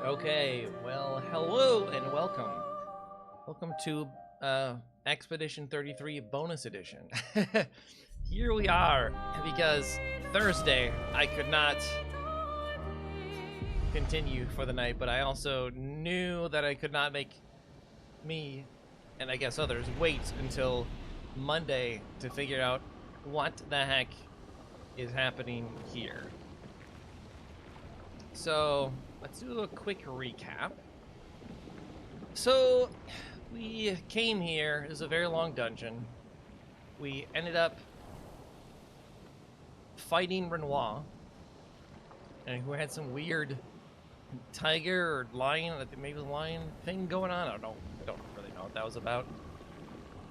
Okay, well, hello and welcome. Welcome to Expedition 33 Bonus Edition. Here we are, because Thursday I could not continue for the night, but I also knew that I could not make me, and I guess others, wait until Monday to figure out what the heck is happening here. So, let's do a quick recap. So, we came here. It was a very long dungeon. We ended up fighting Renoir, and who had some weird tiger or lion, I think maybe a lion thing going on. I don't know. I don't really know what that was about.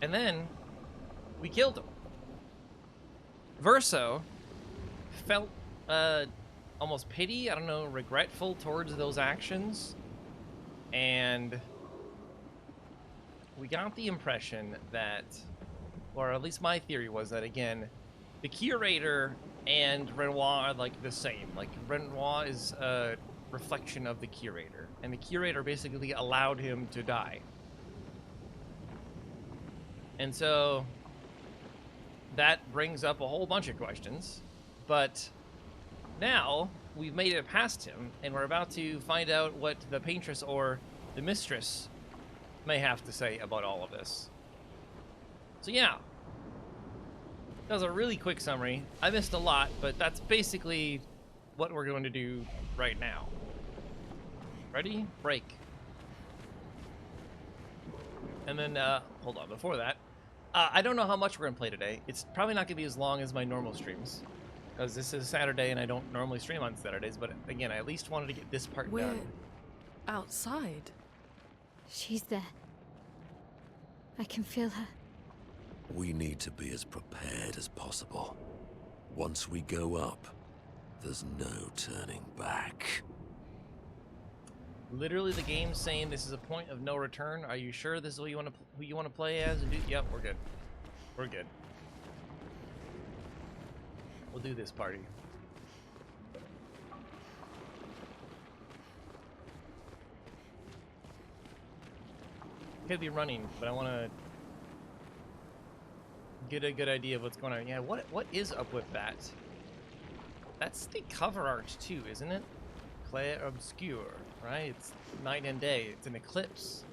And then we killed him. Verso felt almost pity, I don't know, regretful towards those actions. And we got the impression that, or at least my theory was that, again, the Curator and Renoir are like the same. Like, Renoir is a reflection of the Curator, and the Curator basically allowed him to die. And so that brings up a whole bunch of questions, but now we've made it past him, and we're about to find out what the Paintress or the Mistress may have to say about all of this. So yeah, that was a really quick summary. I missed a lot, but that's basically what we're going to do right now. Ready? Break. And then, hold on, before that, I don't know how much we're going to play today. It's probably not going to be as long as my normal streams, because this is Saturday and I don't normally stream on Saturdays, but again, I at least wanted to get this part We're done. outside. She's there. I can feel her. We need to be as prepared as possible. Once we go up, there's no turning back. Literally, the game's saying this is a point of no return. Are you sure this is who you want to play as? And do? Yep, we're good. We're good. We'll do this party. Could be running, but I want to get a good idea of what's going on. Yeah, what is up with that? That's the cover art too, isn't it? Clair Obscure, right? It's night and day. It's an eclipse.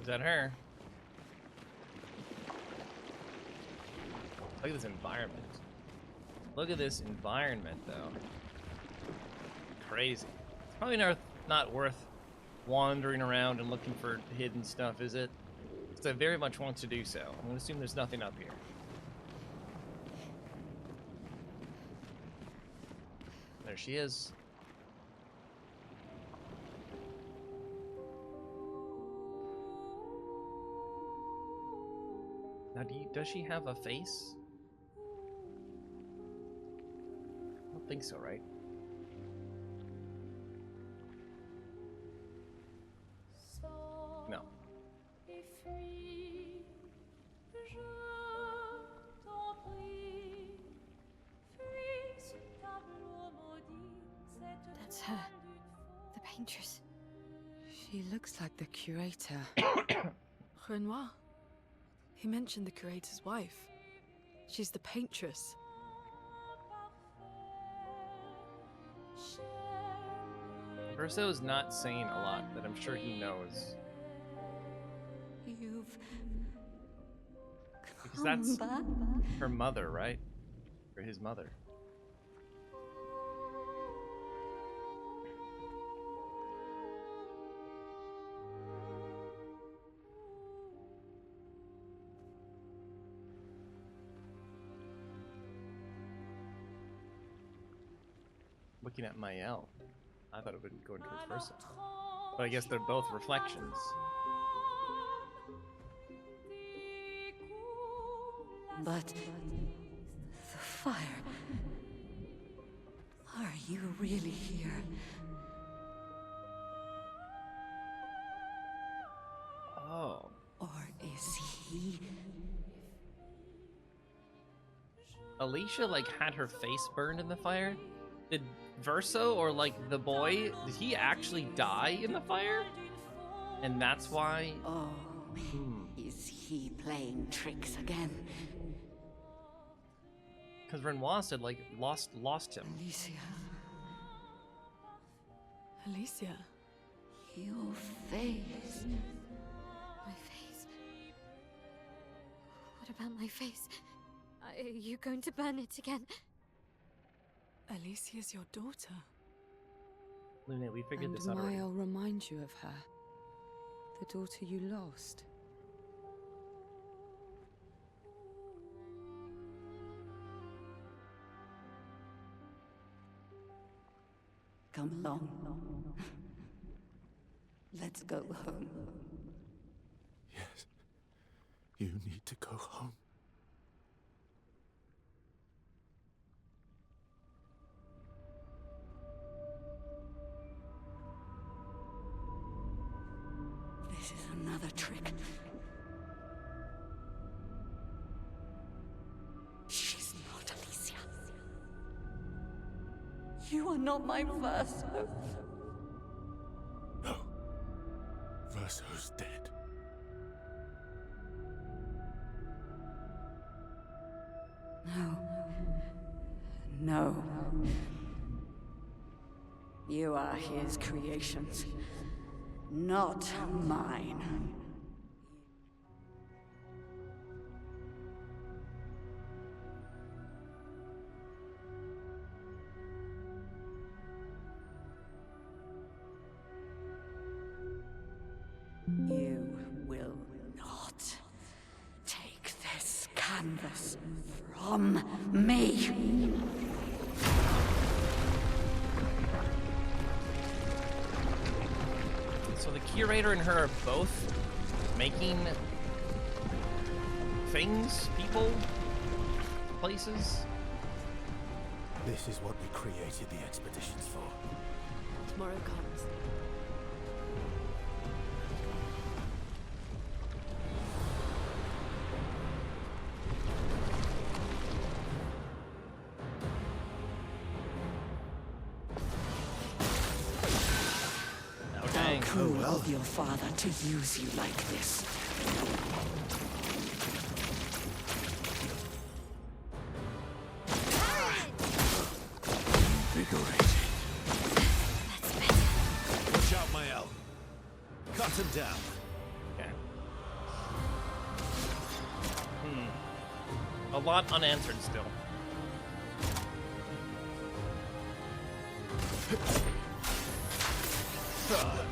Is that her? Look at this environment. Look at this environment, though. Crazy. It's probably not worth wandering around and looking for hidden stuff, is it? Because I very much want to do so. I'm going to assume there's nothing up here. There she is. Now, does she have a face? I don't think so, right? No. That's her. The Paintress. She looks like the Curator. Renoir. He mentioned the Curator's wife. She's the Paintress. Verso is not saying a lot, but I'm sure he knows. You've Because that's back. her mother, right? Or his mother. Looking at Mael. I thought it would go towards Verso. But I guess they're both reflections. But the fire. Are you really here? Oh. Or is he? Alicia, like, had her face burned in the fire? Did Verso or like the boy, did he actually die in the fire? And that's why. Oh, is he playing tricks again? Because Renoir said like lost him. Alicia. Alicia. Your face. My face. What about my face? Are you going to burn it again? Alicia's your daughter. Luna, we figured And this out already. I'll remind you of her. The daughter you lost. Come along. Let's go home. Yes. You need to go home. This is another trick. She's not Alicia. You are not my Verso. No. Verso's dead. No. No. You are his creations, not mine. You will not take this canvas from me. So the curator and her are both making things, people, places. This is what we created the expeditions for. Tomorrow comes. Oh, dang. Cruel of your father to use you like this. Invigorating. Watch out, Mael. Cut him down. Okay. A lot unanswered still.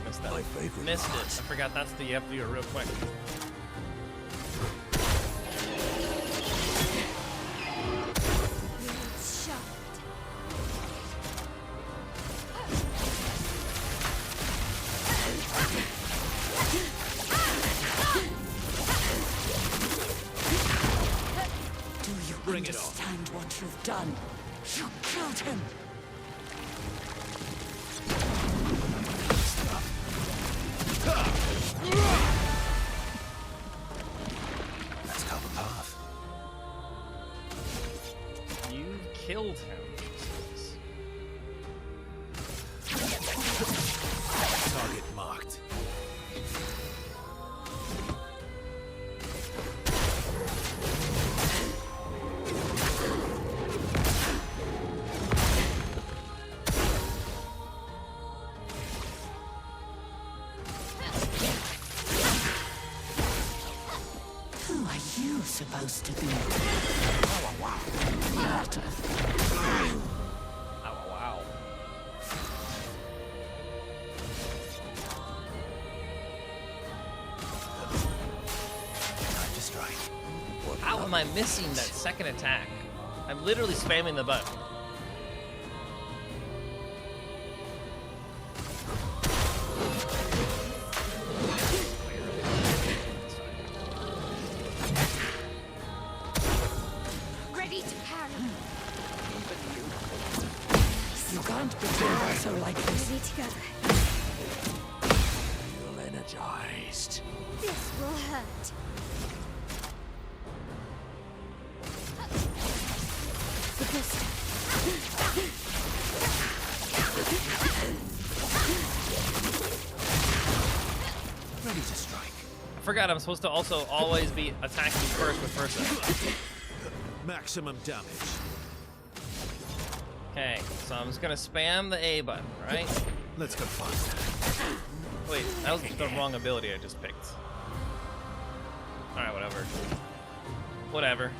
Missed that. My favorite Missed part. it. I forgot that's the, you have to do it real quick. Shaft. Do you Bring it on. understand what you've done? You killed him. Let's cut the path. You've killed him. Target marked. Who are you supposed to be? Mortal. Oh, wow. Time to strike. How am I missing that second attack? I'm literally spamming the button. Ready to carry. You can't betray Verso like this. Ready to go. Feel energized. This will hurt. The booster. forgot I'm supposed to also always be attacking first with Versa. Maximum damage. Okay, so I'm just gonna spam the A button, right? Let's go faster. Wait, that was the wrong ability I just picked. Alright, whatever. Whatever.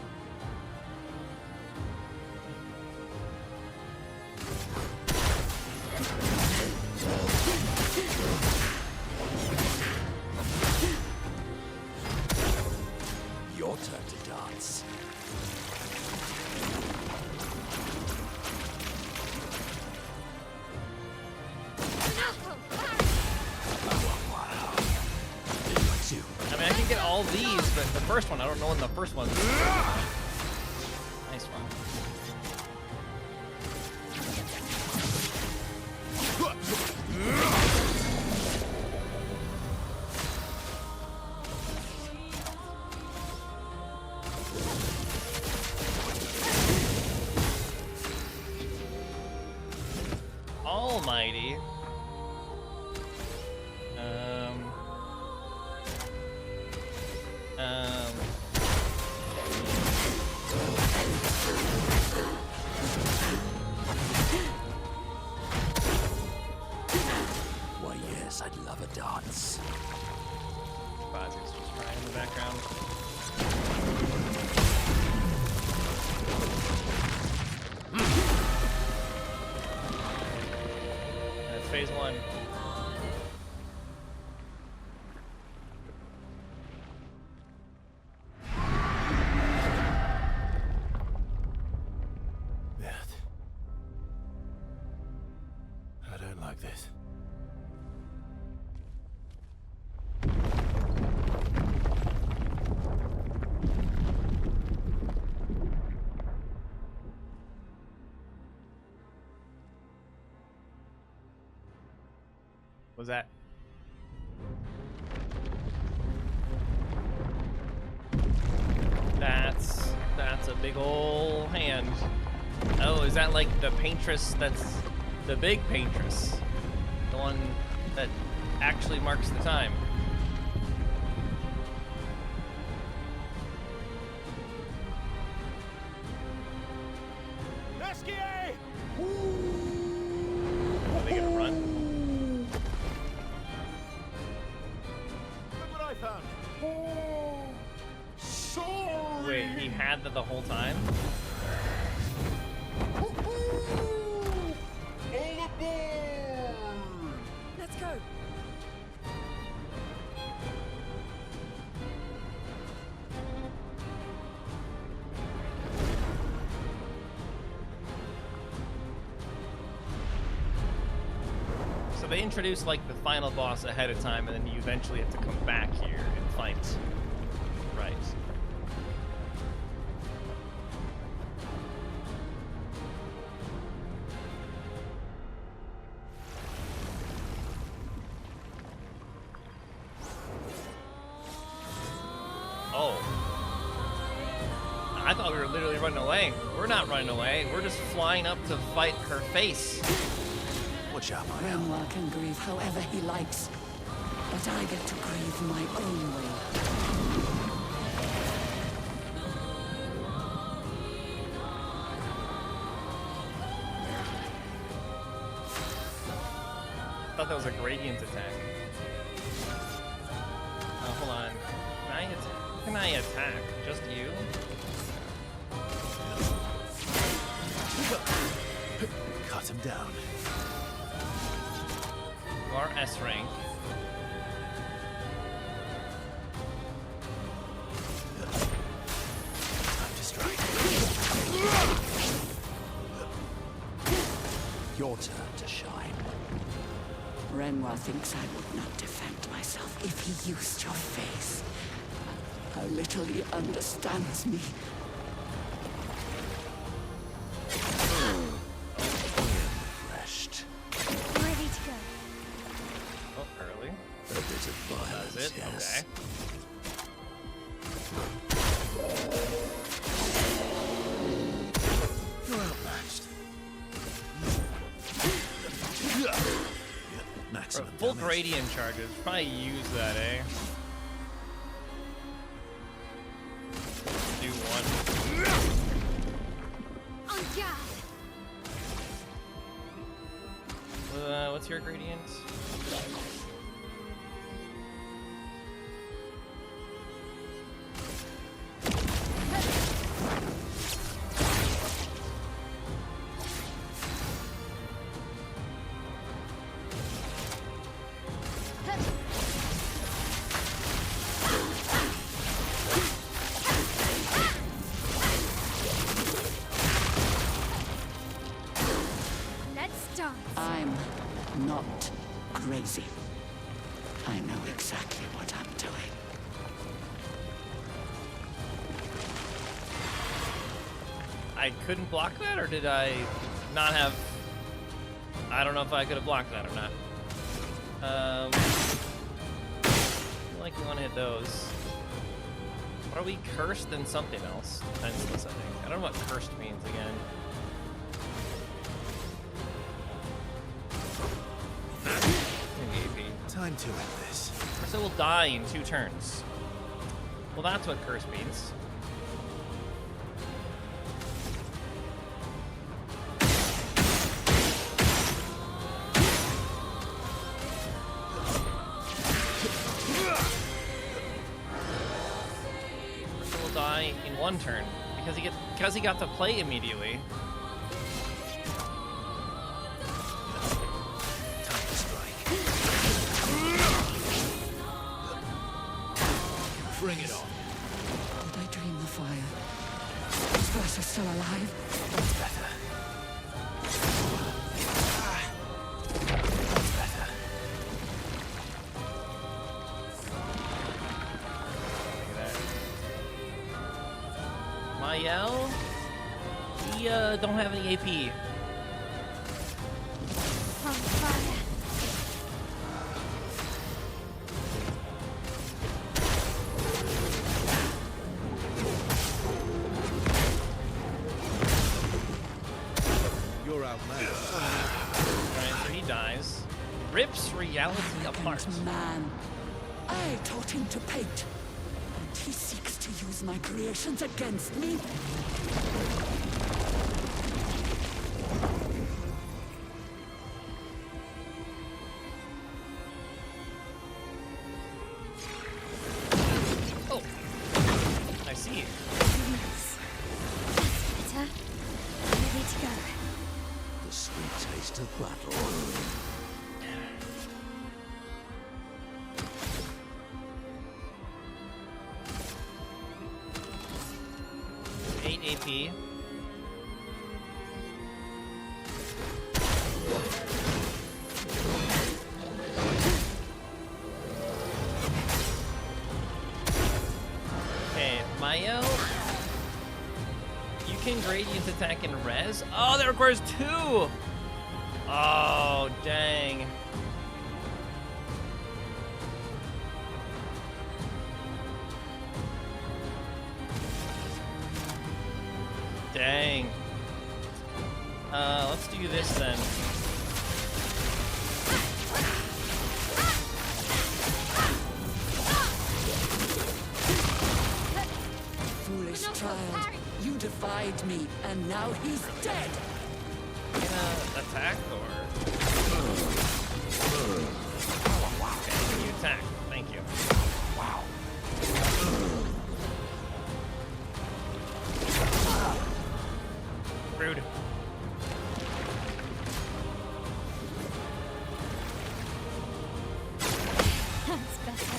Your turn to dance. I mean, I can get all these, but the first one, I don't know when the first one's. Nice one. Almighty. Why, yes, I'd love a dance. Bozzy's just crying in the background. That's phase one. Beth. I don't like this. Was that? That's a big ol' hand. Oh, is that like the paintress that's the big paintress? The one that actually marks the time. Esquier! Are they gonna run? Look what I found. Wait, he had that the whole time? Let's go. So they introduce like the final boss ahead of time, and then you eventually have to come back here and fight. Right. Oh. I thought we were literally running away. We're not running away. We're just flying up to fight her face. Watch out, my Renoir can grieve however he likes, but I get to grieve my own way. I thought that was a gradient attack. Oh, hold on. Can I attack? Can I attack? Just you? Cut him down. You are S rank. I'm distracted. Your turn to shine. Renoir thinks I would not defend myself if he used your face. How little he understands me. Refreshed. Ready to go. Oh, early. A bit of violence, Does it? yes. Okay. You're outmatched. For Maximum full damage. gradient charges, probably use that, eh? What's your gradient? Let's dance. I'm not crazy. I know exactly what I'm doing. I couldn't block that, or did I not have... I don't know if I could have blocked that or not. I feel like we want to hit those. What are we, cursed and something else? Defenseless, I think. I don't know what cursed means again. Maybe. Time to end this. So we'll die in 2 turns. Well, that's what curse means. So we'll die in 1 turn because he got to play immediately. Time to strike. Bring it on. Did I dream the fire? Is Versa still alive? That's better. That's better. Look at that. Mael, he don't have any AP. On fire. You're outmatched. Right, so he dies. Rips reality apart. Arrogant man. I taught him to paint. And he seeks to use my creations against me? Oh, I see. Yes. That's better. Ready to go. The sweet taste of battle. 8 AP. Okay, Mael. You can gradient attack and res. Oh, that requires 2. Oh, dang. Dang. Let's do this then. Foolish child. You defied me, and now he's dead. Attack or? Okay, you attack. Thank you. Rude. That's better.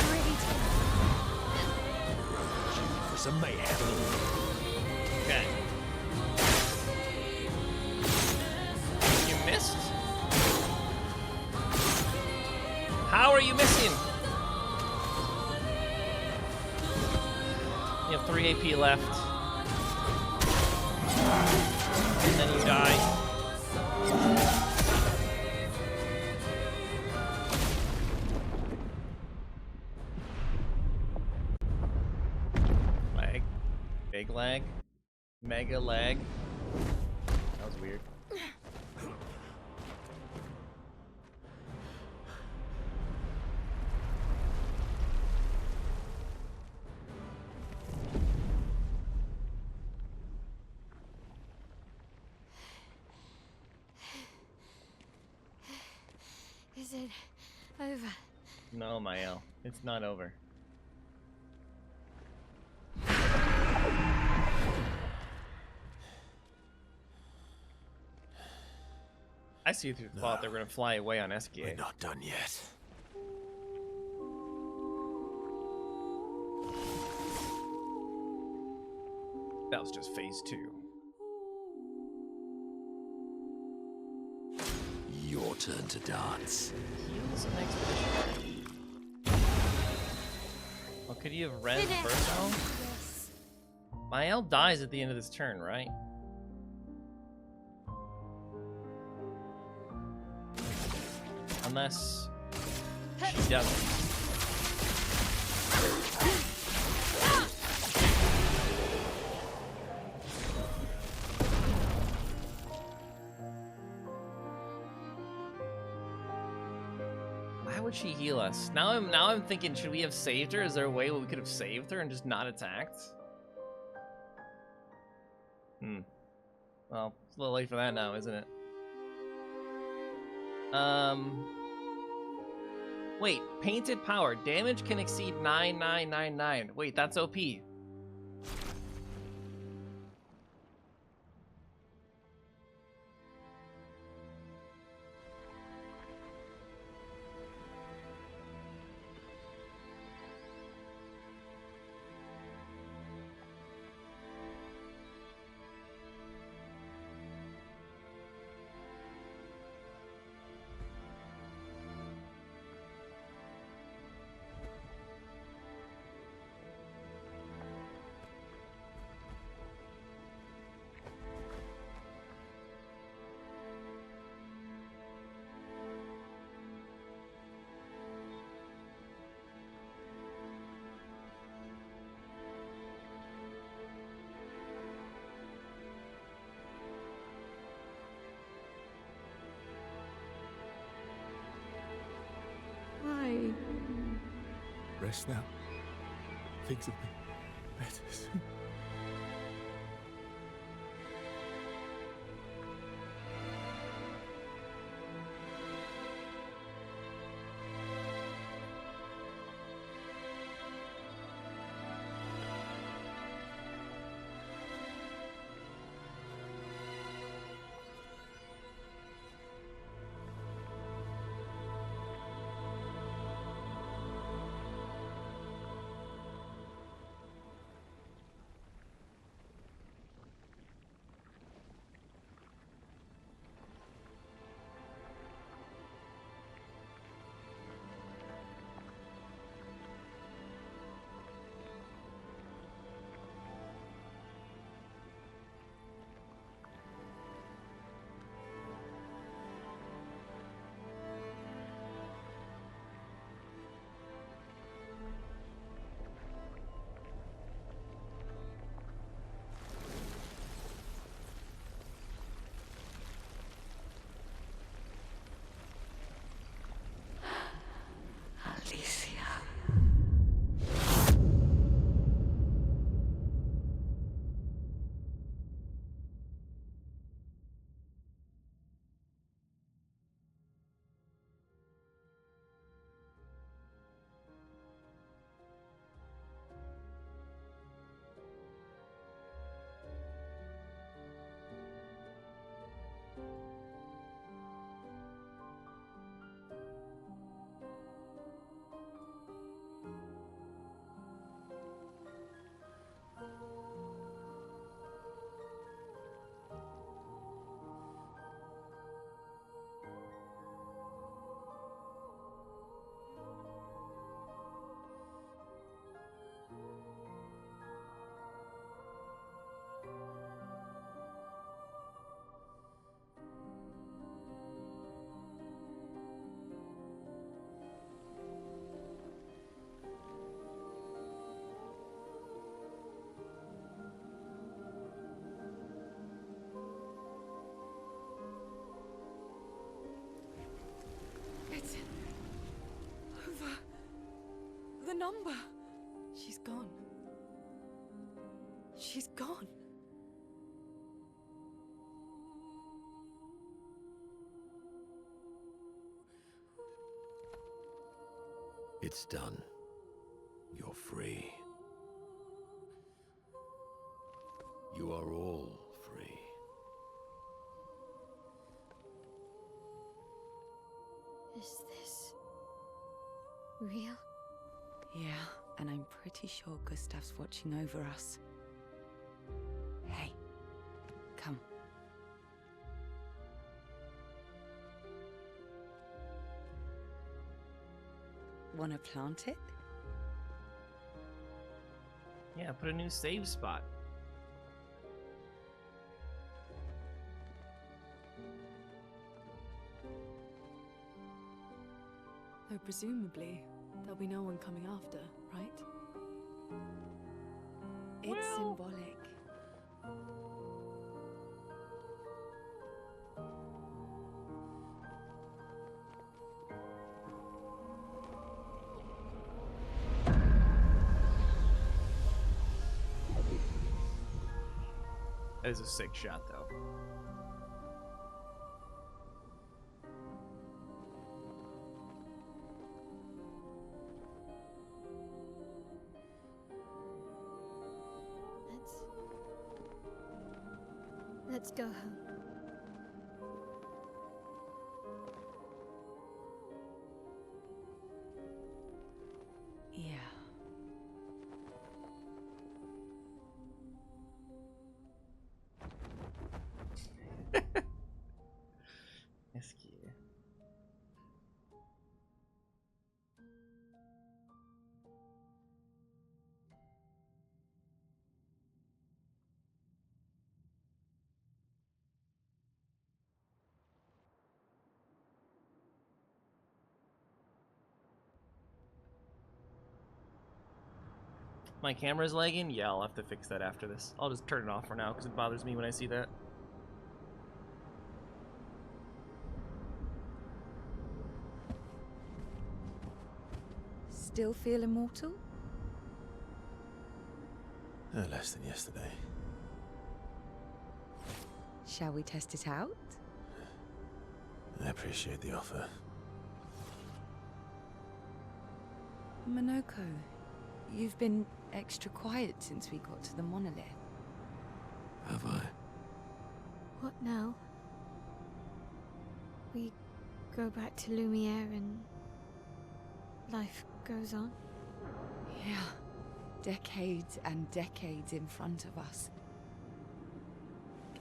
Ready to For some mayhem. Okay. You missed? How are you missing? You have 3 AP left. And then you die. Lag. Big lag. Mega lag. That was weird. Is it over? No, Mael, it's not over. I see through the thought they were gonna fly away on We're Eskia. not done yet. That was just phase 2. Your turn to dance. Heals an expedition. Well, could you have res Finish. first now? Yes. Mael dies at the end of this turn, right? Unless she doesn't. Why would she heal us? Now I'm thinking, should we have saved her? Is there a way we could have saved her and just not attacked? Well, it's a little late for that now, isn't it? Wait, painted power. Damage can exceed 9999. Wait, that's OP. Why? Rest now. Things will be better soon. Alicia. It's over. The number. She's gone. She's gone. It's done. You're free. You are all free. Is this real? Yeah, and I'm pretty sure Gustav's watching over us. Hey, come. Wanna plant it? Yeah, put a new save spot. Though presumably, there'll be no one coming after, right? It's symbolic. That is a sick shot, though. Let's go home. Yeah. Esquire. My camera's lagging? Yeah, I'll have to fix that after this. I'll just turn it off for now because it bothers me when I see that. Still feel immortal? Less than yesterday. Shall we test it out? I appreciate the offer. Monoko, you've been extra quiet since we got to the monolith. Have I? What now? We go back to Lumiere and life goes on? Yeah. Decades and decades in front of us.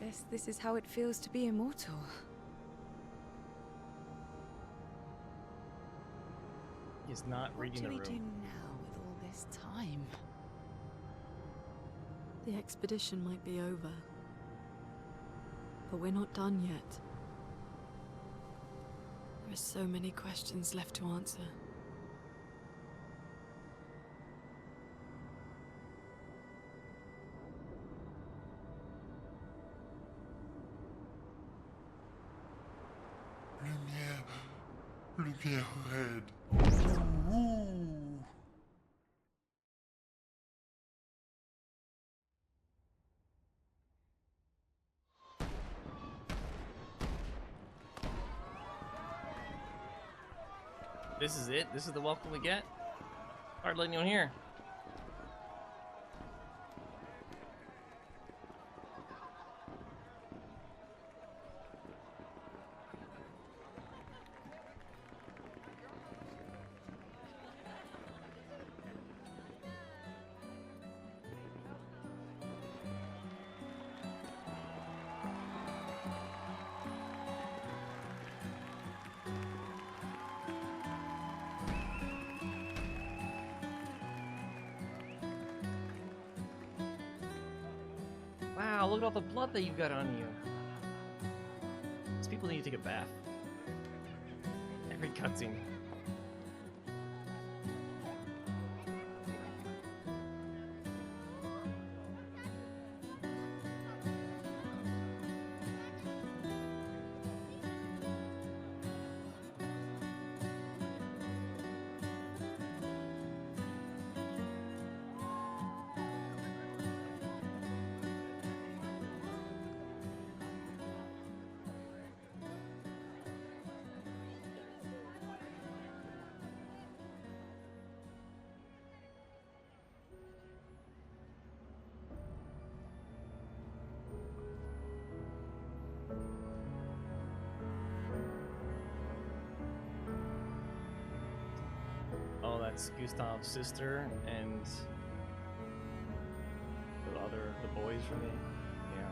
Guess this is how it feels to be immortal. He's not reading the room. What do we do now with all this time? The expedition might be over. But we're not done yet. There are so many questions left to answer. Lumiere red. This is it? This is the welcome we get? Hard letting anyone here. Wow, look at all the blood that you've got on you. These people need to take a bath. Every cutscene. that's Gustav's sister and the boys from the yeah.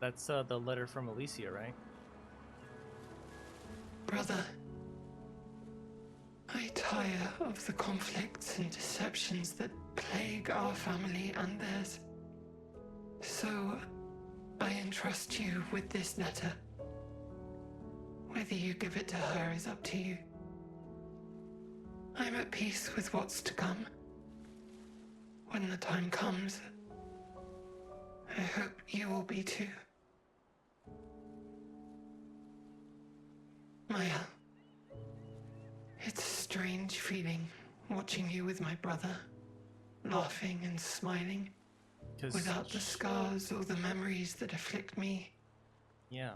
That's the letter from Alicia, right? Brother, I tire of the conflicts and deceptions that plague our family and theirs. So, I entrust you with this letter. Whether you give it to her is up to you. I'm at peace with what's to come. When the time comes, I hope you will be too. Maya, it's a strange feeling watching you with my brother, laughing and smiling, without the scars or the memories that afflict me. Yeah.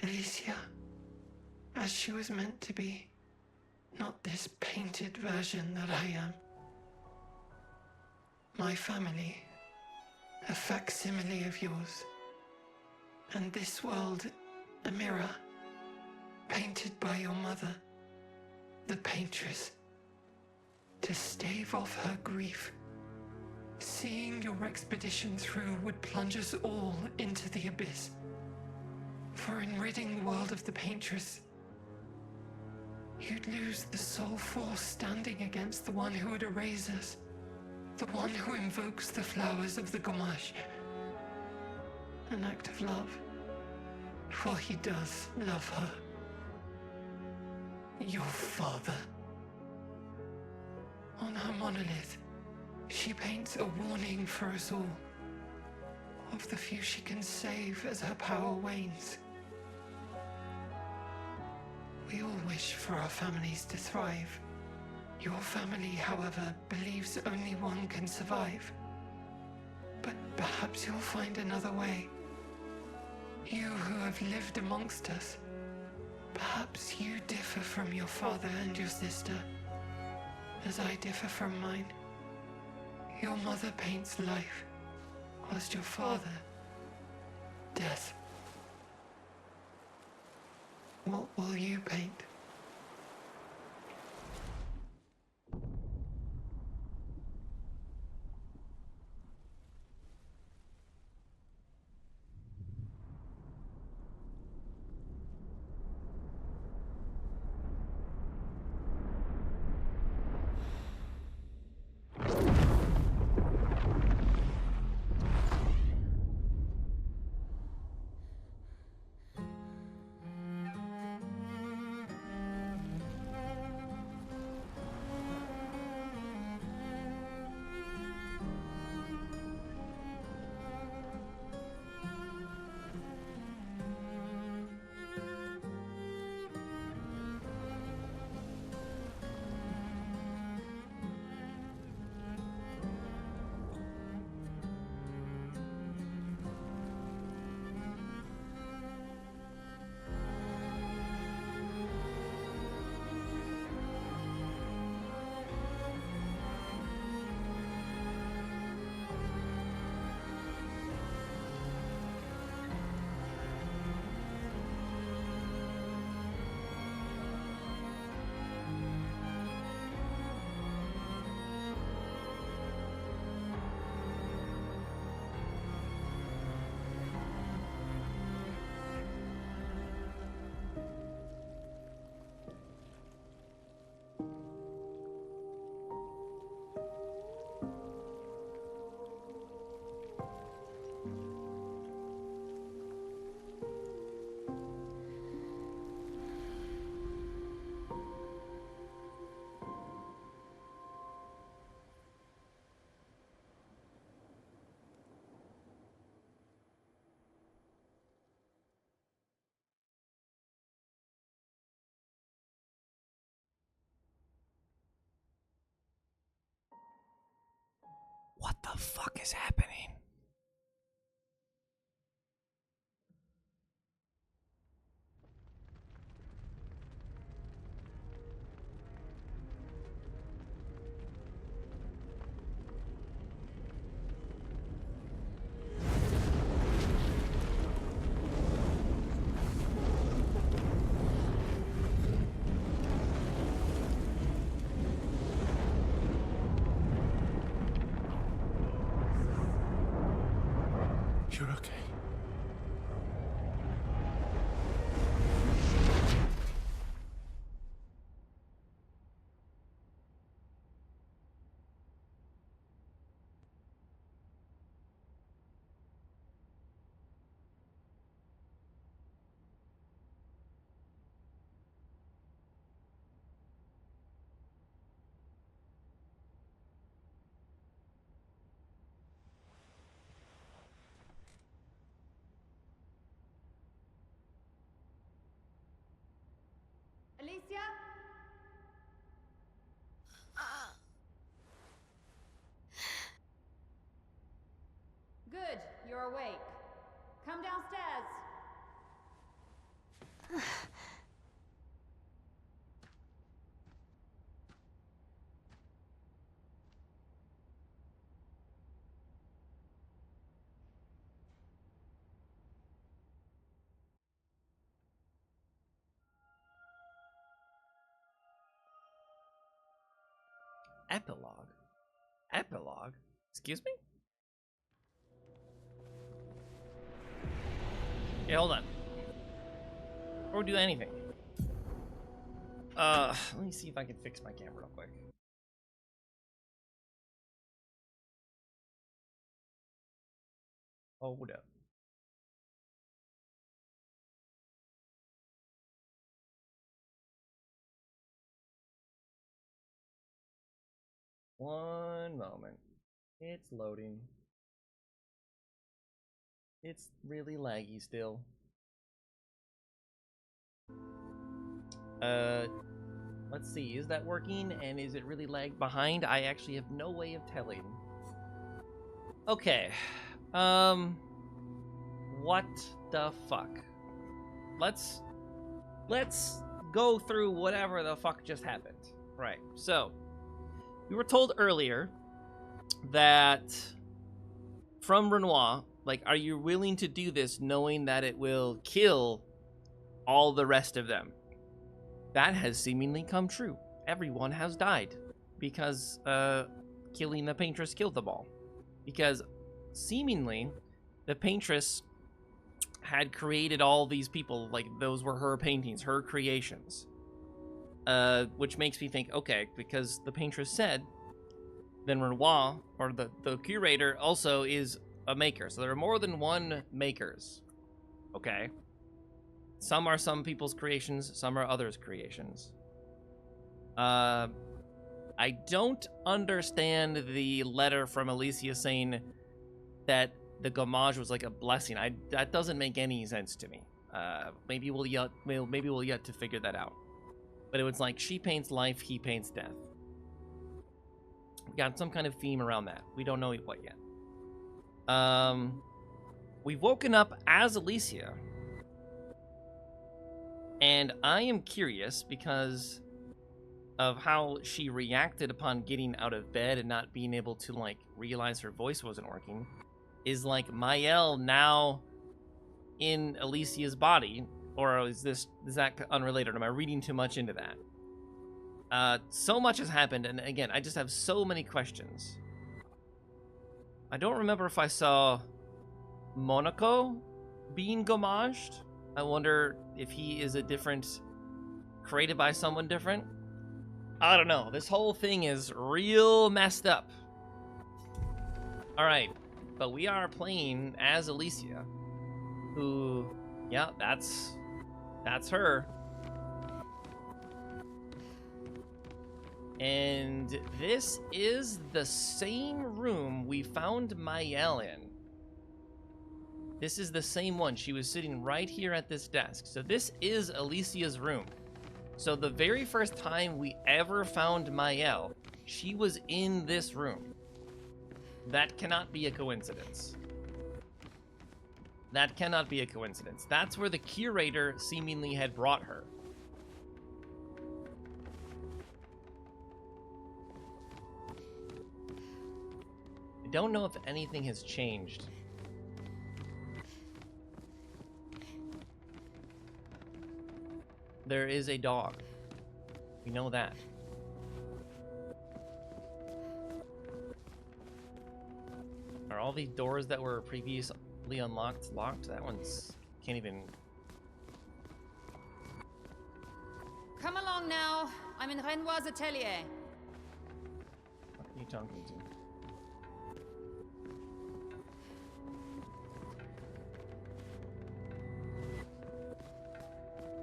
Alicia, as she was meant to be, not this painted version that I am. My family, a facsimile of yours, and this world, a mirror, painted by your mother, the paintress, to stave off her grief. Seeing your expedition through would plunge us all into the abyss. For in ridding the world of the paintress, you'd lose the sole force standing against the one who would erase us, the one who invokes the flowers of the Gamash. An act of love, for he does love her. Your father. On her monolith, she paints a warning for us all, of the few she can save as her power wanes. We all wish for our families to thrive. Your family, however, believes only one can survive. But perhaps you'll find another way. You who have lived amongst us, perhaps you differ from your father and your sister, as I differ from mine. Your mother paints life, whilst your father, death. What will you paint? What the fuck is happening? You're okay. Alicia? Good, you're awake. Come downstairs. Epilogue? Epilogue? Excuse me? Yeah, hold on. Or do anything. Let me see if I can fix my camera real quick. Hold up. One moment. It's loading. It's really laggy still. Let's see, is that working? And is it really lagged behind? I actually have no way of telling. Okay. What the fuck? Let's go through whatever the fuck just happened. Right, so we were told earlier that from Renoir, like, are you willing to do this knowing that it will kill all the rest of them? That has seemingly come true. Everyone has died because killing the Paintress killed them all. Because seemingly the Paintress had created all these people, like those were her paintings, her creations. Which makes me think, okay, because the Paintress said, then Renoir, or the curator, also is a maker. So there are more than one makers. Okay. Some are some people's creations, some are others' creations. I don't understand the letter from Alicia saying that the Gamage was like a blessing. That doesn't make any sense to me. Maybe we'll yet to figure that out. But it was like she paints life, he paints death. We got some kind of theme around that. We don't know what yet. We've woken up as Alicia. And I am curious because of how she reacted upon getting out of bed and not being able to, like, realize her voice wasn't working. Is, like, Mael now in Alicia's body? Or is that unrelated? Am I reading too much into that? So much has happened, and again, I just have so many questions. I don't remember if I saw Monaco being Gamaged. I wonder if he is a different, created by someone different. I don't know. This whole thing is real messed up. All right, but we are playing as Alicia, who, yeah, that's her. And this is the same room we found Mael in. This is the same one. She was sitting right here at this desk. So this is Alicia's room. So the very first time we ever found Mael, she was in this room. That cannot be a coincidence. That cannot be a coincidence. That's where the curator seemingly had brought her. I don't know if anything has changed. There is a dog. We know that. Are all these doors that were previously unlocked locked? That one's can't even. Come along now. I'm in Renoir's atelier. What are you talking to?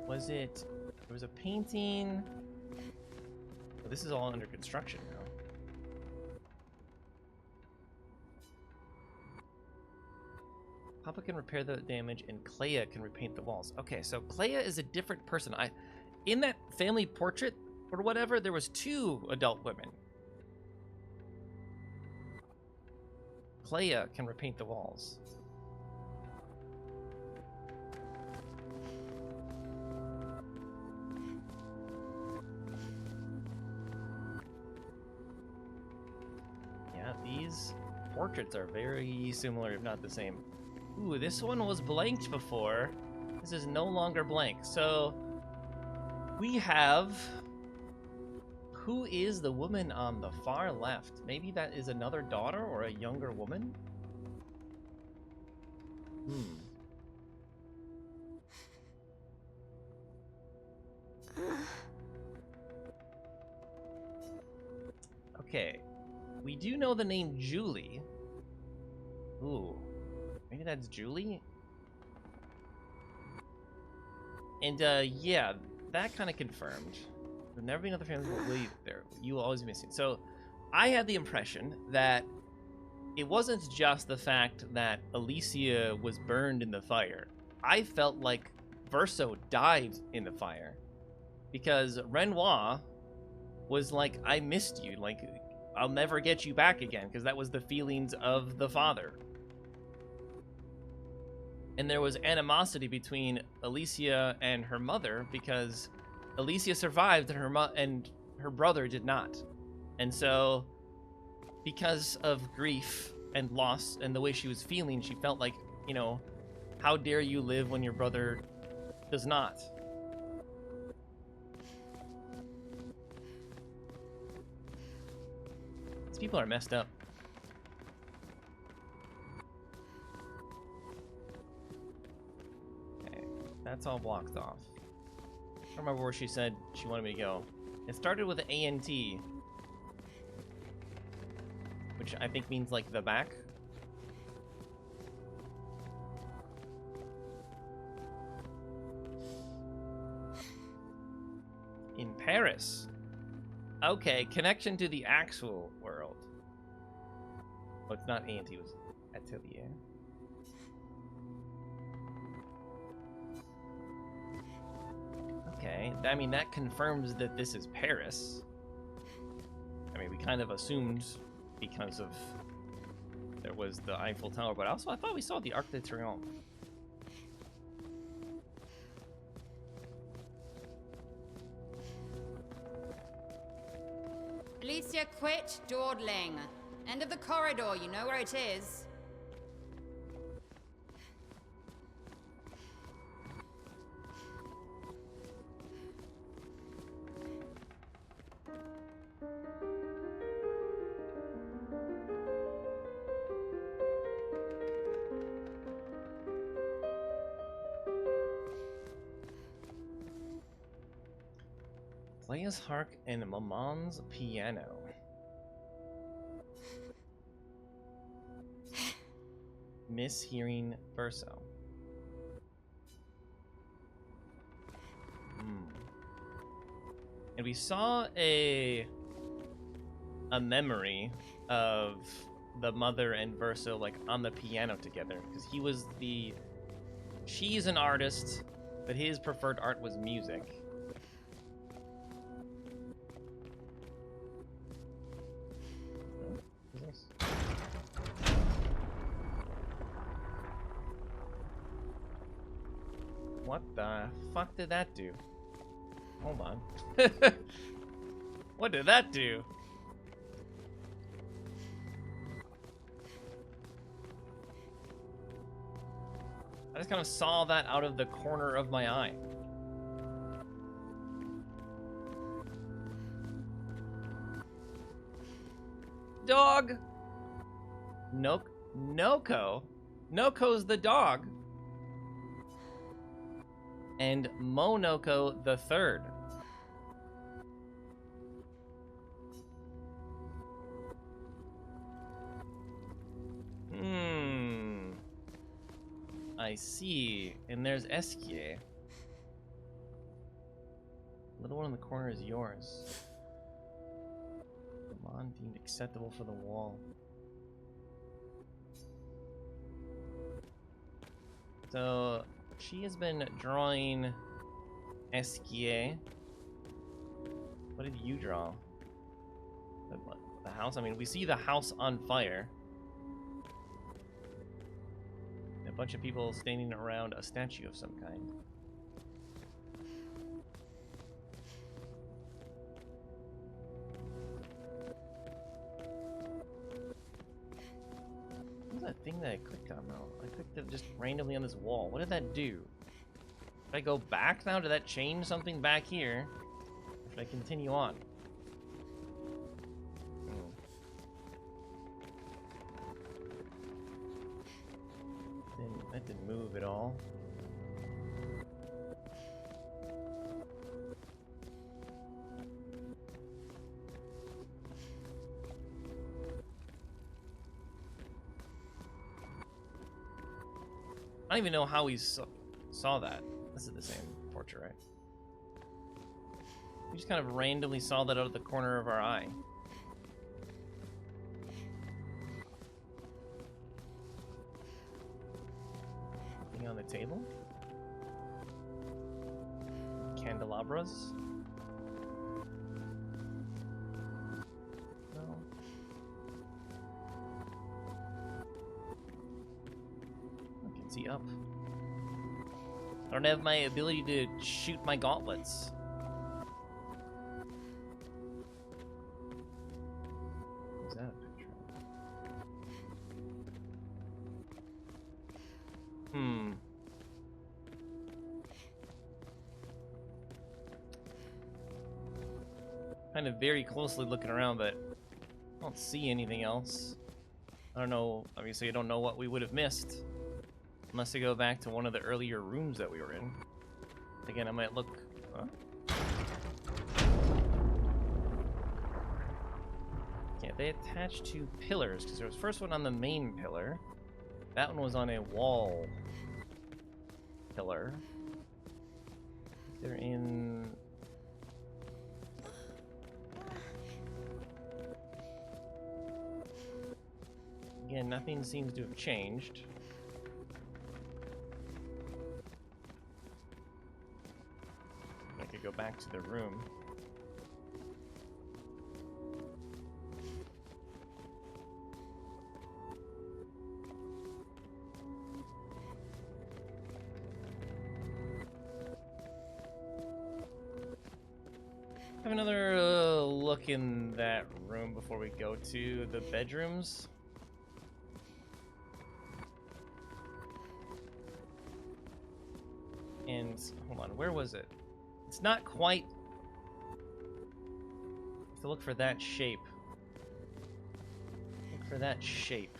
Was it? There was a painting. Oh, this is all under construction now. Papa can repair the damage, and Clea can repaint the walls. Okay, so Clea is a different person. In that family portrait or whatever, there was 2 adult women. Clea can repaint the walls. Yeah, these portraits are very similar, if not the same. Ooh, this one was blanked before. This is no longer blank. So we have... Who is the woman on the far left? Maybe that is another daughter or a younger woman? Okay. We do know the name Julie. Ooh. Maybe that's Julie? And, yeah, that kind of confirmed. There'll never be another family but Willie there. You will always be missing. So, I had the impression that it wasn't just the fact that Alicia was burned in the fire. I felt like Verso died in the fire. Because Renoir was like, I missed you. Like, I'll never get you back again. Because that was the feelings of the father. And there was animosity between Alicia and her mother because Alicia survived and her brother did not. And so, because of grief and loss and the way she was feeling, she felt like, you know, how dare you live when your brother does not? These people are messed up. That's all blocked off. I don't remember where she said she wanted me to go. It started with an A-N-T, which I think means like the back. In Paris. Okay, connection to the actual world. Well, it's not A-N-T, it was Atelier. Okay, I mean, that confirms that this is Paris. I mean, we kind of assumed because of there was the Eiffel Tower, but also I thought we saw the Arc de Triomphe. Alicia, quit dawdling. End of the corridor, you know where it is. Clea's harp and Maman's piano. Mishearing Verso. And we saw a memory of the mother and Verso like on the piano together because she's an artist, but his preferred art was music. What the fuck did that do? Hold on. What did that do? I just kind of saw that out of the corner of my eye. Dog! Noko? Noko's the dog. And Monoko the third. I see. And there's Eskie. Little one in the corner is yours. Come on, deemed acceptable for the wall. So she has been drawing Eskie. What did you draw? The house? I mean, we see the house on fire. A bunch of people standing around a statue of some kind. What was that thing that I clicked on though? I clicked it just randomly on this wall. What did that do? Should I go back now? Did that change something back here? Or should I continue on? That didn't move at all. I don't even know how he saw that. This is the same portrait, right? We just kind of randomly saw that out of the corner of our eye. Anything on the table? Candelabras? No. I can see up. I don't have my ability to shoot my gauntlets. What's that picture? Kind of very closely looking around, but I don't see anything else. I don't know, obviously I don't know what we would have missed. Unless I go back to one of the earlier rooms that we were in. Again, I might look... Yeah, they attach to pillars, because there was first one on the main pillar. That one was on a wall pillar. They're in... Again, nothing seems to have changed. I could go back to the room. Have another look in that room before we go to the bedrooms. And hold on, where was it? It's not quite. Have to look for that shape. Look for that shape.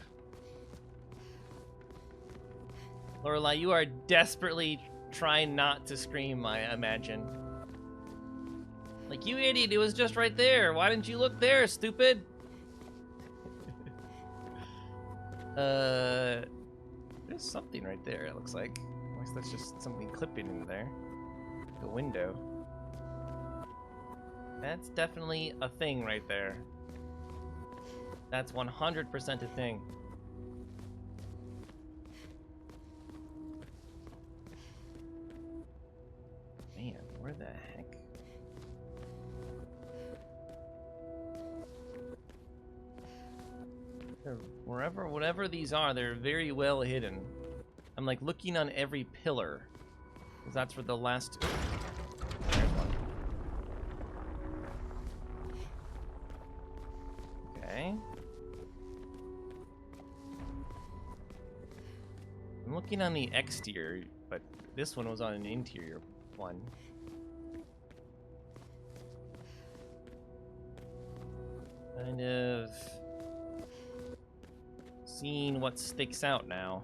Lorelai, you are desperately trying not to scream, I imagine. Like, you idiot, it was just right there. Why didn't you look there, stupid? There's something right there, it looks like. Unless that's just something clipping in there. The window. That's definitely a thing right there. That's 100% a thing. Man, where the heck? Wherever, whatever these are, they're very well hidden. I'm like looking on every pillar 'Cause that's for the last... There's one. Okay. I'm looking on the exterior, but this one was on an interior one. Kind of seeing what sticks out now.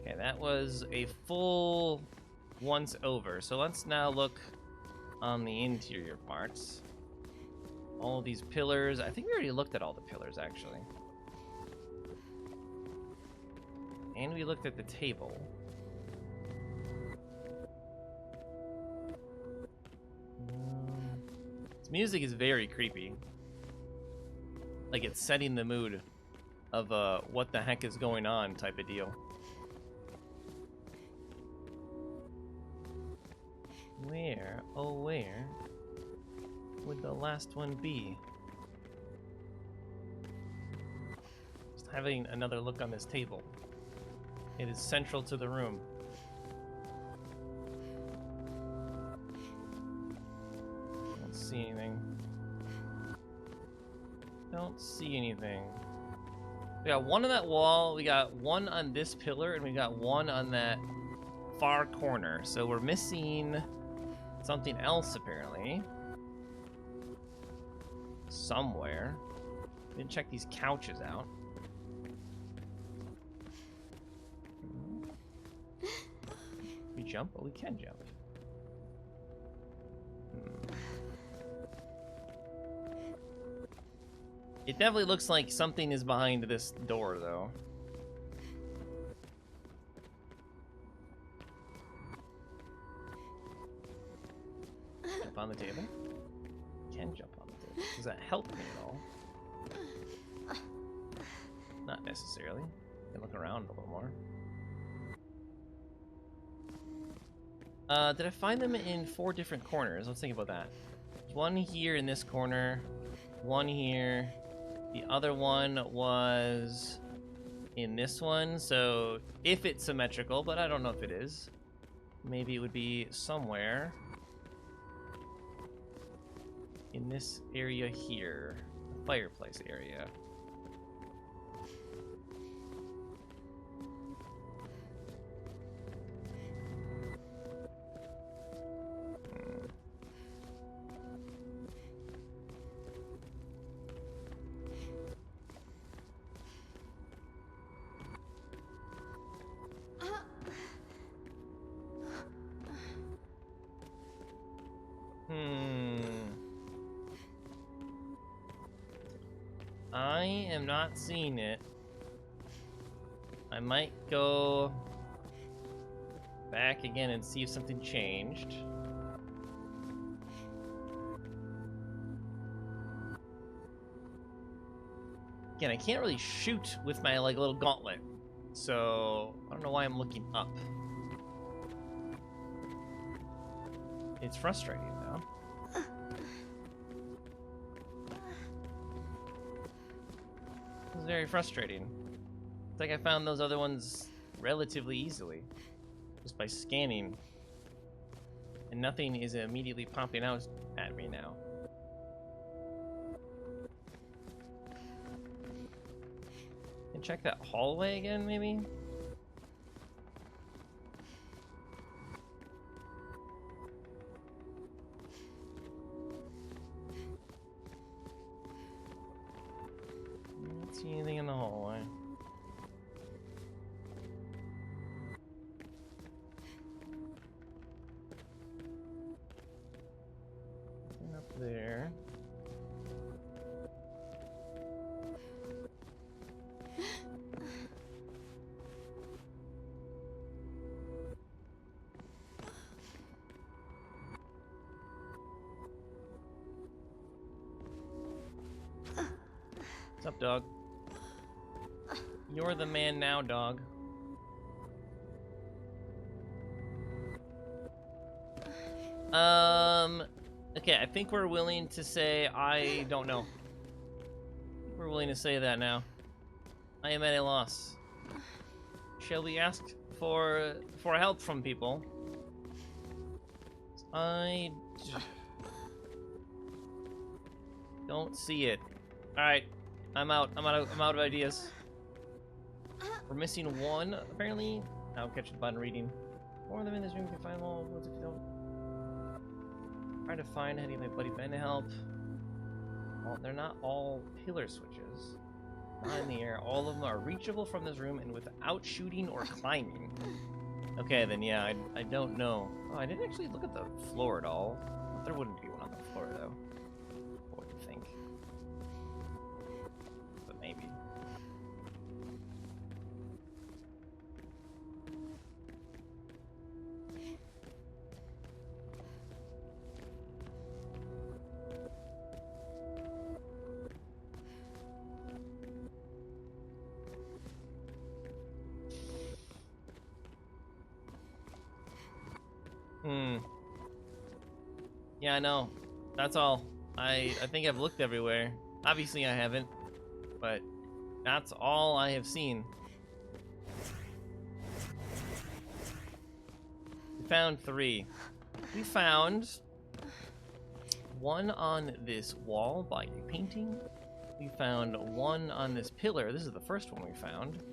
Okay, that was a full once over. So let's now look on the interior parts. All these pillars. I think we already looked at all the pillars, actually. And we looked at the table. This music is very creepy. Like it's setting the mood of what the heck is going on type of deal. Where, oh where would the last one be? Just having another look on this table. It is central to the room. Don't see anything. Don't see anything. We got one on that wall, we got one on this pillar, and we got one on that far corner. So we're missing something else, apparently. Somewhere. Didn't check these couches out. We jump? Oh, we can jump. It definitely looks like something is behind this door, though. Jump on the table? Can jump on the table. Does that help me at all? Not necessarily. Can look around a little more. Did I find them in 4 different corners? Let's think about that. There's one here in this corner, one here. The other one was in this one, so if it's symmetrical, but I don't know if it is. Maybe it would be somewhere in this area here, the fireplace area. I am not seeing it. I might go back again and see if something changed. Again, I can't really shoot with my like little gauntlet, so I don't know why I'm looking up. It's frustrating though. It's very frustrating. It's like I found those other ones relatively easily, just by scanning, and nothing is immediately popping out at me now. And check that hallway again, maybe? Don't see anything in the hallway. Nothing up there. What's up, dog? You're the man now, dog. Okay, I think we're willing to say I don't know. We're willing to say that now. I am at a loss. shall we ask for help from people? I don't see it. All right, I'm out. I'm out of ideas. We're missing one apparently. Now catch the button reading. More of them in this room. You can find them all. What if you don't? Trying to find Hetty and my buddy Ben to help. Well, they're not all pillar switches. Not in the air. All of them are reachable from this room and without shooting or climbing. Okay, then yeah, I don't know. Oh, I didn't actually look at the floor at all. There wouldn't be one on the floor though. I wouldn't think. But maybe. Yeah, I know. That's all. I think I've looked everywhere. Obviously I haven't, but that's all I have seen. We found 3. We found one on this wall by a painting. We found one on this pillar. This is the first one we found.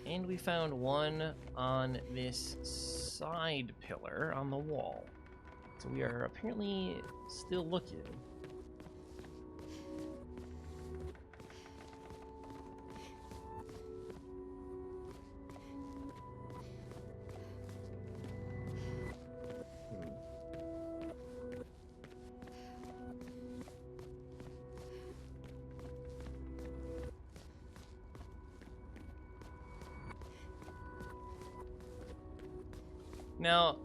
And we found one on this side pillar on the wall. So we are apparently still looking. Now,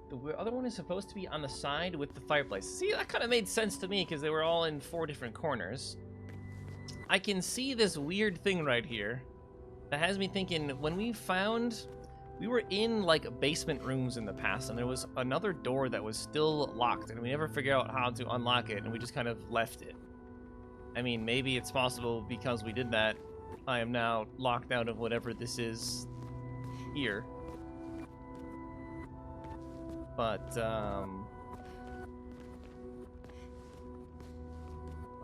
the other one is supposed to be on the side with the fireplace. See, that kind of made sense to me because they were all in 4 different corners. I can see this weird thing right here that has me thinking, when we were in like basement rooms in the past and there was another door that was still locked and we never figured out how to unlock it and we just kind of left it. I mean, maybe it's possible because we did that, I am now locked out of whatever this is here. But,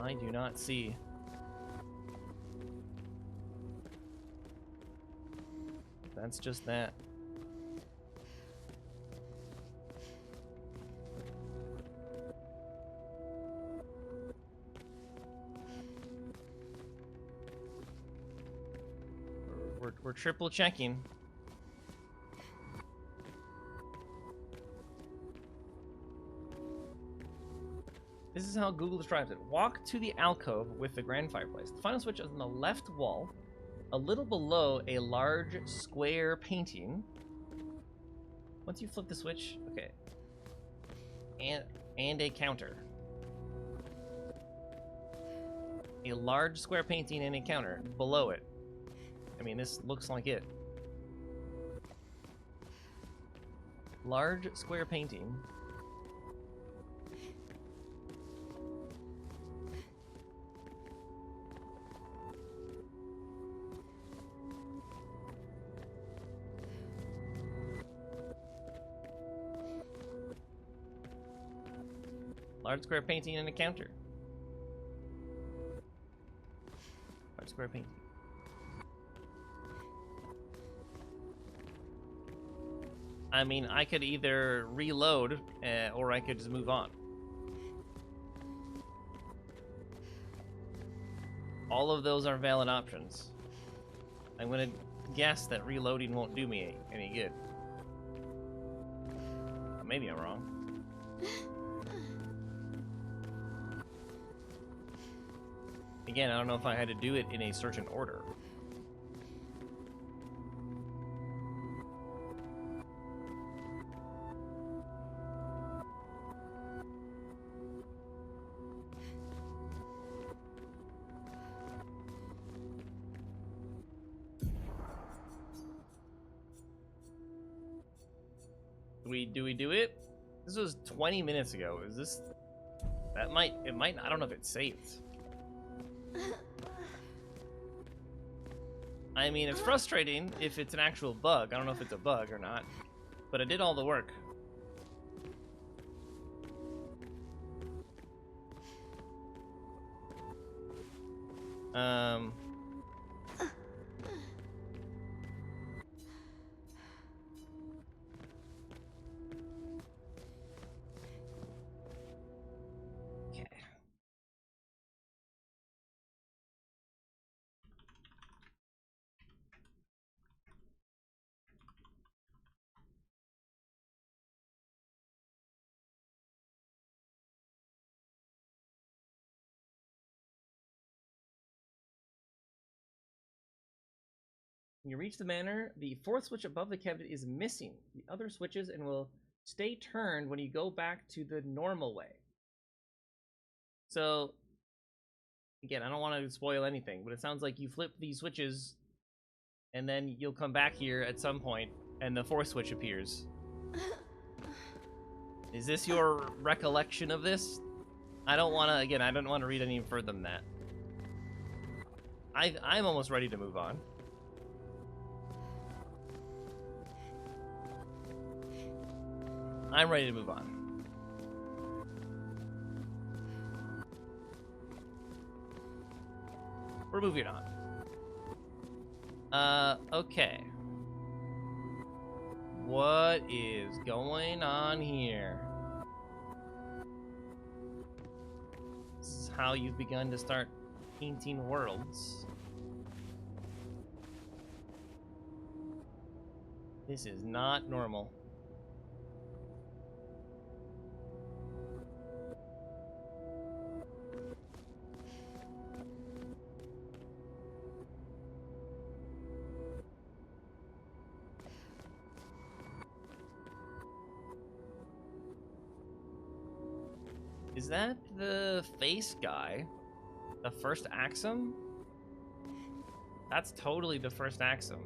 I do not see. That's just that. We're triple checking. This is how Google describes it. Walk to the alcove with the grand fireplace. The final switch is on the left wall, a little below a large square painting. Once you flip the switch, okay. And a counter. A large square painting and a counter below it. I mean, this looks like it. Large square painting. Large square painting and a counter. Large square painting. I mean, I could either reload or I could just move on. All of those are valid options. I'm gonna guess that reloading won't do me any good. Maybe I'm wrong. Again, I don't know if I had to do it in a certain order. Do we do it? This was 20 minutes ago. Is this... It might... I don't know if it's saved. I mean, it's frustrating if it's an actual bug. I don't know if it's a bug or not, but it did all the work. Okay. When you reach the manor, the fourth switch above the cabinet is missing. The other switches and will stay turned when you go back to the normal way. So, again, I don't want to spoil anything, but it sounds like you flip these switches and then you'll come back here at some point and the fourth switch appears. Is this your recollection of this? I don't want to, again, I don't want to read any further than that. I'm almost ready to move on. I'm ready to move on. We're moving on. Okay. What is going on here? This is how you've begun to start painting worlds. This is not normal. Is that the face guy? The first Axum? That's totally the first Axum.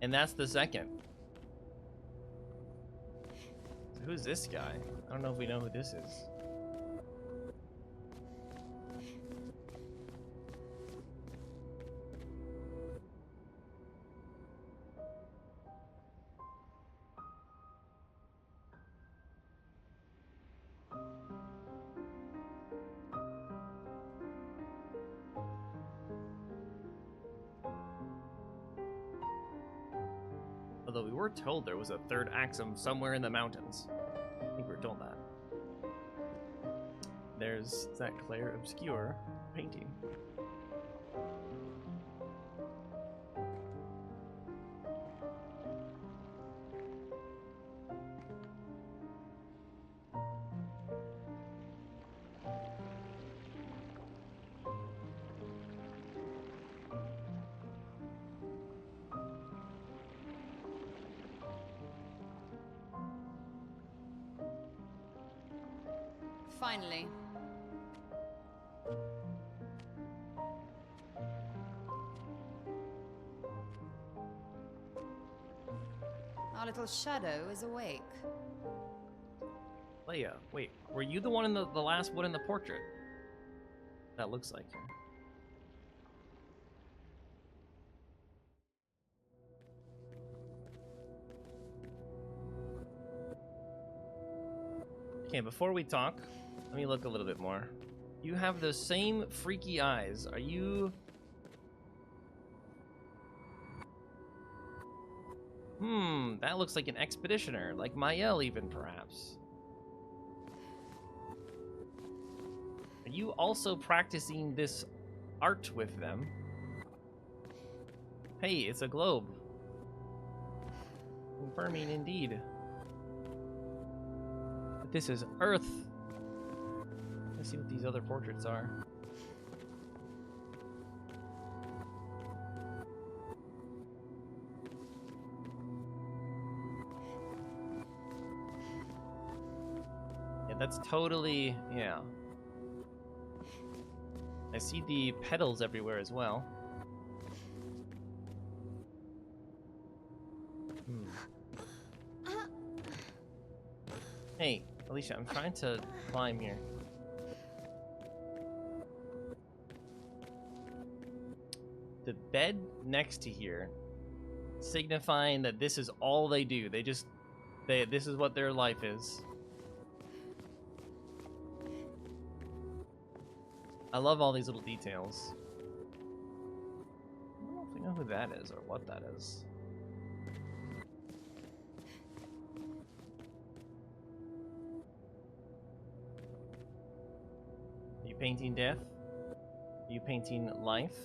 And that's the second. So who's this guy? I don't know if we know who this is. Although we were told there was a third Axum somewhere in the mountains. I think we were told that. There's that Claire Obscure painting. Finally. Our little shadow is awake. Leia, wait, were you the one in the last one in the portrait? That looks like her. Okay, before we talk, let me look a little bit more. You have the same freaky eyes. Are you... that looks like an expeditioner, like Mael even, perhaps. Are you also practicing this art with them? Hey, it's a globe. Confirming indeed. But this is Earth. Let's see what these other portraits are. Yeah, that's totally, yeah. I see the petals everywhere as well. Hey, Alicia, I'm trying to climb here. the bed next to here, signifying that this is all they do. This is what their life is. I love all these little details. I don't know if we know who that is or what that is. Are you painting death? Are you painting life?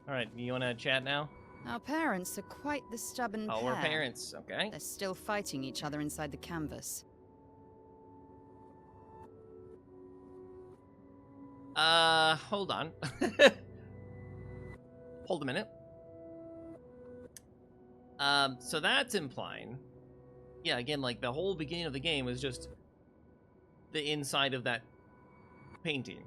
Alright, you wanna chat now? Our parents are quite the stubborn pair. Our parents, okay. They're still fighting each other inside the canvas. Hold on. Hold a minute. So that's implying... Yeah, again, like, the whole beginning of the game was just the inside of that painting.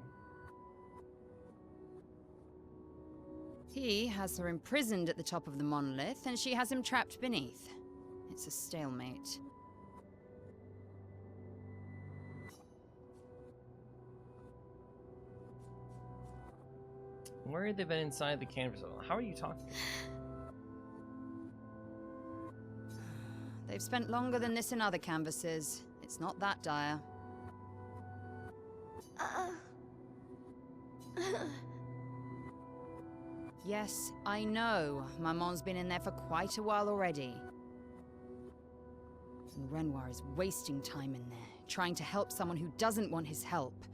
He has her imprisoned at the top of the monolith, and she has him trapped beneath. It's a stalemate. Where have they been inside the canvas? How are you talking? They've spent longer than this in other canvases. It's not that dire. Yes, I know. Maman's been in there for quite a while already. And Renoir is wasting time in there, trying to help someone who doesn't want his help.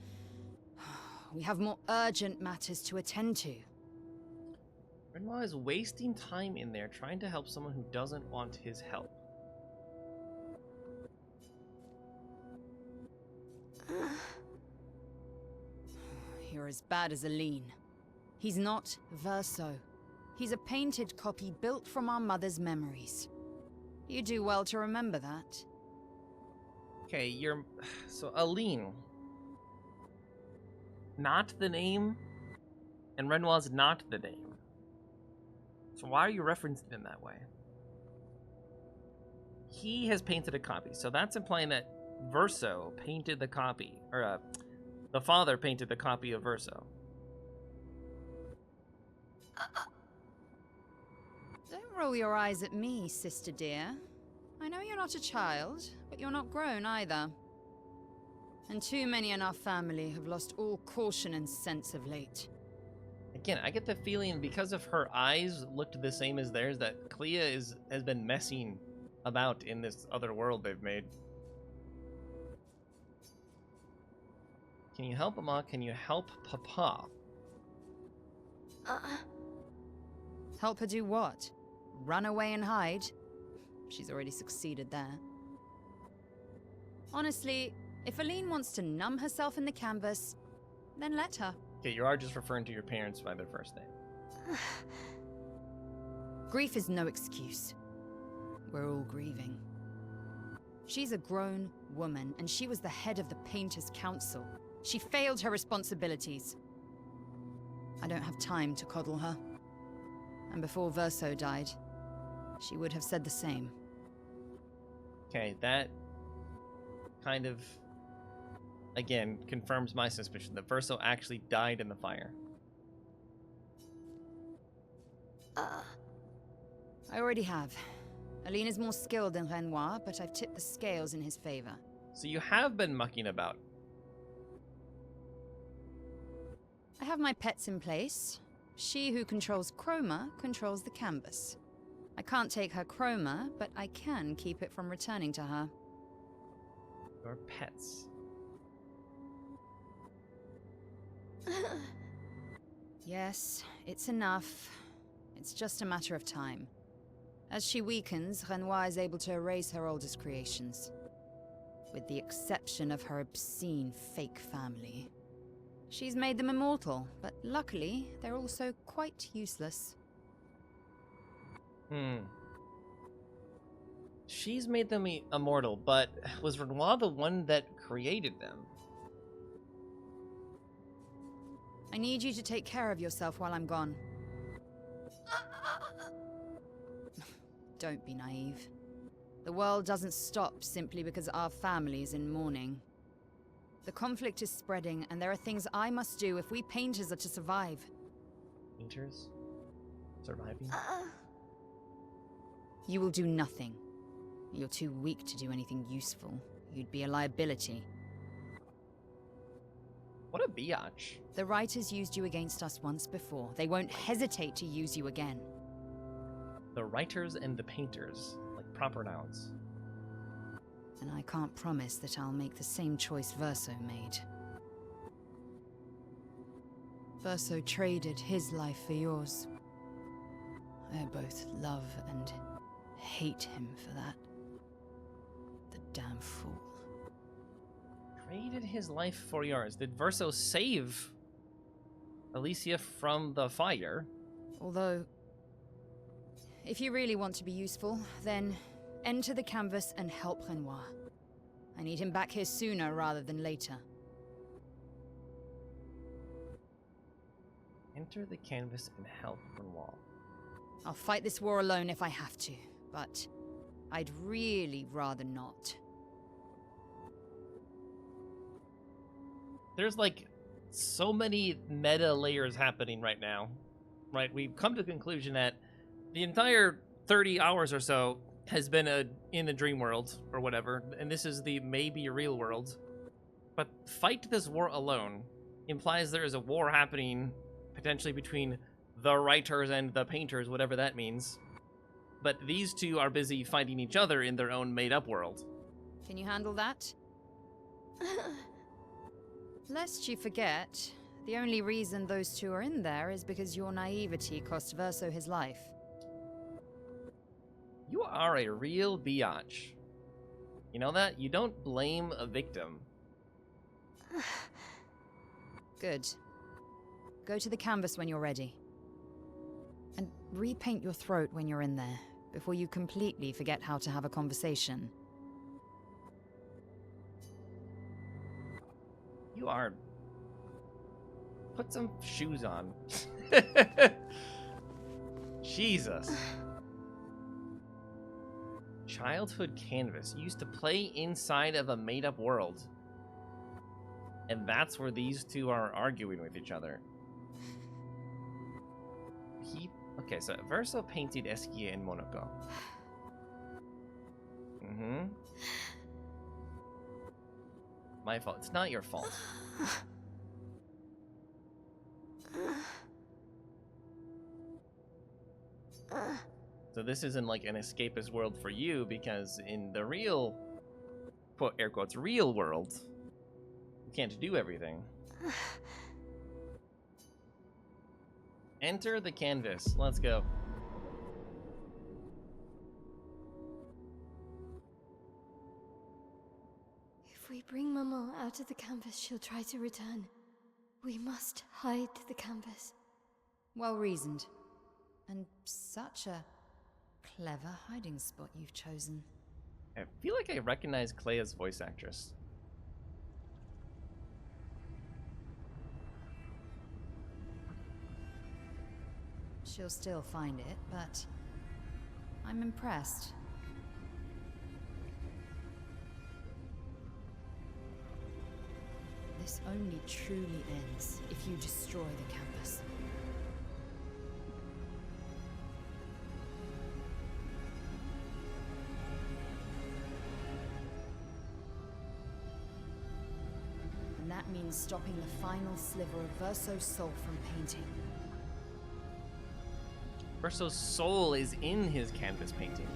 We have more urgent matters to attend to. Renoir is wasting time in there trying to help someone who doesn't want his help. You're as bad as Aline. He's not Verso. He's a painted copy built from our mother's memories. You do well to remember that. Okay, you're... So, Aline. Not the name, and Renoir's not the name. So why are you referencing him that way? He has painted a copy, so that's implying that Verso painted the copy, or the father painted the copy of Verso. Don't roll your eyes at me, sister dear. I know you're not a child, but you're not grown either. And too many in our family have lost all caution and sense of late. Again, I get the feeling because of her eyes looked the same as theirs that Clea has been messing about in this other world they've made. Can you help Mama? Can you help Papa? Help her do what? Run away and hide? She's already succeeded there. Honestly, if Aline wants to numb herself in the canvas, then let her. Okay, you are just referring to your parents by their first name. Grief is no excuse. We're all grieving. She's a grown woman, and she was the head of the Painters' Council. She failed her responsibilities. I don't have time to coddle her. And before Verso died, she would have said the same. Okay, that kind of, again, confirms my suspicion that Verso actually died in the fire. I already have. Aline is more skilled than Renoir, but I've tipped the scales in his favor. So you have been mucking about. I have my pets in place. She who controls Chroma controls the canvas. I can't take her Chroma, but I can keep it from returning to her. Your pets. Yes, it's enough. It's just a matter of time. As she weakens, Renoir is able to erase her oldest creations. With the exception of her obscene fake family. She's made them immortal, but luckily, they're also quite useless. She's made them immortal, but was Renoir the one that created them? I need you to take care of yourself while I'm gone. Don't be naive. The world doesn't stop simply because our family is in mourning. The conflict is spreading, and there are things I must do if we painters are to survive. Painters? Surviving? You will do nothing. You're too weak to do anything useful. You'd be a liability. What a biatch. The writers used you against us once before. They won't hesitate to use you again. The writers and the painters, like proper nouns. And I can't promise that I'll make the same choice Verso made. Verso traded his life for yours. I both love and hate him for that. The damn fool. Traded his life for yours. Did Verso save Alicia from the fire? Although, if you really want to be useful, then enter the canvas and help Renoir. I need him back here sooner rather than later. Enter the canvas and help Renoir. I'll fight this war alone if I have to, but I'd really rather not. There's like so many meta layers happening right now, right? We've come to the conclusion that the entire 30 hours or so has been in the dream world or whatever, and this is the maybe real world. But fight this war alone implies there is a war happening potentially between the writers and the painters, whatever that means. But these two are busy fighting each other in their own made-up world. Can you handle that? Lest you forget, the only reason those two are in there is because your naivety cost Verso his life. You are a real biatch. You know that? You don't blame a victim. Good. Go to the canvas when you're ready. And repaint your throat when you're in there, before you completely forget how to have a conversation. You are... Put some shoes on. Jesus. Childhood canvas. You used to play inside of a made-up world. And that's where these two are arguing with each other. Okay, so Verso painted Eskia and Monoko. Mm-hmm. My fault. It's not your fault. So this isn't like an escapist world for you, because in the real, quote, air quotes, real world, you can't do everything. Enter the canvas. Let's go. If we bring Maman out of the canvas, she'll try to return. We must hide the canvas. Well reasoned. And such a clever hiding spot you've chosen. I feel like I recognize Clea's voice actress. She'll still find it, but I'm impressed. This only truly ends if you destroy the canvas. And that means stopping the final sliver of Verso's soul from painting. Verso's soul is in his canvas painting.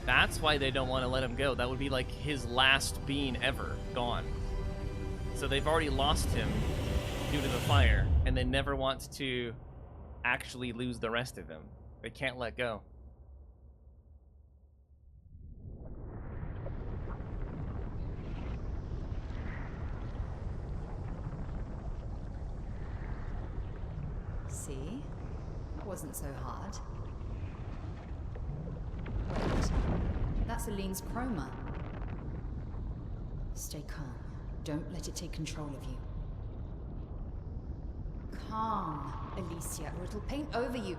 That's why they don't want to let him go. That would be like his last being ever gone. So they've already lost him due to the fire, and they never want to actually lose the rest of him. They can't let go. See? That wasn't so hard. Wait, that's Aline's chroma. Stay calm. Don't let it take control of you. Calm, Alicia, or it'll paint over you.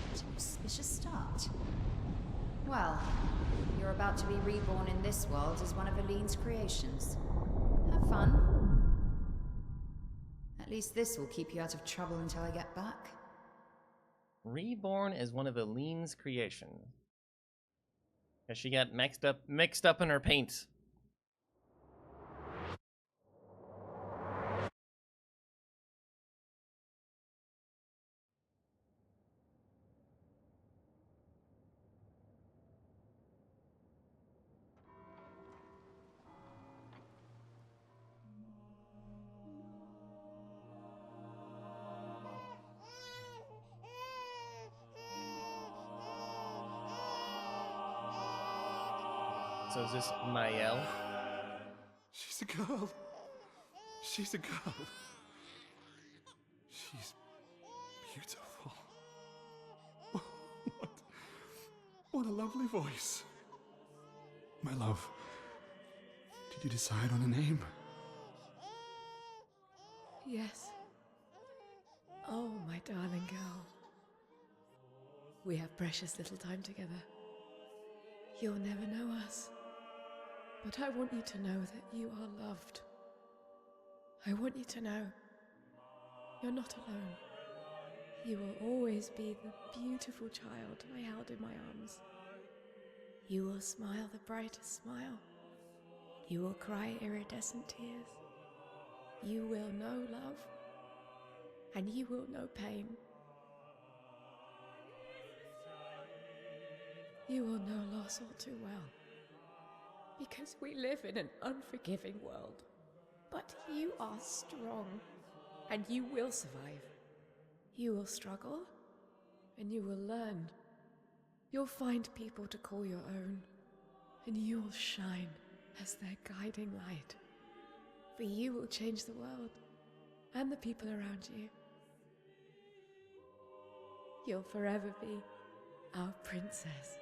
What an auspicious start. Well, you're about to be reborn in this world as one of Aline's creations. Have fun. At least this will keep you out of trouble until I get back. Reborn as one of Aline's creations. Because she got mixed up in her paint. So is this Mael? She's a girl. She's a girl. She's beautiful. What a lovely voice. My love, did you decide on a name? Yes. Oh, my darling girl. We have precious little time together. You'll never know us. But I want you to know that you are loved. I want you to know you're not alone. You will always be the beautiful child I held in my arms. You will smile the brightest smile. You will cry iridescent tears. You will know love, and you will know pain. You will know loss all too well, because we live in an unforgiving world. But you are strong, and you will survive. You will struggle, and you will learn. You'll find people to call your own, and you will shine as their guiding light. For you will change the world, and the people around you. You'll forever be our princess.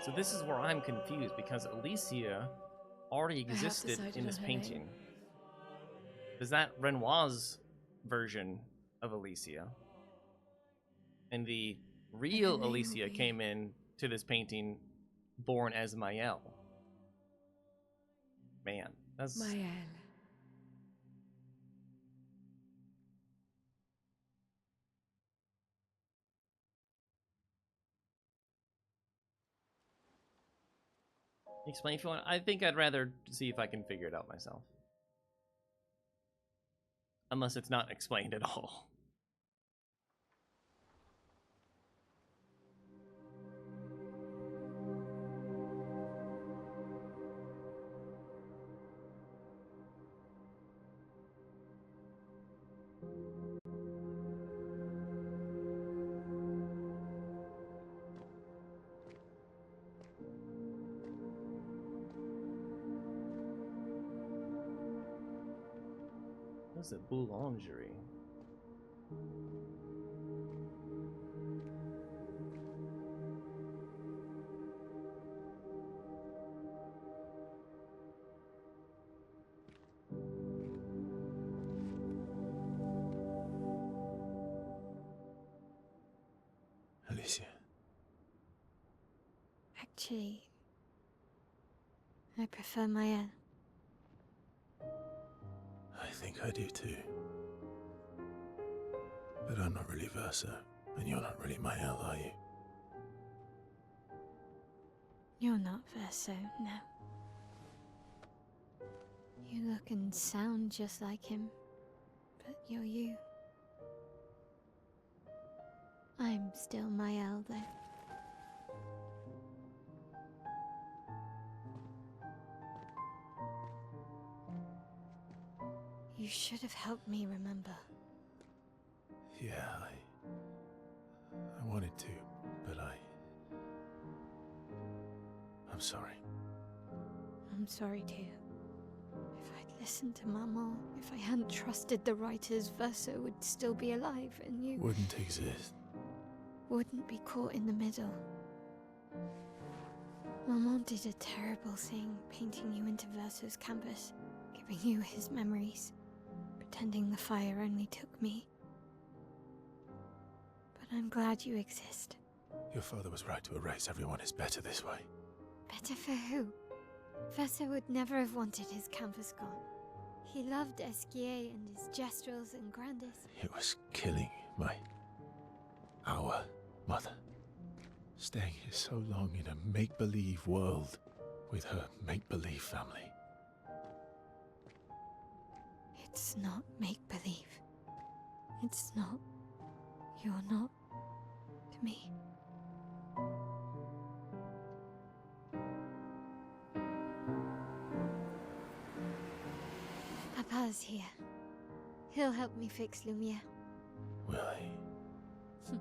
So this is where I'm confused, because Alicia already existed in this painting. Is that Renoir's version of Alicia? And the real Alicia came in to this painting born as Mael. Man, that's... Mael. Explain if you want. I think I'd rather see if I can figure it out myself. Unless it's not explained at all. What's a boulangerie? Alicia. Actually, I prefer Mael. I think I do too. But I'm not really Verso, and you're not really Mael, are you? You're not Verso, no. You look and sound just like him, but you're you. I'm still Mael, though. You should have helped me remember. Yeah, I wanted to, but I'm sorry. I'm sorry too. If I'd listened to Maman, if I hadn't trusted the writers, Verso would still be alive and you... Wouldn't exist. Wouldn't be caught in the middle. Maman did a terrible thing, painting you into Verso's canvas, giving you his memories, pretending the fire only took me. But I'm glad you exist. Your father was right to erase everyone. It's better this way. Better for who? Verso would never have wanted his canvas gone. He loved Esquier and his gestrels and Grandis. It was killing our mother. Staying here so long in a make-believe world with her make-believe family. It's not make-believe. It's not. You're not to me. Papa's here. He'll help me fix Lumiere. Will he?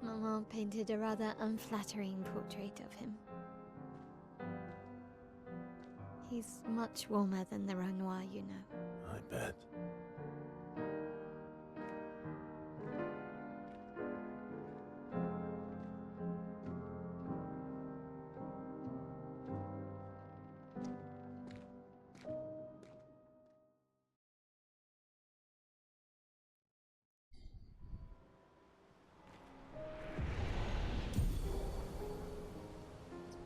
Maman painted a rather unflattering portrait of him. He's much warmer than the Renoir, you know. I bet.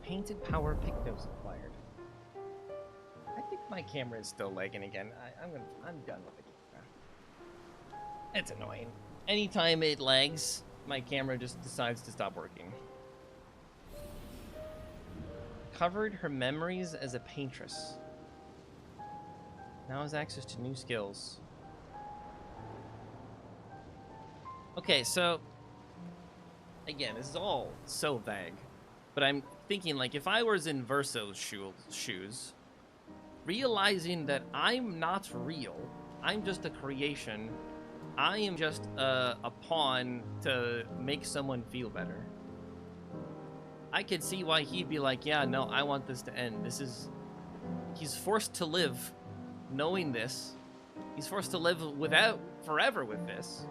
Painted power pictos acquired. I think my camera is still lagging again. I'm done with the camera. It's annoying. Anytime it lags, my camera just decides to stop working. Covered her memories as a paintress. Now has access to new skills. Okay, so again, this is all so vague, but I'm thinking, like, if I was in Verso's shoes, realizing that I'm not real, I'm just a creation, I am just a pawn to make someone feel better. I could see why he'd be like, yeah, no, I want this to end. He's forced to live knowing this. He's forced to live forever with this.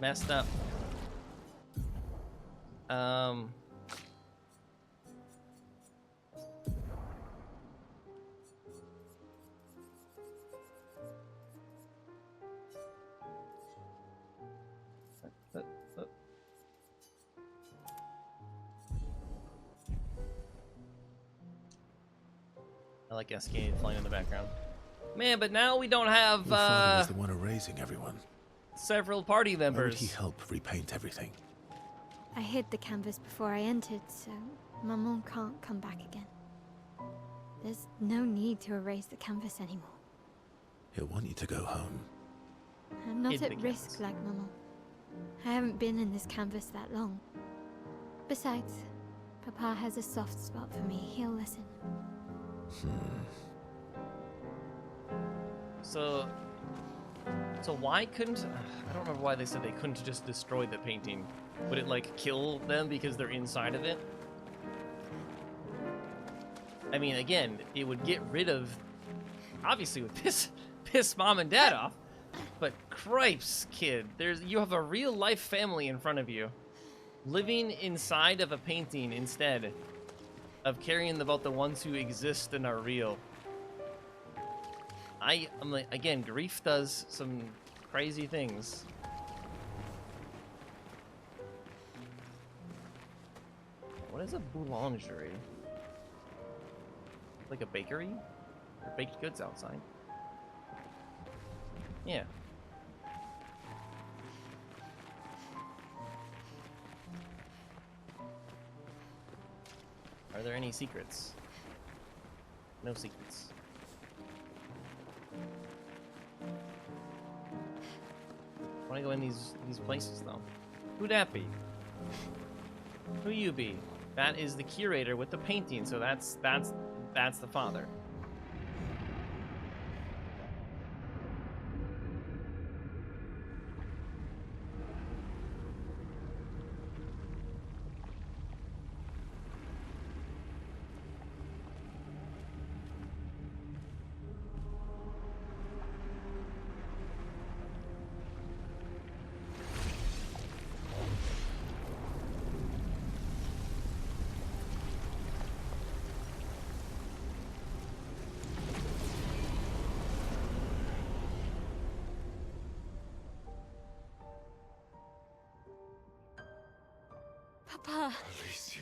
Messed up. I like Escape flying in the background. Man, but now we don't have Your father was the one erasing everyone. several party Why would members. he help repaint everything? I hid the canvas before I entered, so Maman can't come back again. There's no need to erase the canvas anymore. He'll want you to go home. I'm not Hid the at risk canvas. like Maman. I haven't been in this canvas that long. Besides, Papa has a soft spot for me. He'll listen. So why couldn't... I don't remember why they said they couldn't just destroy the painting. Would it, like, kill them because they're inside of it? I mean, again, it would get rid of... Obviously, would piss mom and dad off. But cripes, kid. You have a real-life family in front of you. Living inside of a painting instead of caring about the ones who exist and are real. I'm like, again, grief does some crazy things. What is a boulangerie? Like a bakery? Or baked goods outside? Yeah. Are there any secrets? No secrets. I want to go in these places though. Who'd that be? Who you be? That is the curator with the painting, so that's the father. Papa. Alicia.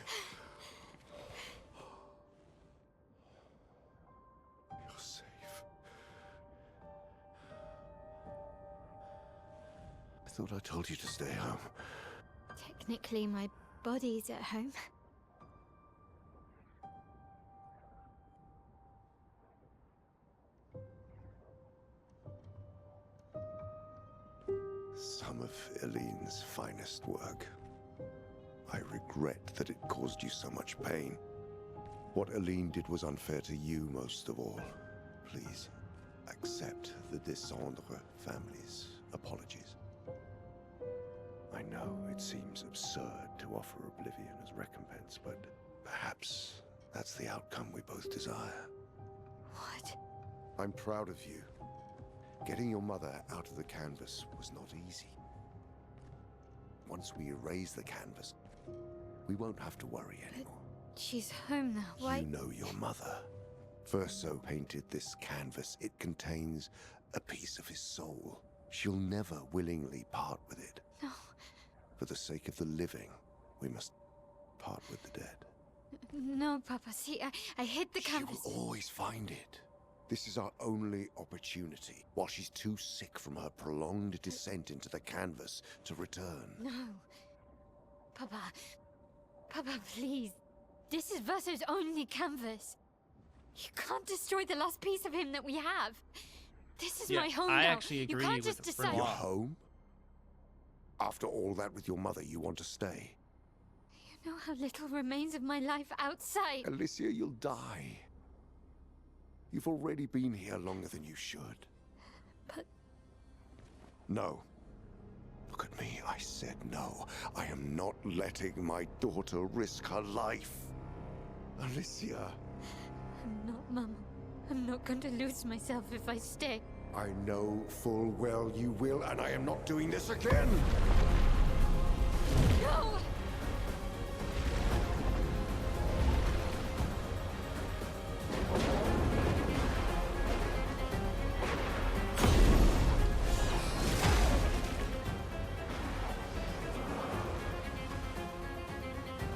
You're safe. I thought I told you to stay home. Technically, my body's at home. Some of Elene's finest work. I regret that it caused you so much pain. What Elene did was unfair to you most of all. Please, accept the Descendre family's apologies. I know it seems absurd to offer oblivion as recompense, but perhaps that's the outcome we both desire. What? I'm proud of you. Getting your mother out of the canvas was not easy. Once we erase the canvas, we won't have to worry anymore. She's home now. Why? You know your mother. Verso painted this canvas. It contains a piece of his soul. She'll never willingly part with it. No. For the sake of the living, we must part with the dead. No, Papa. See, I hid the canvas. She will always find it. This is our only opportunity, while she's too sick from her prolonged descent into the canvas to return. No. Papa. Papa, please. This is Verso's only canvas. You can't destroy the last piece of him that we have. This is my home I now. actually agree you can't with just decide. Your home? After all that with your mother, you want to stay? You know how little remains of my life outside. Alicia, you'll die. You've already been here longer than you should. But... No. Look at me, I said no. I am not letting my daughter risk her life. Alicia. I'm not, Mama. I'm not going to lose myself if I stay. I know full well you will, and I am not doing this again! No!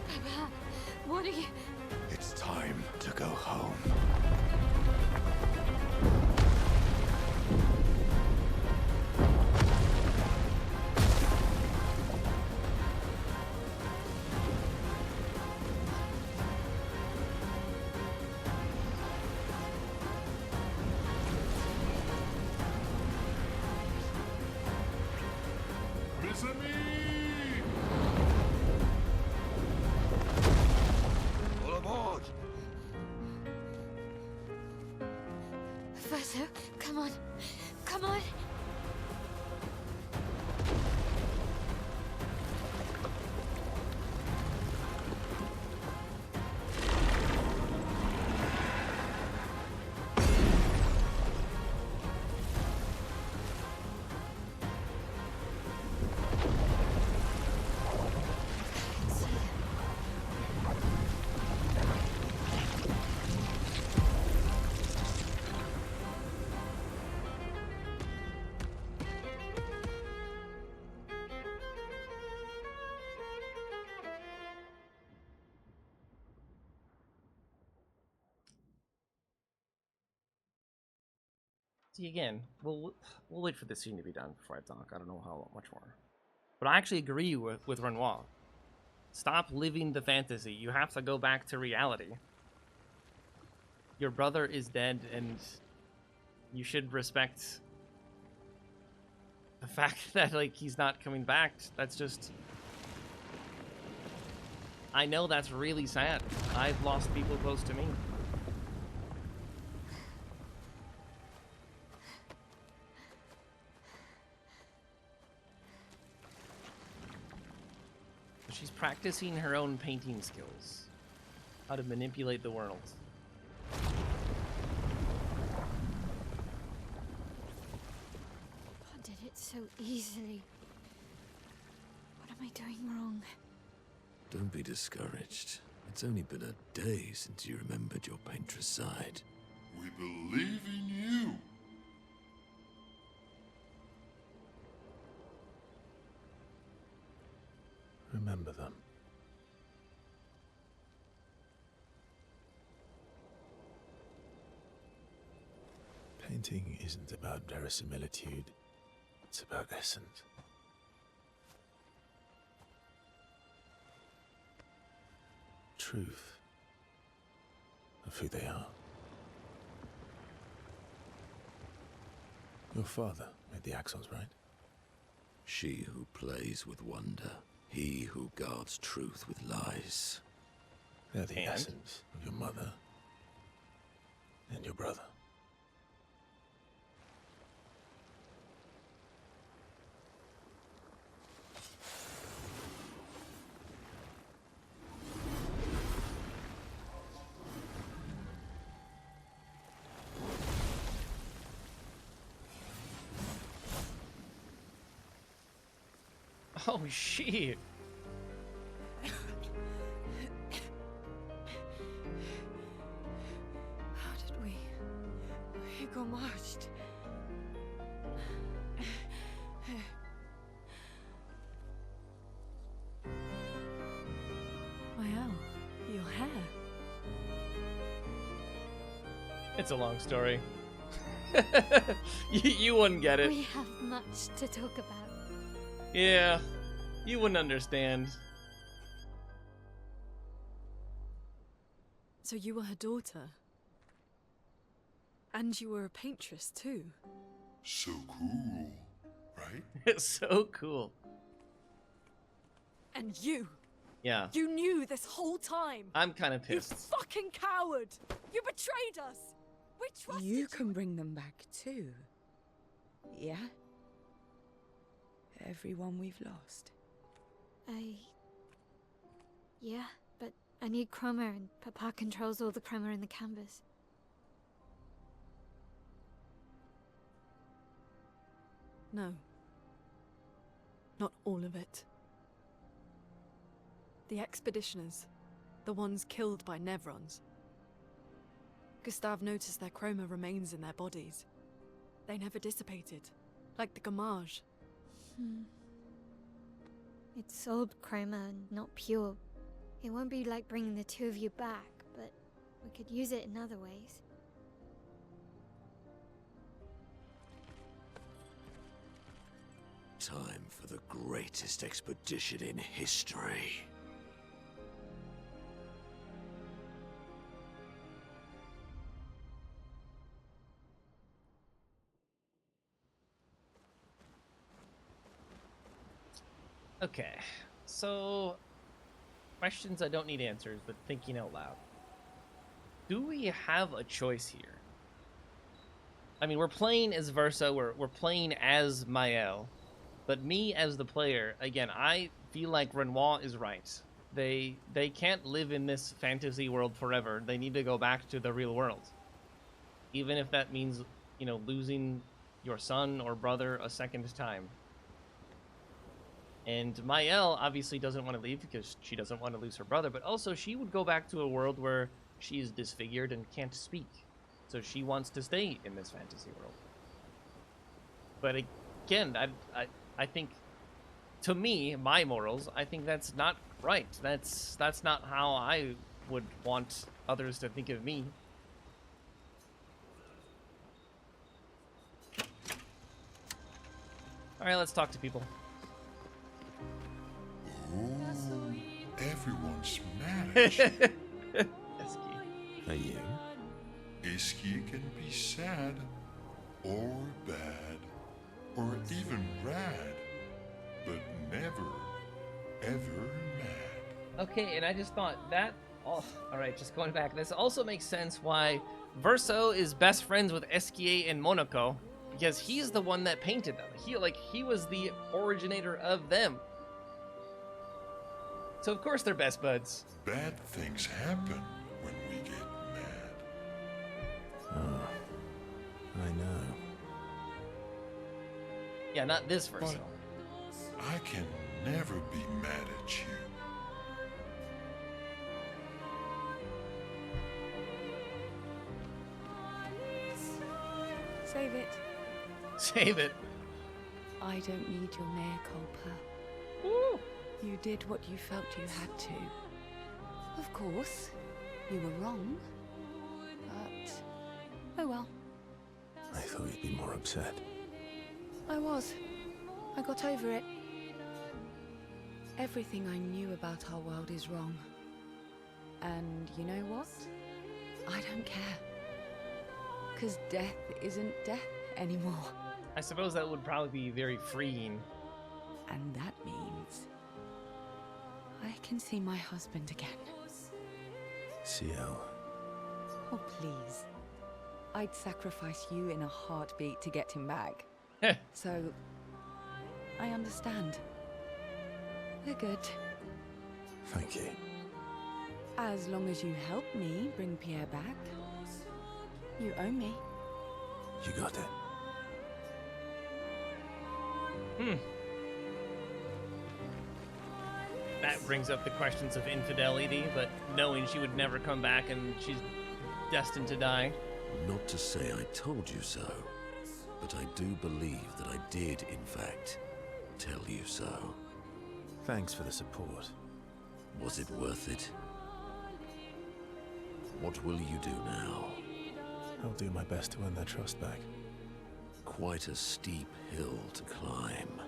Papa, what are you... It's time to go home. Mes amis! All aboard! Verso, come on. Come on. See, again, we'll wait for this scene to be done before I talk. I don't know how much more. But I actually agree with Renoir. Stop living the fantasy. You have to go back to reality. Your brother is dead, and you should respect the fact that, like, he's not coming back. That's just... I know that's really sad. I've lost people close to me. She's practicing her own painting skills. How to manipulate the world. I did it so easily. What am I doing wrong? Don't be discouraged. It's only been a day since you remembered your paintress side. We believe in you. Remember them. Painting isn't about verisimilitude, it's about essence. Truth of who they are. Your father made the axons, right? She who plays with wonder, he who guards truth with lies. They're the essence of your mother and your brother. Oh, shit. How did we got marched? Well, your hair. It's a long story. You wouldn't get it. We have much to talk about. Yeah, you wouldn't understand. So you were her daughter? And you were a paintress too? So cool, right? It's so cool. And you? Yeah. You knew this whole time? I'm kind of You pissed. fucking coward! You betrayed us! We trusted you. You can bring them back too. Yeah? Everyone we've lost. Yeah, but I need chroma and Papa controls all the chroma in the canvas. No. Not all of it. The expeditioners. The ones killed by Nevrons. Gustave noticed their chroma remains in their bodies. They never dissipated. Like the Gamage. It's old chroma and not pure. It won't be like bringing the two of you back, but we could use it in other ways. Time for the greatest expedition in history. Okay, so questions I don't need answers, but thinking out loud. Do we have a choice here? I mean, we're playing as Versa, we're playing as Mael, but me as the player, again, I feel like Renoir is right. They can't live in this fantasy world forever. They need to go back to the real world. Even if that means, you know, losing your son or brother a second time. And Mael obviously doesn't want to leave because she doesn't want to lose her brother, but also she would go back to a world where she is disfigured and can't speak. So she wants to stay in this fantasy world. But again, I think, to me, my morals, I think that's not right. That's not how I would want others to think of me. All right, let's talk to people. Oh, everyone's mad at you. Eski. Are you? Isky can be sad, or bad, or even rad, but never, ever mad. Okay, and I just thought that... Oh, all right, just going back. This also makes sense why Verso is best friends with Esquier and Monaco, because he's the one that painted them. He was the originator of them. So of course they're best buds. Bad things happen when we get mad. Oh, I know. Yeah, not this Verso. But I can never be mad at you. Save it. Save it. I don't need your mea culpa. Woo. You did what you felt you had to. Of course, you were wrong. But, oh well. I thought you'd be more upset. I was. I got over it. Everything I knew about our world is wrong. And you know what? I don't care. 'Cause death isn't death anymore. I suppose that would probably be very freeing. And that means I can see my husband again. CL. Oh, please. I'd sacrifice you in a heartbeat to get him back. So, I understand. We're good. Thank you. As long as you help me bring Pierre back. You owe me. You got it. That brings up the questions of infidelity, but knowing she would never come back and she's destined to die. Not to say I told you so, but I do believe that I did, in fact, tell you so. Thanks for the support. Was it worth it? What will you do now? I'll do my best to earn their trust back. Quite a steep hill to climb.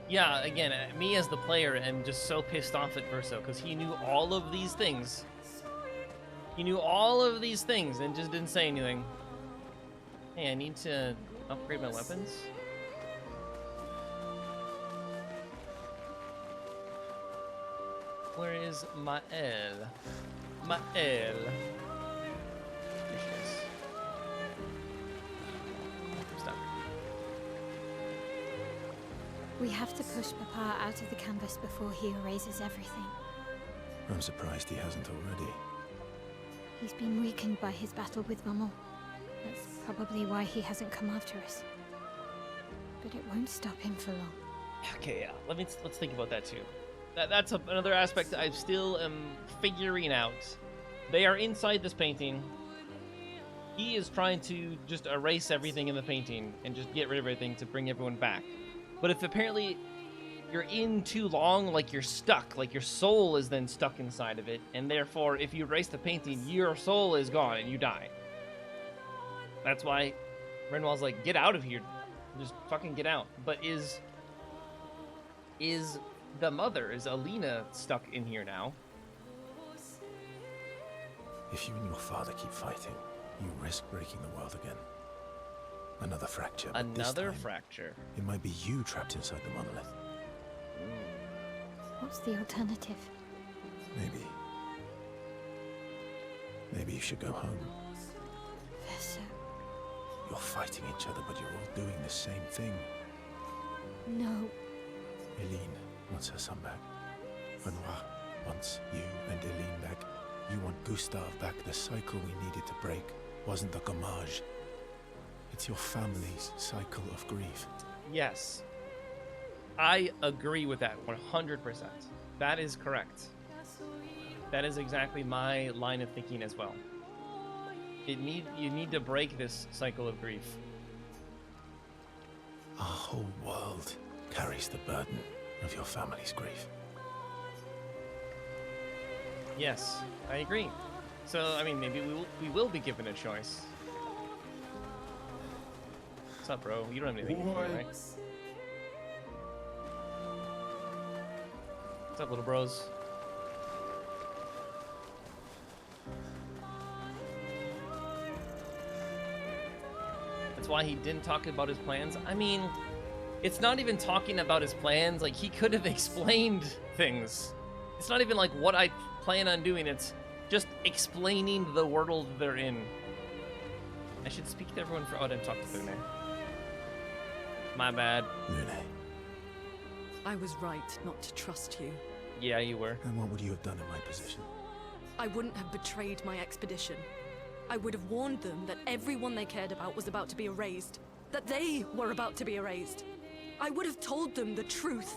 Yeah, again, me as the player am just so pissed off at Verso because he knew all of these things. He knew all of these things and just didn't say anything. Hey, I need to upgrade my weapons. Where is Mael? Mael. Here she is. Stop. We have to push Papa out of the canvas before he erases everything. I'm surprised he hasn't already. He's been weakened by his battle with Maman. That's probably why he hasn't come after us. But it won't stop him for long. Okay, yeah. Let's think about that too. That's another aspect I still am figuring out. They are inside this painting. He is trying to just erase everything in the painting and just get rid of everything to bring everyone back. But if apparently you're in too long, like you're stuck, like your soul is then stuck inside of it, and therefore if you erase the painting, your soul is gone and you die. That's why Renoir's like, get out of here. Just fucking get out. But is the mother, is Alina stuck in here now? If you and your father keep fighting, you risk breaking the world again. Another fracture. But this Another time, fracture. It might be you trapped inside the monolith. What's the alternative? Maybe you should go home. Verso. You're fighting each other, but you're all doing the same thing. No. Eileen wants her son back. Renoir wants you and Eileen back. You want Gustave back. The cycle we needed to break wasn't the gommage. It's your family's cycle of grief. Yes. I agree with that 100%. That is correct. That is exactly my line of thinking as well. You need to break this cycle of grief. Our whole world carries the burden of your family's grief. Yes, I agree. So, I mean, maybe we will be given a choice. What's up, bro? You don't have anything to do, right? What's up, little bros? That's why he didn't talk about his plans. I mean, it's not even talking about his plans. Like, he could have explained things. It's not even like what I plan on doing. It's just explaining the world they're in. I should speak to everyone for... Oh, I didn't talk to Lune. My bad. Lune. I was right not to trust you. Yeah, you were. And what would you have done in my position? I wouldn't have betrayed my expedition. I would have warned them that everyone they cared about was about to be erased. That they were about to be erased. I would have told them the truth.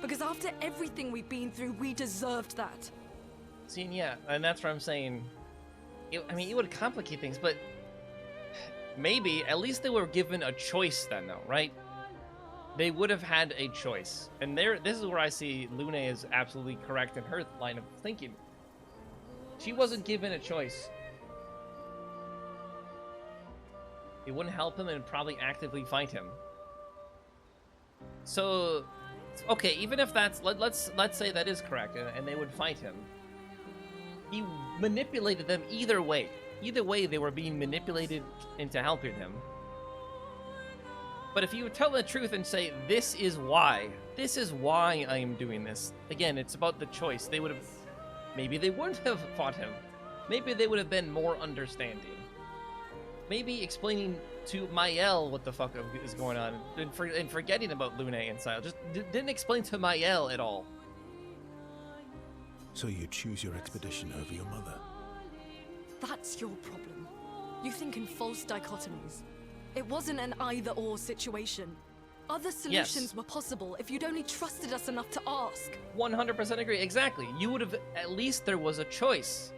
Because after everything we've been through, we deserved that. See, yeah, and that's what I'm saying. I mean, it would complicate things, but maybe at least they were given a choice then, though, right? They would have had a choice. And this is where I see Lune is absolutely correct in her line of thinking. She wasn't given a choice. It wouldn't help him and probably actively fight him. So, okay, even if that's let's say that is correct, and they would fight him. He manipulated them either way. Either way, they were being manipulated into helping him. But if you would tell the truth and say, this is why I am doing this. Again, it's about the choice. They would have, maybe they wouldn't have fought him. Maybe they would have been more understanding. Maybe explaining to Mael what the fuck is going on, and forgetting about Lune and Sile. Just didn't explain to Mael at all. So you choose your expedition over your mother? That's your problem. You think in false dichotomies. It wasn't an either-or situation. Other solutions were possible if you'd only trusted us enough to ask. 100% agree. Exactly. You would have, at least there was a choice.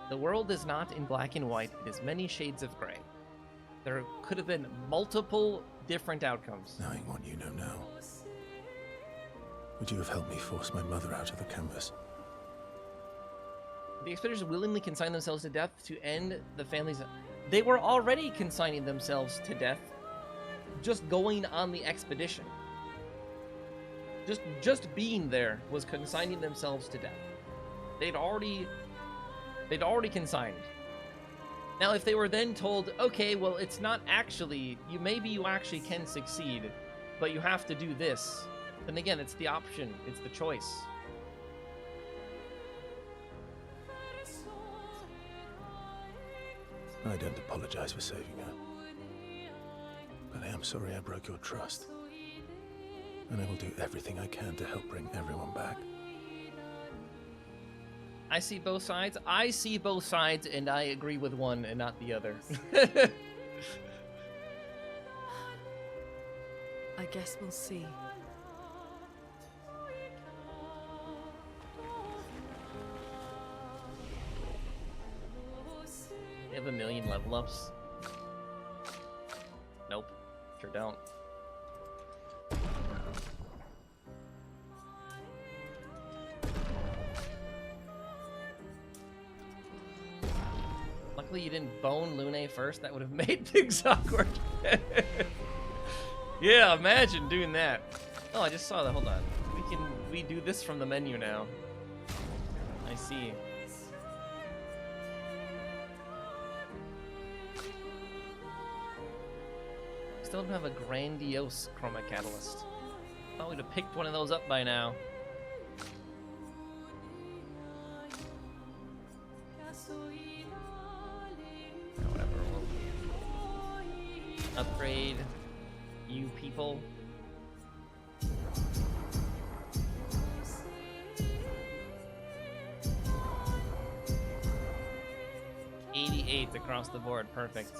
The world is not in black and white. It is many shades of gray. There could have been multiple different outcomes. Knowing what you know now, would you have helped me force my mother out of the canvas? The expeditions willingly consigned themselves to death to end the family's... They were already consigning themselves to death just going on the expedition. Just being there was consigning themselves to death. They'd already consigned. Now, if they were then told, okay, well, it's not actually... Maybe you actually can succeed, but you have to do this. Then again, it's the option. It's the choice. I don't apologize for saving her. But I am sorry I broke your trust. And I will do everything I can to help bring everyone back. I see both sides. I see both sides, and I agree with one and not the other. I guess we'll see. They have 1 million level ups. Nope. Sure don't. Luckily you didn't bone Lune first. That would have made things awkward. Yeah, imagine doing that. Oh, I just saw that. Hold on. We do this from the menu now. I see. Still don't have a grandiose chroma catalyst. Thought we'd have picked one of those up by now. Whatever. We'll upgrade you people. $88 across the board. Perfect.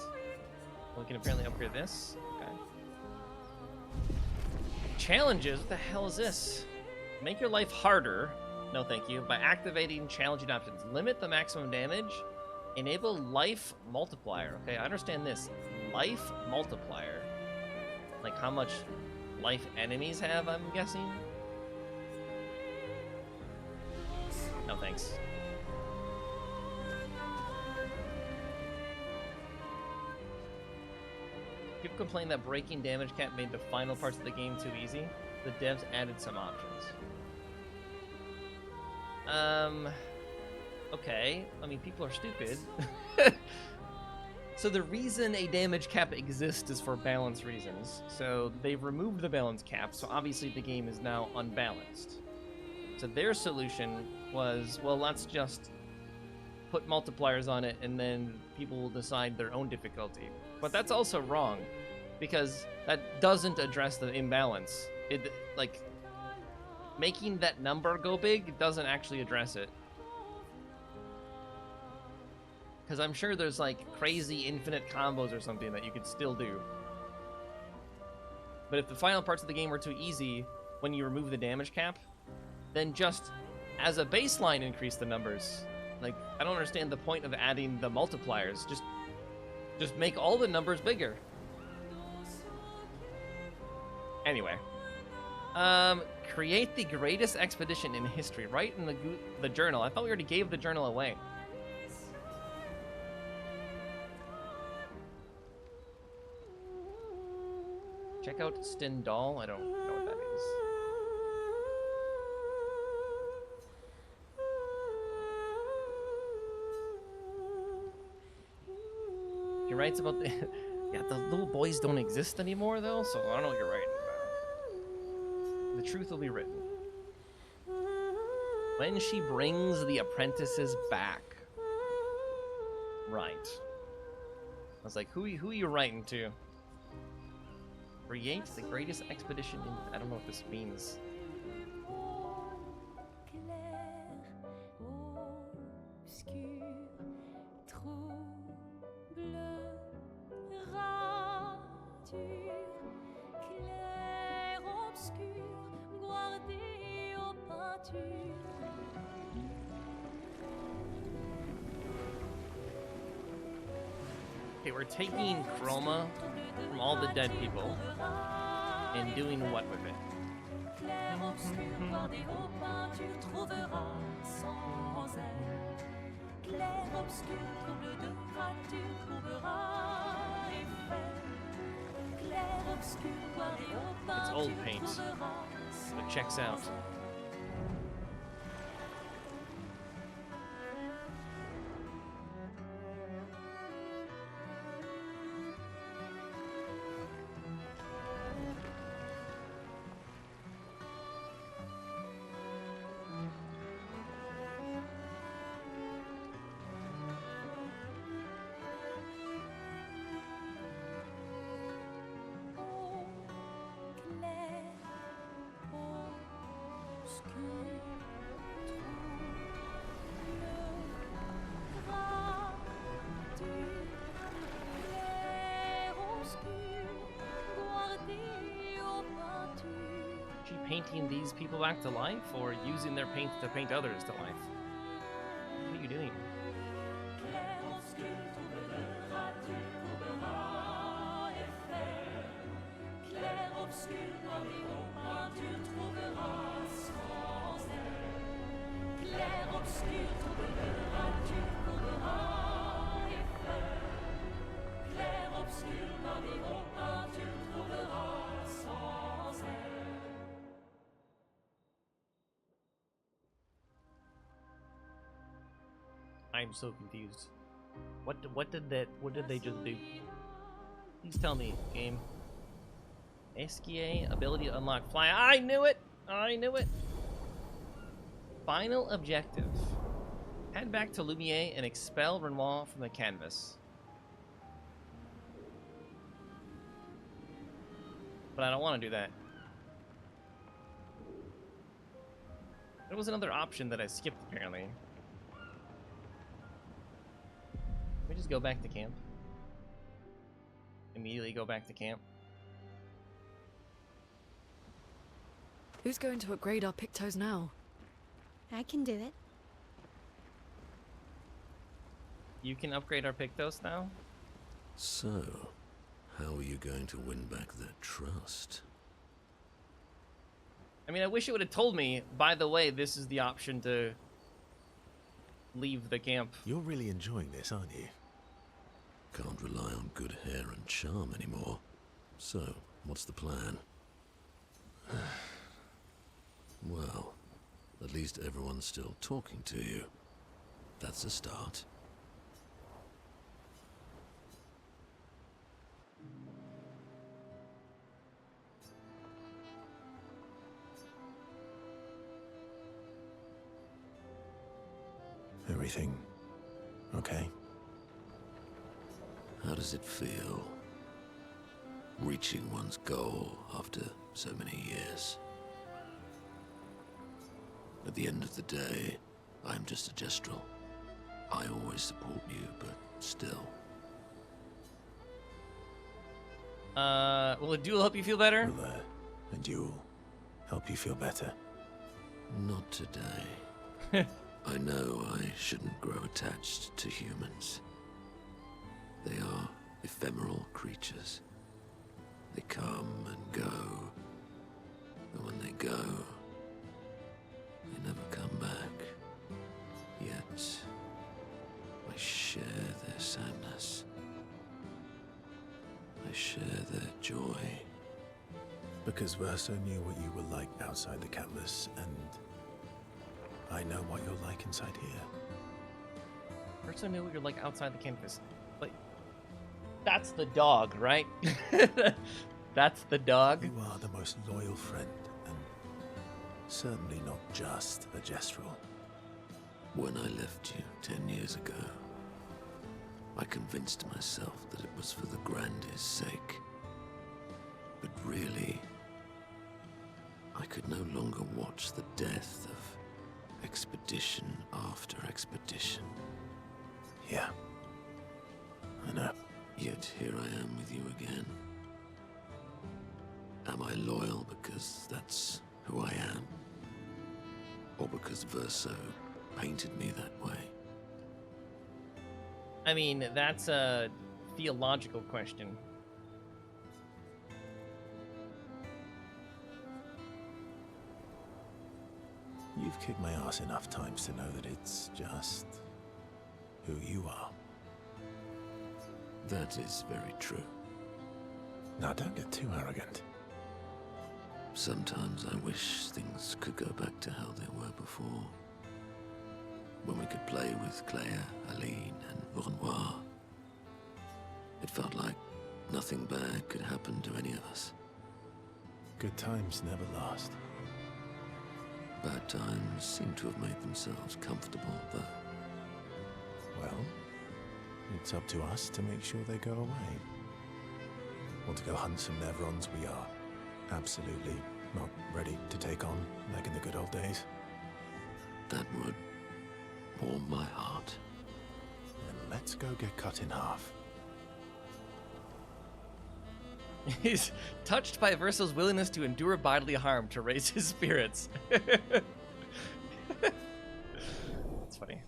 We can apparently upgrade this. Okay. Challenges? What the hell is this? Make your life harder. No, thank you. By activating challenging options. Limit the maximum damage. Enable life multiplier. Okay, I understand this. Life multiplier. Like how much life enemies have, I'm guessing? No, thanks. People complain that breaking damage cap made the final parts of the game too easy. The devs added some options. Okay. I mean, people are stupid. So the reason a damage cap exists is for balance reasons. So they've removed the balance cap, so obviously the game is now unbalanced. So their solution was, well, let's just put multipliers on it and then people will decide their own difficulty. But that's also wrong, because that doesn't address the imbalance. It, like, making that number go big doesn't actually address it. Because I'm sure there's, like, crazy infinite combos or something that you could still do. But if the final parts of the game were too easy when you remove the damage cap, then just, as a baseline, increase the numbers. Like, I don't understand the point of adding the multipliers. Just make all the numbers bigger. Anyway. Create the greatest expedition in history. Write in the journal. I thought we already gave the journal away. Check out Stendhal. I don't know what that is. He writes about the yeah, the little boys don't exist anymore though, so I don't know what you're writing about. The truth will be written. When she brings the apprentices back. Right. I was like, who are you writing to? Create the greatest expedition in... I don't know what this means. Okay, we're taking chroma from all the dead people and doing what with it? It's old paint, so it checks out. Painting these people back to life, or using their paint to paint others to life? What are you doing? I'm so confused. What did they just do? Please tell me, game. Esquier, ability to unlock fly. I knew it! I knew it! Final objective. Head back to Lumiere and expel Renoir from the canvas. But I don't want to do that. There was another option that I skipped, apparently. Can we just go back to camp? Immediately go back to camp. Who's going to upgrade our Pictos now? I can do it. You can upgrade our Pictos now? So, how are you going to win back their trust? I mean, I wish it would have told me, by the way, this is the option to leave the camp. You're really enjoying this, aren't you? Can't rely on good hair and charm anymore. So, what's the plan? Well, at least everyone's still talking to you. That's a start. Everything okay? How does it feel? Reaching one's goal after so many years. At the end of the day, I'm just a gestural. I always support you, but still. Will a duel help you feel better? Will a duel help you feel better? Not today. I know I shouldn't grow attached to humans. They are ephemeral creatures. They come and go. And when they go, they never come back. Yet, I share their sadness. I share their joy. Because Verso knew what you were like outside the canvas, and I know what you're like inside here. Verso knew what you're like outside the canvas. Like, that's the dog, right? That's the dog. You are the most loyal friend, and certainly not just a Jestrel. When I left you 10 years ago, I convinced myself that it was for the Grande's sake. But really, I could no longer watch the death of expedition after expedition. Yeah. I know. Yet here I am with you again. Am I loyal because that's who I am? Or because Verso painted me that way? I mean, that's a theological question. You've kicked my ass enough times to know that it's just who you are. That is very true. Now, don't get too arrogant. Sometimes I wish things could go back to how they were before. When we could play with Claire, Aline, and Renoir. It felt like nothing bad could happen to any of us. Good times never last. Bad times seem to have made themselves comfortable, though. Well, it's up to us to make sure they go away. Want to go hunt some Nevrons? We are absolutely not ready to take on like in the good old days. That would warm my heart. Then let's go get cut in half. He's touched by Verso's willingness to endure bodily harm to raise his spirits. It's funny.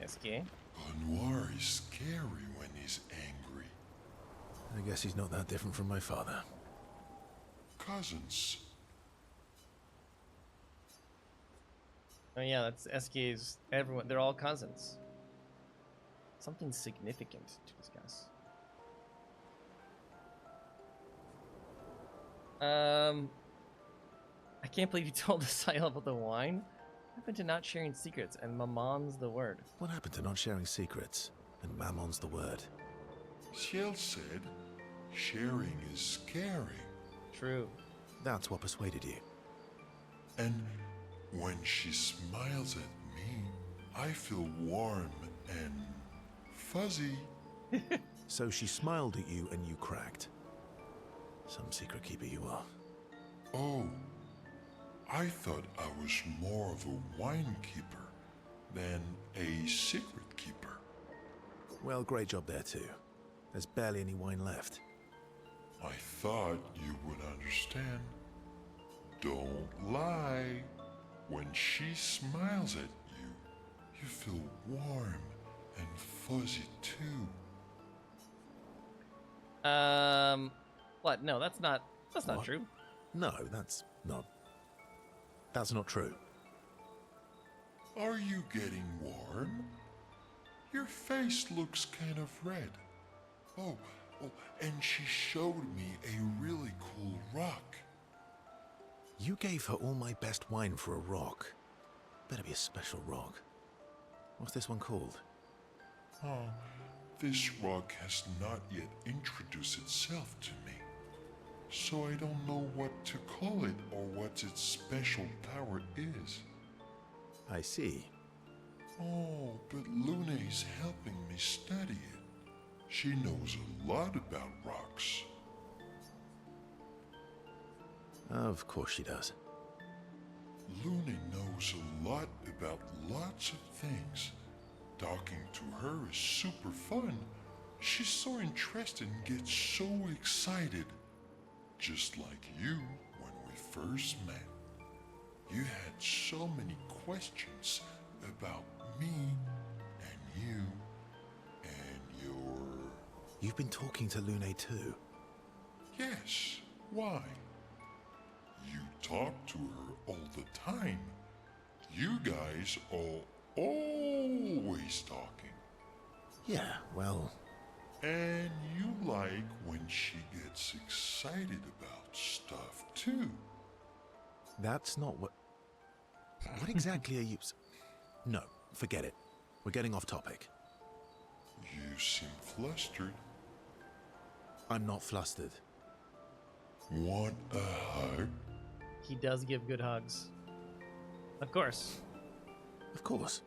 SK. Renoir is scary when he's angry. I guess he's not that different from my father. Cousins. Oh yeah, that's SK's. Everyone, they're all cousins. Something significant to discuss. I can't believe you told Asile about the wine. What happened to not sharing secrets and Mamon's the word? What happened to not sharing secrets and Mammon's the word? Ciel said, sharing is scary. True. That's what persuaded you. And when she smiles at me, I feel warm and fuzzy. So she smiled at you and you cracked. Some secret keeper you are. Oh, I thought I was more of a wine keeper than a secret keeper. Well, great job there too. There's barely any wine left. I thought you would understand. Don't lie. When she smiles at you, you feel warm and fuzzy too. What? No, that's not true. No, that's not true. Are you getting warm? Your face looks kind of red. Oh, and she showed me a really cool rock. You gave her all my best wine for a rock. Better be a special rock. What's this one called? Oh, this rock has not yet introduced itself to me. So I don't know what to call it or what its special power is. I see. Oh, but Lune's helping me study it. She knows a lot about rocks. Of course she does. Lune knows a lot about lots of things. Talking to her is super fun. She's so interested and gets so excited. Just like you when we first met. You had so many questions about me and you and your... You've been talking to Lune too? Yes. Why? talk to her all the time. You guys are always talking. Yeah, well... And you like when she gets excited about stuff, too. That's not what... What exactly are you... No, forget it. We're getting off topic. You seem flustered. I'm not flustered. Want a hug? He does give good hugs. Of course. Of course.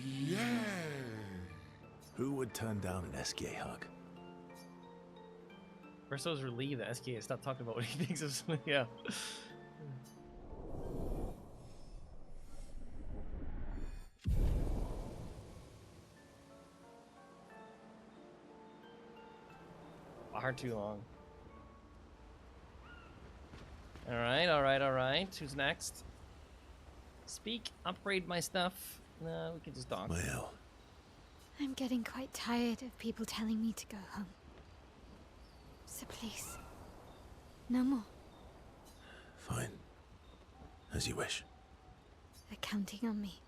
Yay! Who would turn down an SK hug? Verso's relieved that SK has stopped talking about what he thinks of something. Yeah. Far too long. Alright. Who's next? Speak, upgrade my stuff. No, we can just talk. Well. I'm getting quite tired of people telling me to go home. So please, no more. Fine. As you wish. They're counting on me.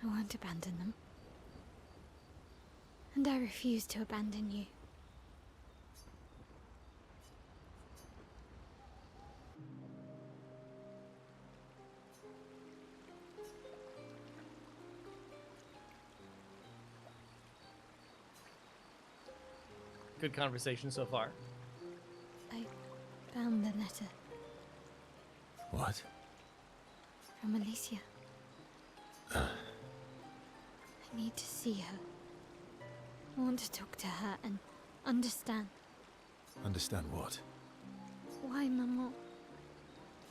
I won't abandon them. And I refuse to abandon you. Good conversation so far. I found the letter What? from Alicia. I need to see her. I want to talk to her and understand. Understand what? Why, Maman?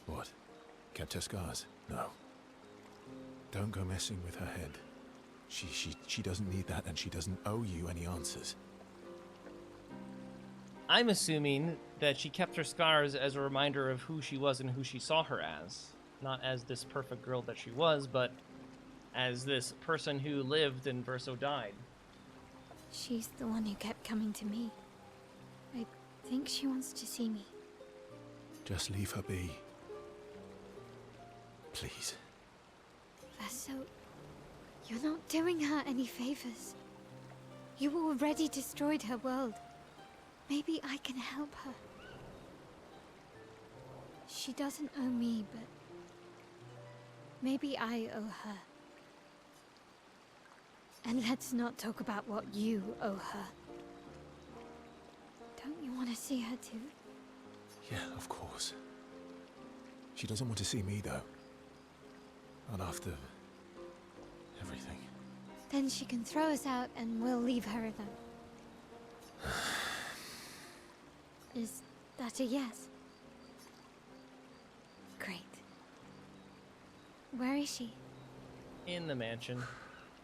What? Kept her scars? No. Don't go messing with her head. She doesn't need that, and she doesn't owe you any answers. I'm assuming that she kept her scars as a reminder of who she was and who she saw her as. Not as this perfect girl that she was, but as this person who lived and Verso died. She's the one who kept coming to me. I think she wants to see me. Just leave her be. Please. Verso, you're not doing her any favors. You already destroyed her world. Maybe I can help her. She doesn't owe me, but maybe I owe her. And let's not talk about what you owe her. Don't you want to see her too? Yeah, of course. She doesn't want to see me, though. Not after... everything. Then she can throw us out and we'll leave her alone. Is that a yes? Great. Where is she? In the mansion.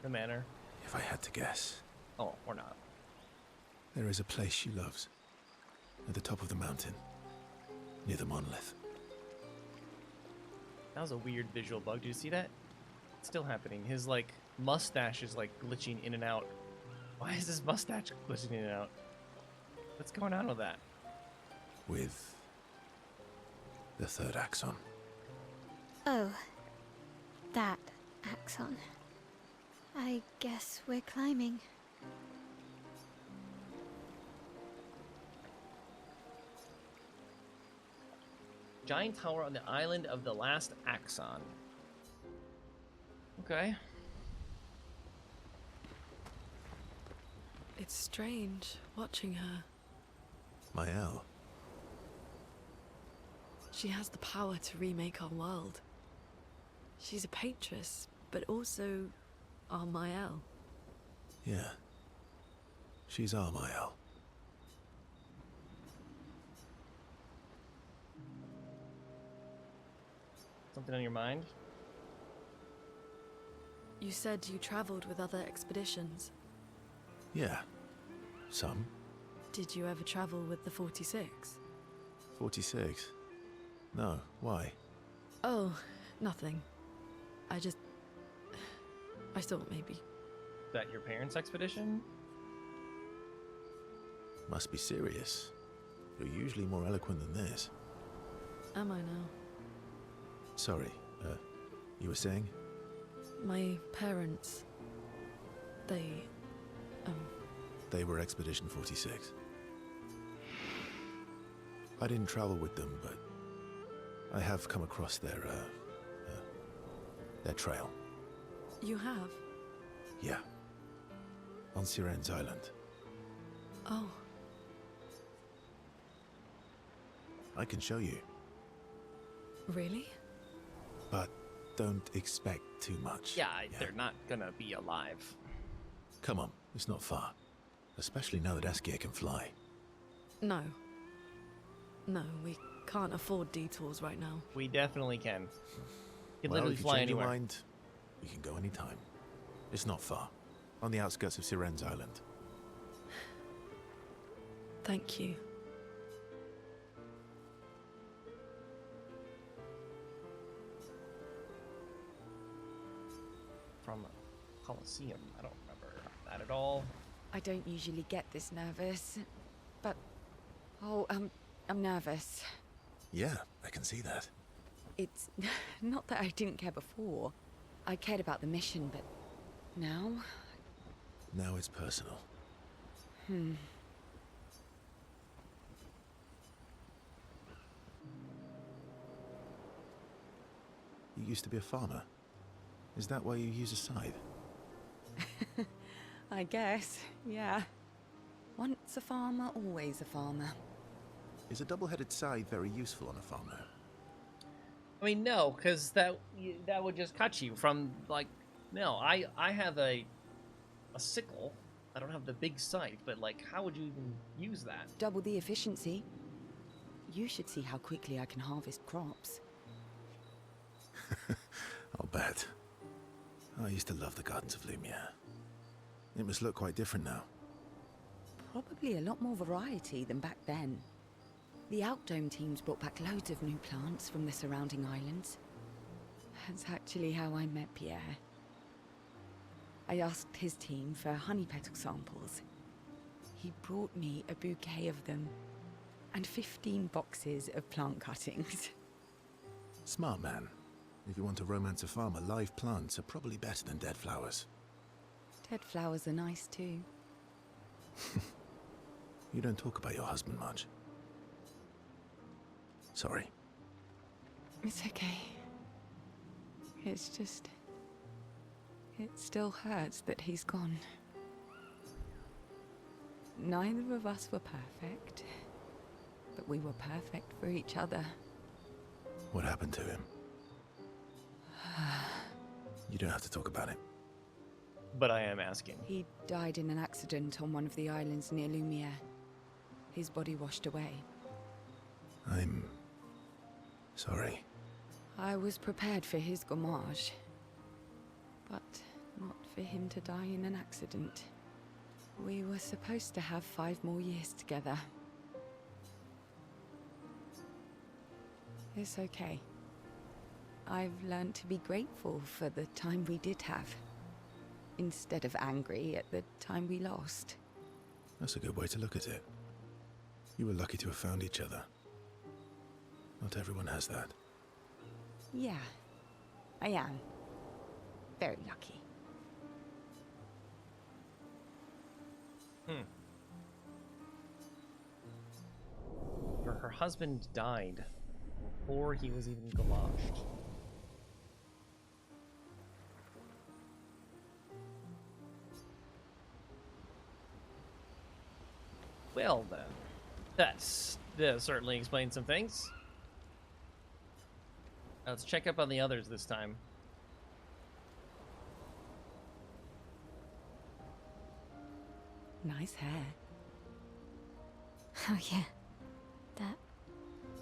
The manor. If I had to guess. Oh, or not. There is a place she loves. At the top of the mountain. Near the monolith. That was a weird visual bug. Do you see that? It's still happening. His, like, mustache is, like, glitching in and out. Why is his mustache glitching in and out? What's going on with that? With... the third axon. Oh. That axon. I guess we're climbing. Giant tower on the island of the last axon. Okay. It's strange watching her. Mael. She has the power to remake our world. She's a Paintress, but also our Mael. Yeah. She's our Mael. Something on your mind? You said you traveled with other expeditions. Yeah. Some. Did you ever travel with the 46? 46? No, why? Oh, nothing. I thought maybe. Is that your parents' expedition? Must be serious. You're usually more eloquent than this. am I now? Sorry, you were saying? My parents... They were Expedition 46. I didn't travel with them, but I have come across their trail. You have? Yeah. On Siren's Island. Oh. I can show you, Really? but don't expect too much. Yeah, they're not gonna be alive. Come on, it's not far. Especially now that Askia can fly. No. No, we can't afford detours right now. We definitely can. You can Well, literally if you fly change your anywhere. mind, you can go anytime. It's not far. On the outskirts of Siren's Island. Thank you. From a Colosseum. I don't remember that at all. I don't usually get this nervous, but... Oh, I'm nervous. Yeah, I can see that. It's not that I didn't care before. I cared about the mission, but now? Now it's personal. Hmm. You used to be a farmer. Is that why you use a scythe? I guess, yeah. Once a farmer, always a farmer. Is a double-headed scythe very useful on a farm, though? I mean, no, because that would just cut you from, like, no, I have a sickle. I don't have the big scythe, but, like, how would you even use that? Double the efficiency. You should see how quickly I can harvest crops. I'll bet. I used to love the Gardens of Lumiere. It must look quite different now. Probably a lot more variety than back then. The Outdome teams brought back loads of new plants from the surrounding islands. That's actually how I met Pierre. I asked his team for honey petal samples. He brought me a bouquet of them, and 15 boxes of plant cuttings. Smart man. If you want to romance a farmer, live plants are probably better than dead flowers. Dead flowers are nice too. You don't talk about your husband much. Sorry. It's okay. It's just... It still hurts that he's gone. Neither of us were perfect, but we were perfect for each other. What happened to him? You don't have to talk about it. But I am asking. He died in an accident on one of the islands near Lumiere. His body washed away. I'm... sorry. I was prepared for his gommage, but not for him to die in an accident. We were supposed to have 5 more years together. It's okay. I've learned to be grateful for the time we did have, instead of angry at the time we lost. That's a good way to look at it. You were lucky to have found each other. Not everyone has that. Yeah, I am. Very lucky. Her husband died before he was even gommaged. Well then, that certainly explains some things. Let's check up on the others this time. Nice hair. Oh yeah, that...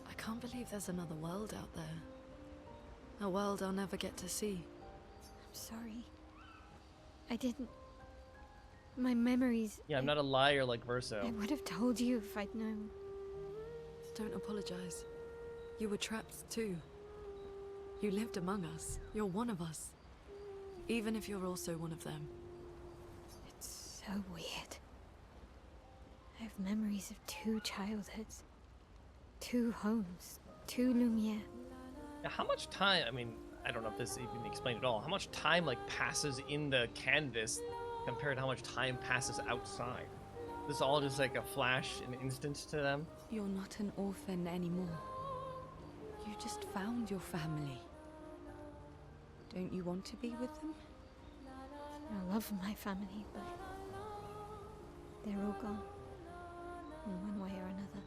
I can't believe there's another world out there. A world I'll never get to see. I'm sorry. I didn't... My memories... Yeah, I'm not a liar like Verso. I would have told you if I'd known. Don't apologize. You were trapped too. You lived among us. You're one of us. Even if you're also one of them. It's so weird. I have memories of 2 childhoods, 2 homes, to Lumiere. Now, how much time, I mean, I don't know if this even explained at all, how much time, like, passes in the canvas compared to how much time passes outside? This all just like a flash, an instant to them? You're not an orphan anymore. You just found your family. Don't you want to be with them? I love my family, but they're all gone. In one way or another.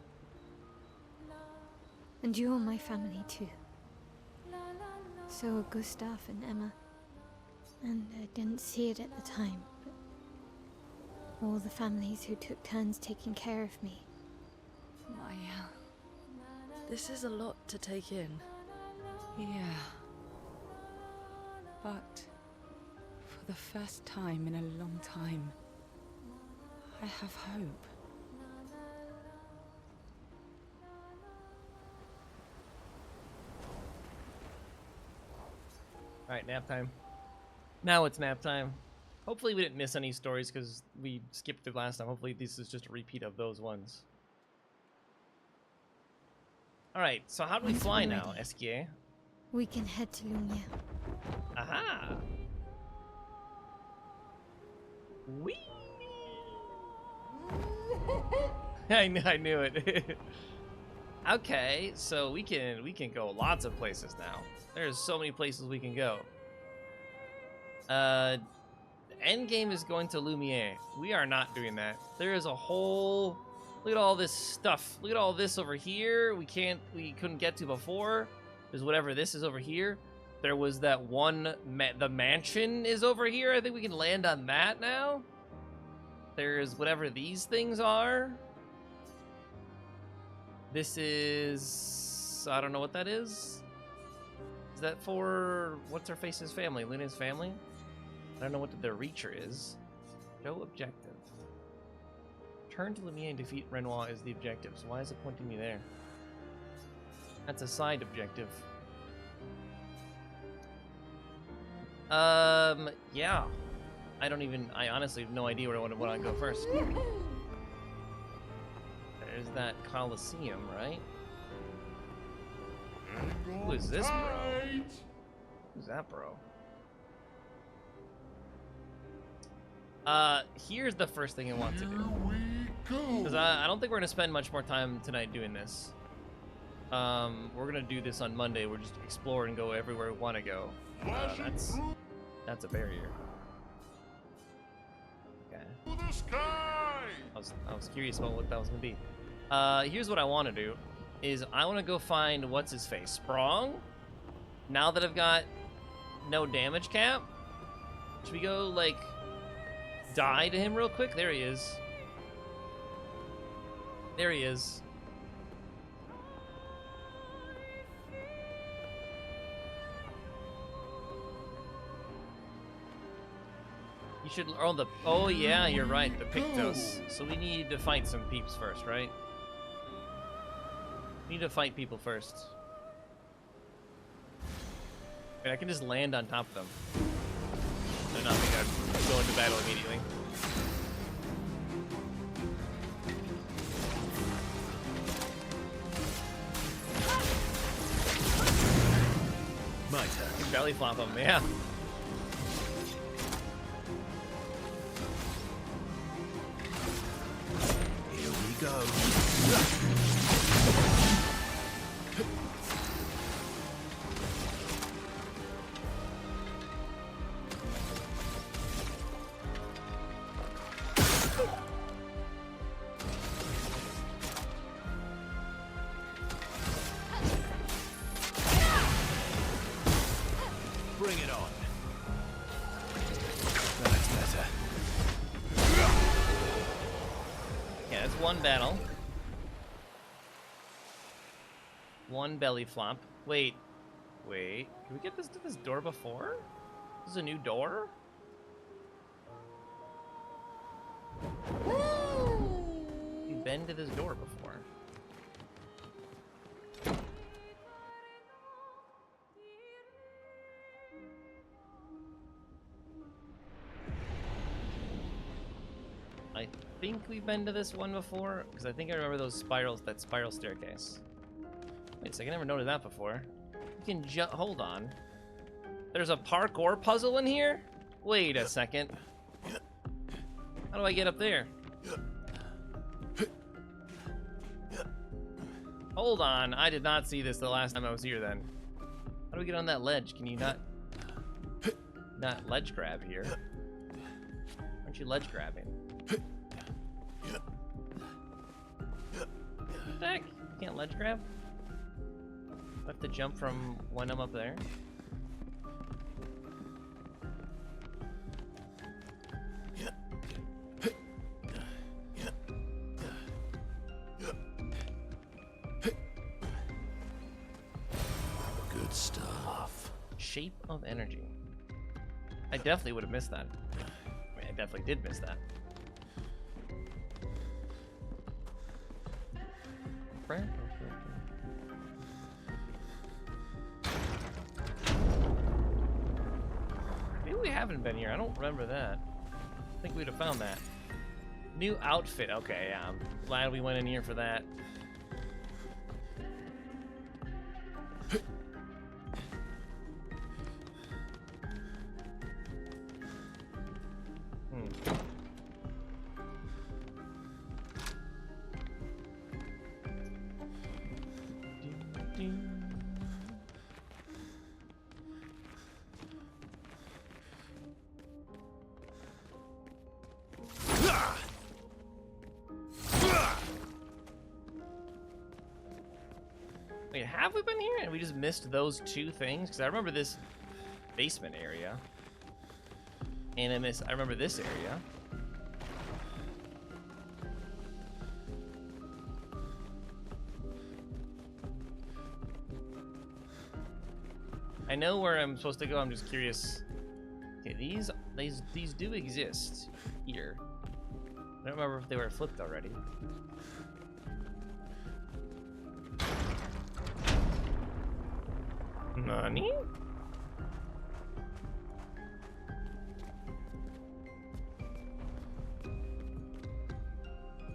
And you're my family too. So are Gustav and Emma. And I didn't see it at the time, but all the families who took turns taking care of me. Maya, this is a lot to take in. Yeah. But for the first time in a long time, I have hope. Alright, nap time. Now it's nap time. Hopefully we didn't miss any stories because we skipped through last time. Hopefully this is just a repeat of those ones. Alright, so how do we fly now, Esquier? We can head to Lumiere. Aha! Whee! I knew it. Okay, so we can go lots of places now. There's so many places we can go. Endgame is going to Lumiere. We are not doing that. There is a whole... Look at all this stuff. Look at all this over here. We couldn't get to before. There's whatever this is over here. There was that one... the mansion is over here. I think we can land on that now. There's whatever these things are. This is... I don't know what that is. Is that for... What's her face's family? Luna's family? I don't know what the Reacher is. No objective. Turn to Lumiere and defeat Renoir is the objective. So why is it pointing me there? That's a side objective. Yeah. I honestly have no idea where I want to go first. There's that Colosseum, right? Who is this bro? Who's that bro? Here's the first thing I want to do. Because I don't think we're going to spend much more time tonight doing this. We're going to do this on Monday. We're just explore and go everywhere we want to go. That's a barrier. Okay. I was curious about what that was going to be. Here's what I want to do. Is I want to go find what's his face, Sprong. Now that I've got no damage cap, should we go like die to him real quick? There he is. There he is. You should. Oh yeah, you're right. The Pictos. So we need to fight some peeps first, right? We need to fight people first. Wait, I can just land on top of them. I do not think I'd go into battle immediately. My turn. You can belly flop them, yeah. Here we go. Bring it on. That's better. Yeah, that's one battle. One belly flop. Wait. Can we get this to this door before? This is a new door? We've been to this door before. I think we've been to this one before, because I think I remember those spirals, that spiral staircase. Wait a second, I never noted that before. You can hold on. There's a parkour puzzle in here? Wait a second. How do I get up there? Hold on, I did not see this the last time I was here then. How do we get on that ledge? Can you not ledge grab here? Aren't you ledge grabbing? What the heck? You can't ledge grab? I have to jump from when I'm up there? Good stuff. Shape of energy. I definitely would have missed that. I mean, I definitely did miss that. Maybe we haven't been here. I don't remember that. I think we'd have found that. New outfit. Okay, yeah. I'm glad we went in here for that. Wait, have we been here and we just missed those two things? Because I remember this basement area. And I remember this area. I know where I'm supposed to go, I'm just curious. Okay, these do exist here. I don't remember if they were flipped already. Nani?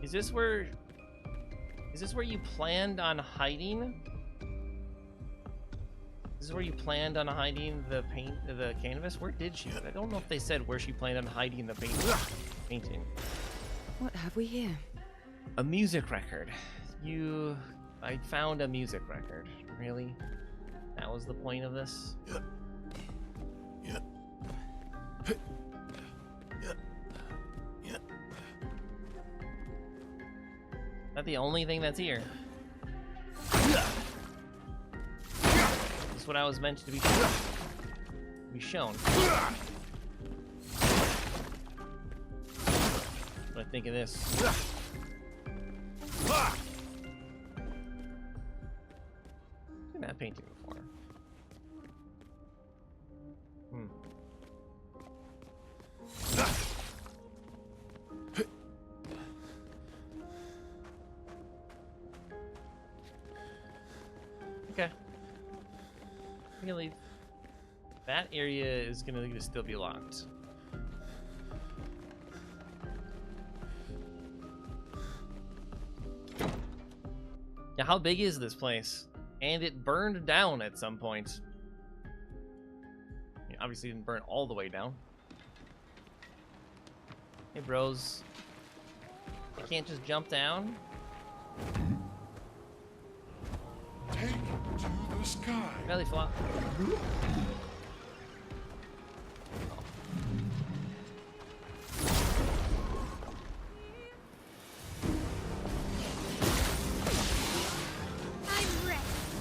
Is this where you planned on hiding? This is where you planned on hiding the canvas? Where did she? I don't know if they said where she planned on hiding the painting. What have we here? A music record. I found a music record. Really? That was the point of this? Is that the only thing that's here? This is what I was meant to be shown. What I think of this. Seen that painting before. Okay. I'm gonna leave. That area is gonna still be locked. Yeah, how big is this place? And it burned down at some point. Yeah, obviously didn't burn all the way down. Hey bros. You can't just jump down? Take to the sky. Belly flop.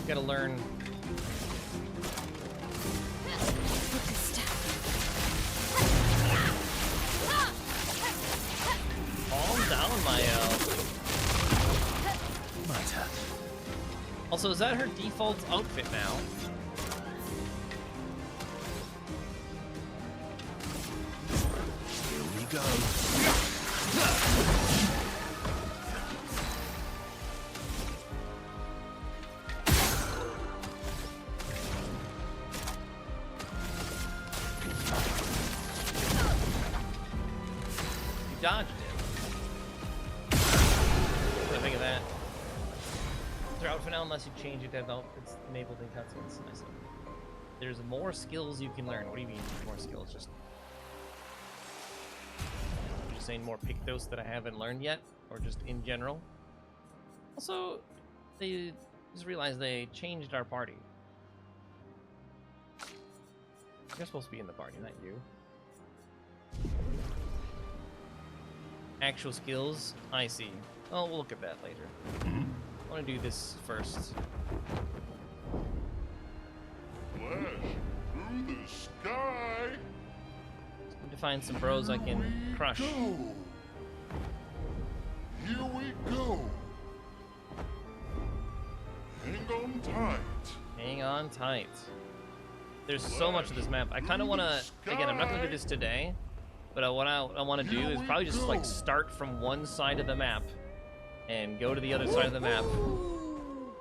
Gotta learn. Calm down, Mayo. Also, is that her default outfit now? Here we go. Dodged it. What do I think of that? filter out for now unless you change it to have it's enabled in cutscenes. Nice. There's more skills you can learn. What do you mean more skills? Just you're saying more Pictos that I haven't learned yet, or just in general? Also, they just realized they changed our party. You're supposed to be in the party, not you. Actual skills? I see. Oh, we'll look at that later. I want to do this first. Flash through the sky. Need to find some bros I can crush. Go. Here we go. Hang on tight. Hang on tight. There's so much of this map. I kind of want to, again, I'm not going to do this today, but what I want to do is probably just like start from one side of the map and go to the other side of the map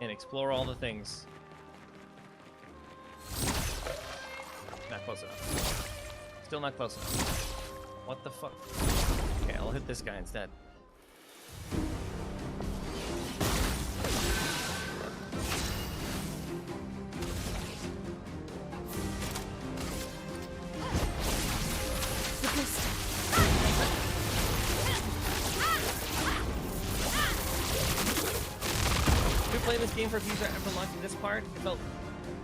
and explore all the things. Not close enough. Still not close enough. What the fuck? Okay, I'll hit this guy instead. Playing this game for a few times after unlocking this part, it felt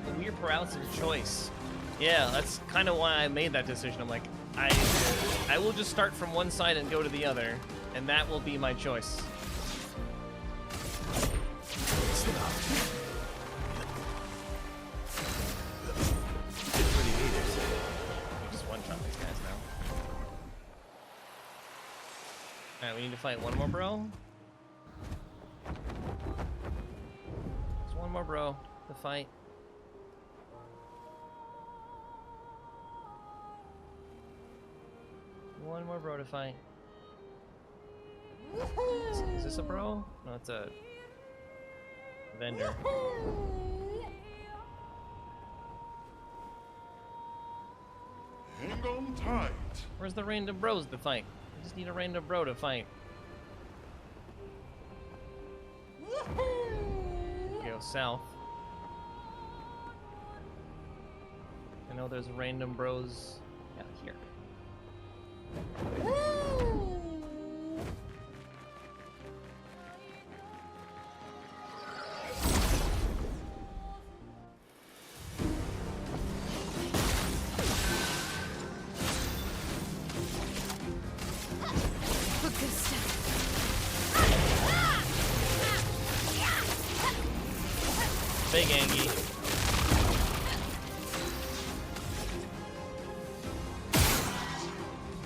a weird paralysis of choice. Yeah, that's kind of why I made that decision. I'm like, I will just start from one side and go to the other, and that will be my choice. Just one-shot these guys now. Alright, we need to fight one more bro. One more bro to fight. One more bro to fight. Is this a bro? No, it's a vendor. Hang on tight. Where's the random bros to fight? I just need a random bro to fight. Go south. I know there's random bros out here. Big Angie.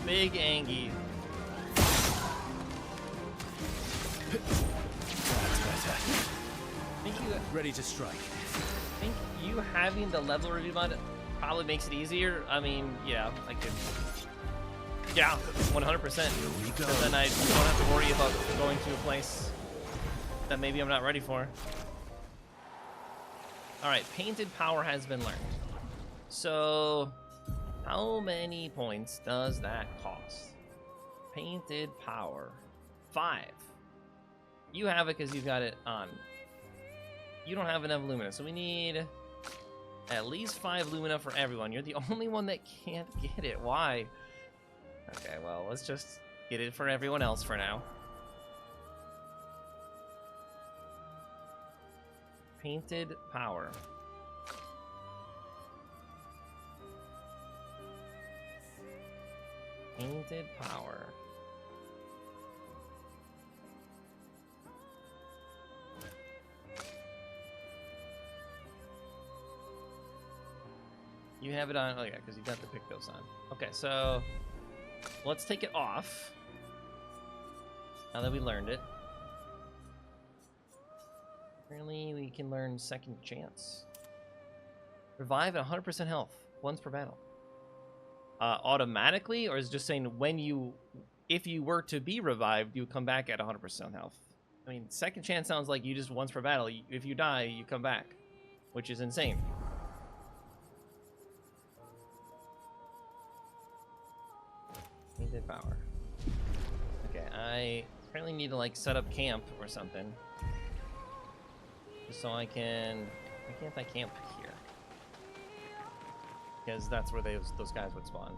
Big Angie. That's better. Think you ready to strike? Think you having the level review mod probably makes it easier? I mean, yeah, I could. Yeah, 100%. Because then I don't have to worry about going to a place that maybe I'm not ready for. Alright, Painted Power has been learned. So, how many points does that cost? Painted Power. 5. You have it because you got it on. You don't have enough Lumina, so we need at least 5 Lumina for everyone. You're the only one that can't get it. Why? Okay, well, let's just get it for everyone else for now. Painted Power. Painted Power. You have it on. Oh yeah, because you got the Pictos on. Okay, so let's take it off. Now that we learned it. Apparently we can learn Second Chance. Revive at 100% health, once per battle. Automatically, or is it just saying when you, if you were to be revived, you would come back at 100% health? I mean, Second Chance sounds like you just once per battle. If you die, you come back, which is insane. Painted Power. Okay, I apparently need to like set up camp or something. Just so I can... Why can't I camp here? Because that's where those guys would spawn.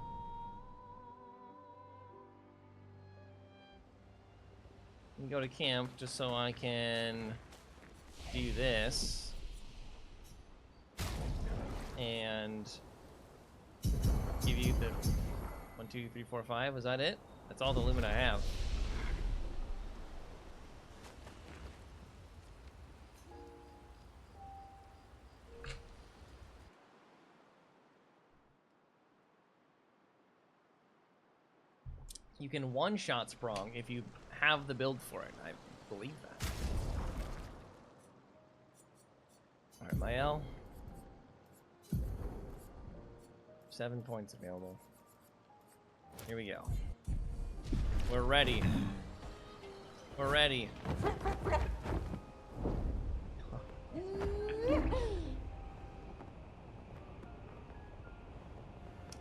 And go to camp just so I can do this. And give you the 1, 2, 3, 4, 5. Is that it? That's all the lumen I have. You can one-shot Sprong if you have the build for it. I believe that. Alright, Mael. 7 points available. Here we go. We're ready. We're ready.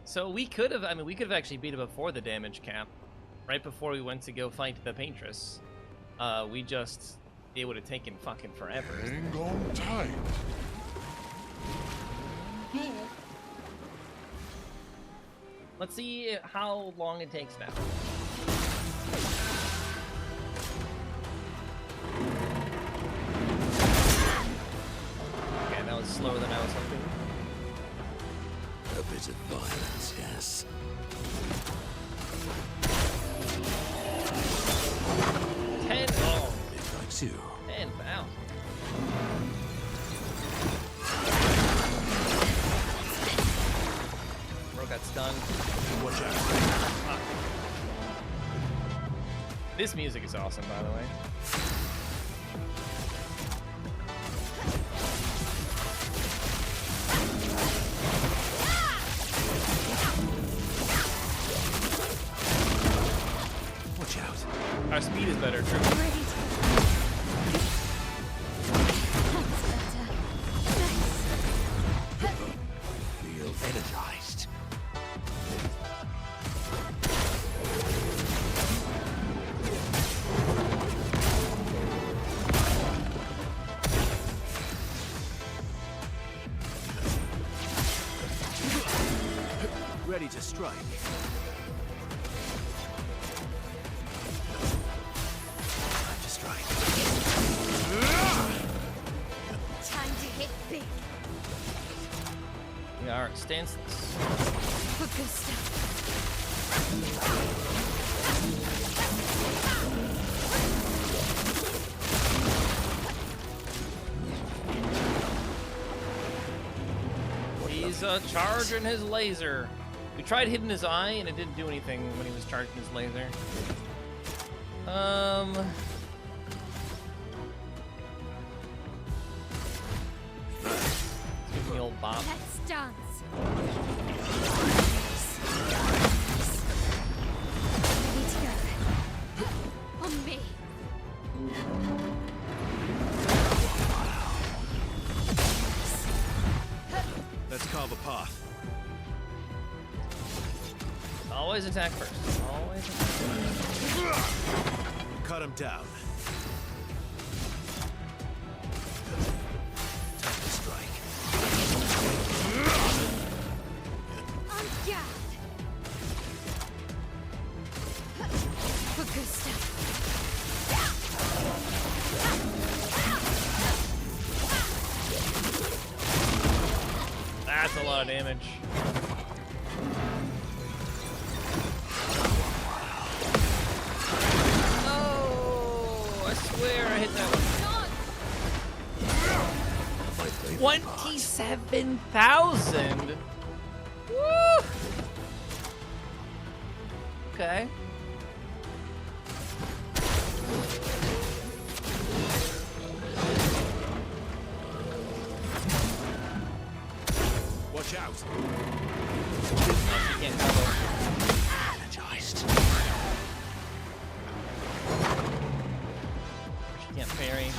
So we could have, I mean, we could have actually beat it before the damage cap. Right before we went to go fight the Paintress. It would have taken fucking forever. Hang on tight. Let's see how long it takes now. Okay, that was slower than I was hoping. A bit of violence, yes. 10. Oh, It likes you. 10,000. Bro got stunned. Watch out. Fuck. This music is awesome, by the way. Watch out. Our speed is better, true. Great. Feel energized. Ready to strike. Time to strike. Time to hit big. We are stanceless. For good stuff. He's charging his laser. We tried hitting his eye and it didn't do anything when he was charging his laser. Give me the old bop. Let's dance. Ready to go. On me. Let's carve a path. Always attack first. Always attack first. Cut him down. Time to strike. On guard. For good stuff. That's a lot of damage. Oh, I swear I hit that one. 27,000? Woo! Okay. Watch out. She can't combo. Energized. She can't parry.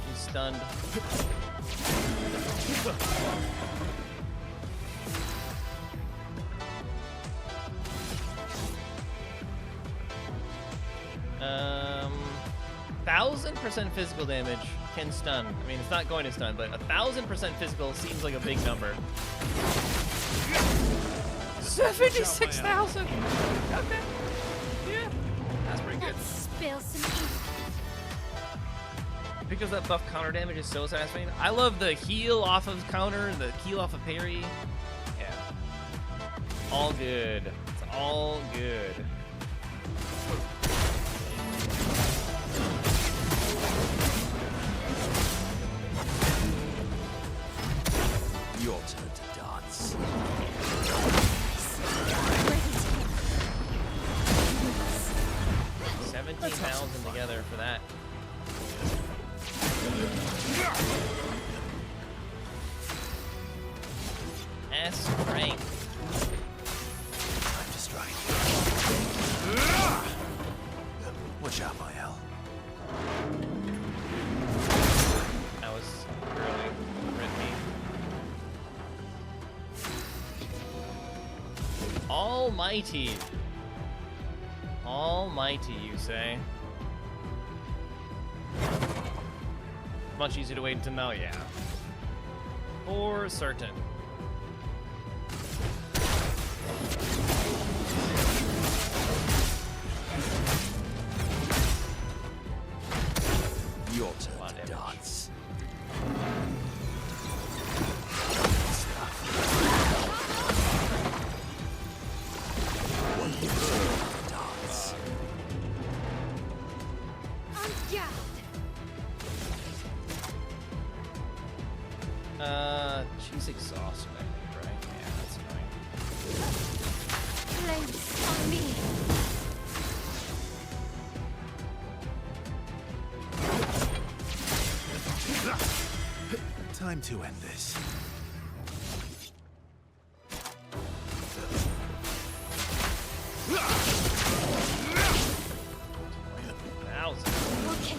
She's stunned. 1,000% physical damage can stun. I mean, it's not going to stun, but 1,000% physical seems like a big number. 76,000. Okay. Yeah, that's pretty good. Let's spill some ink. Because that buff counter damage is so satisfying. I love the heal off of counter, the heal off of parry. Yeah. All good. It's all good. Your turn to dance. 17,000 together for that. S rank. Time to strike. Watch out, Mael. That was really risky. Almighty. Almighty, you say? Much easier to wait until now, yeah. For certain. Your turn to dance. Dance. She's exhausted, I think, right? Yeah, that's fine. Flames on me. Time to end this. Okay.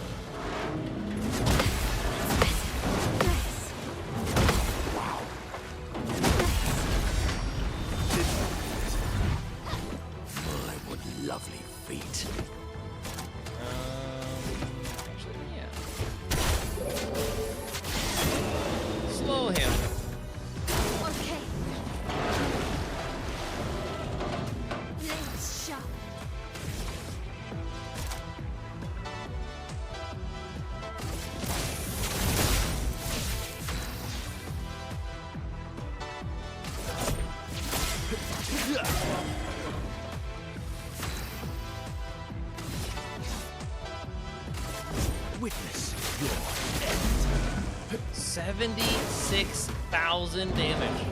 My, what lovely feet. Actually, yeah. Slow him. Okay. Blades sharp. Witness your 76,000 damage.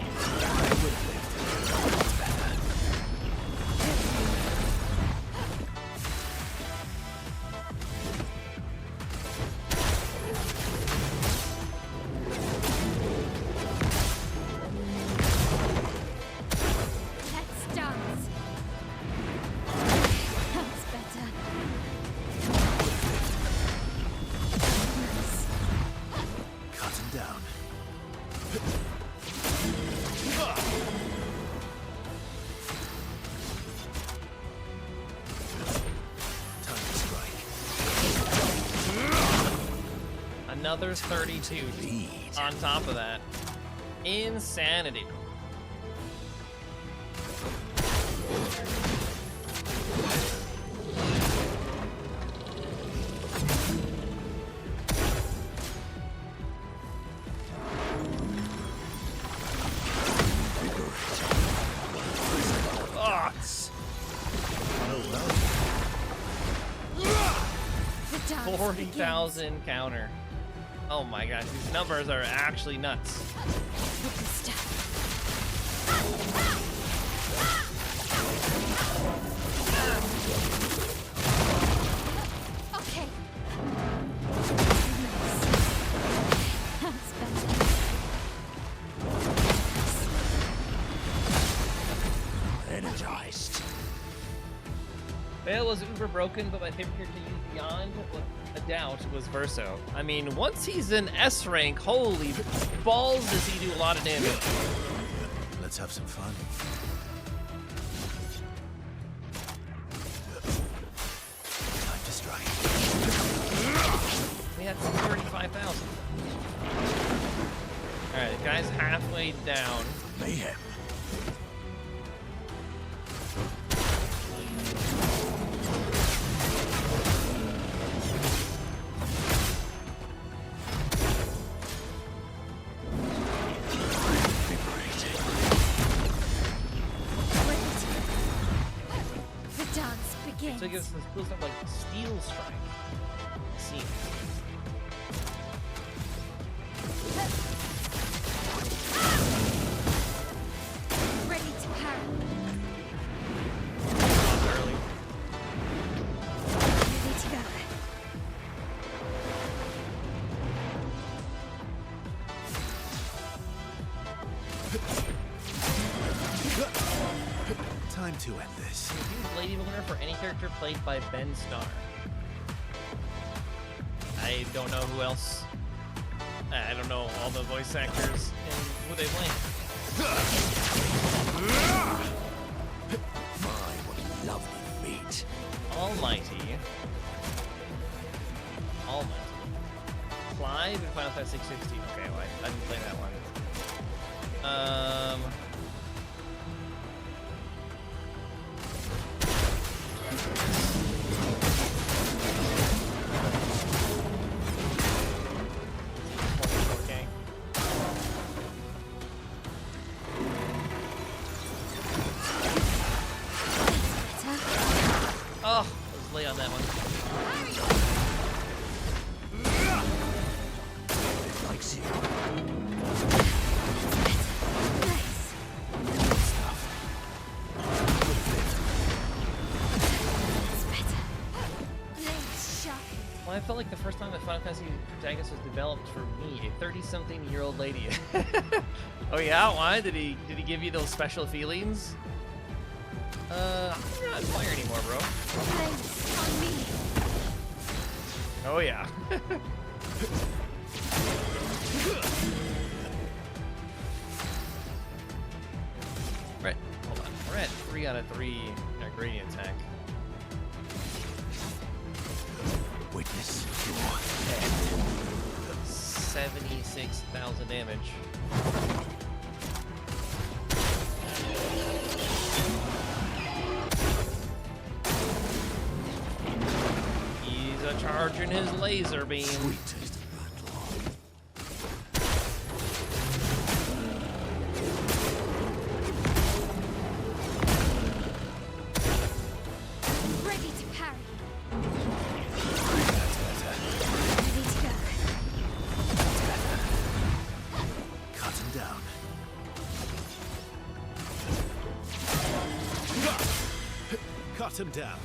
Let's dance. That's better. Cut him down. Time to strike. Another 32 on top of that. Insanity. Ah, The dance 40,000 counter. Oh my gosh, these numbers are actually nuts. With the stuff. Okay. That's better. Energized. Vale was uber broken, but my favorite character to use beyond a doubt was Verso. I mean, once he's in S rank, holy balls does he do a lot of damage. Let's have some fun. Time to strike. had 35,000. Alright, the guy's halfway down. Mayhem. The dance begins. So it gives us cool stuff like Steel Strike. See. Ready to parry. Early. Ready to go. Time to end this. Use Lady Winner for any character played by Ben Starr. I don't know who else. I don't know all the voice actors and who they play. My, what lovely feet. Almighty. Clive in Final Fantasy 16. Okay, well, I didn't play that one. Okay. Oh, I was late on that one. Likes you. Well, I felt like the first time that Final Fantasy protagonist was developed for me, a 30-something-year-old lady. Oh yeah, why? Did he give you those special feelings? You're not on fire anymore, bro. Oh yeah. Right, hold on. We're at 3 out of 3 gradient attack. Witness your head. 76,000 damage. He's a charging his laser beam. Sweet taste of Ready to parry. That's better. Ready to go. That's better. Cut him down. Cut him down.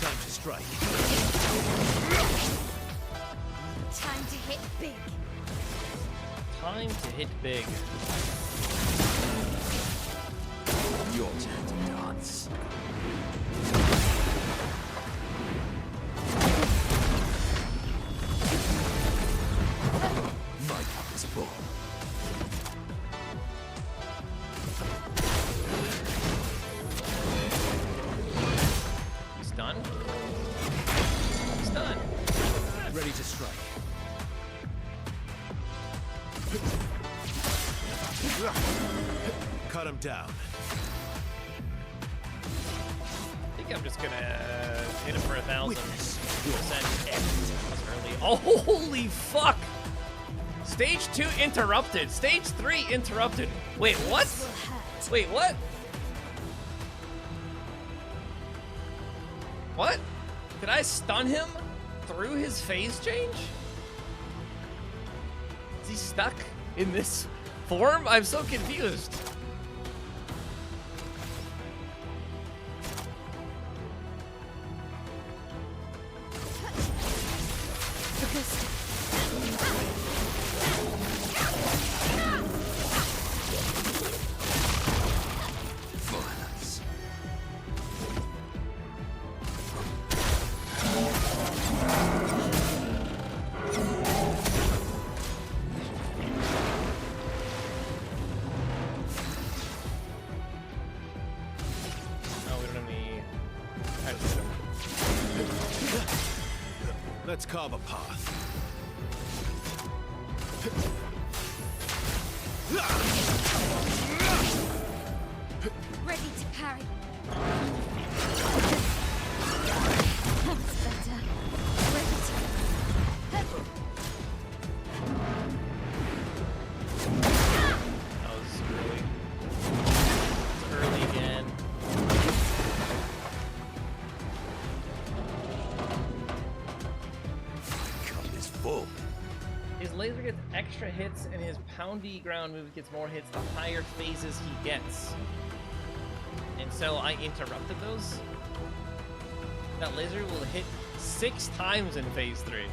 Time to strike. Time to hit big. Time to hit big. your turn to dance. My cup is full. He's done. He's done. Ready to strike. Cut him down. I think I'm just gonna hit him for 1,000%. Early. Oh, holy fuck! Stage 2 interrupted. Stage 3 interrupted. Wait, what? Wait, what? What? Did I stun him through his phase change? Is he stuck in this form? I'm so confused. Violence. Let's carve a path. Ready to parry. That's better. Ready to. That was early. It's early again. Cup is full. His laser gets extra hits, and his poundy ground move gets more hits the higher phases he gets. And so I interrupted those. That laser will hit 6 times in phase 3.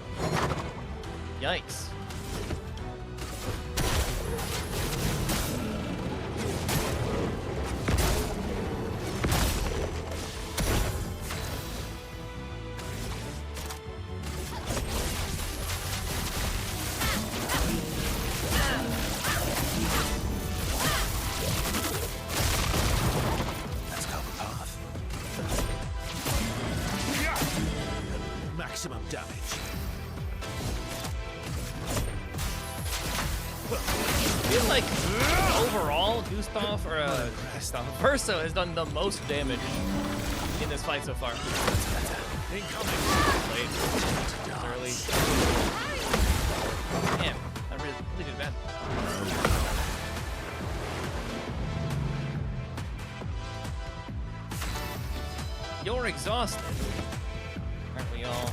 Yikes. Let's carve a path. Maximum damage. I feel like overall, Gustav or Verso has done the most damage in this fight so far. Incoming. Late. It's early. Damn, that really did bad. You're exhausted. Aren't we all?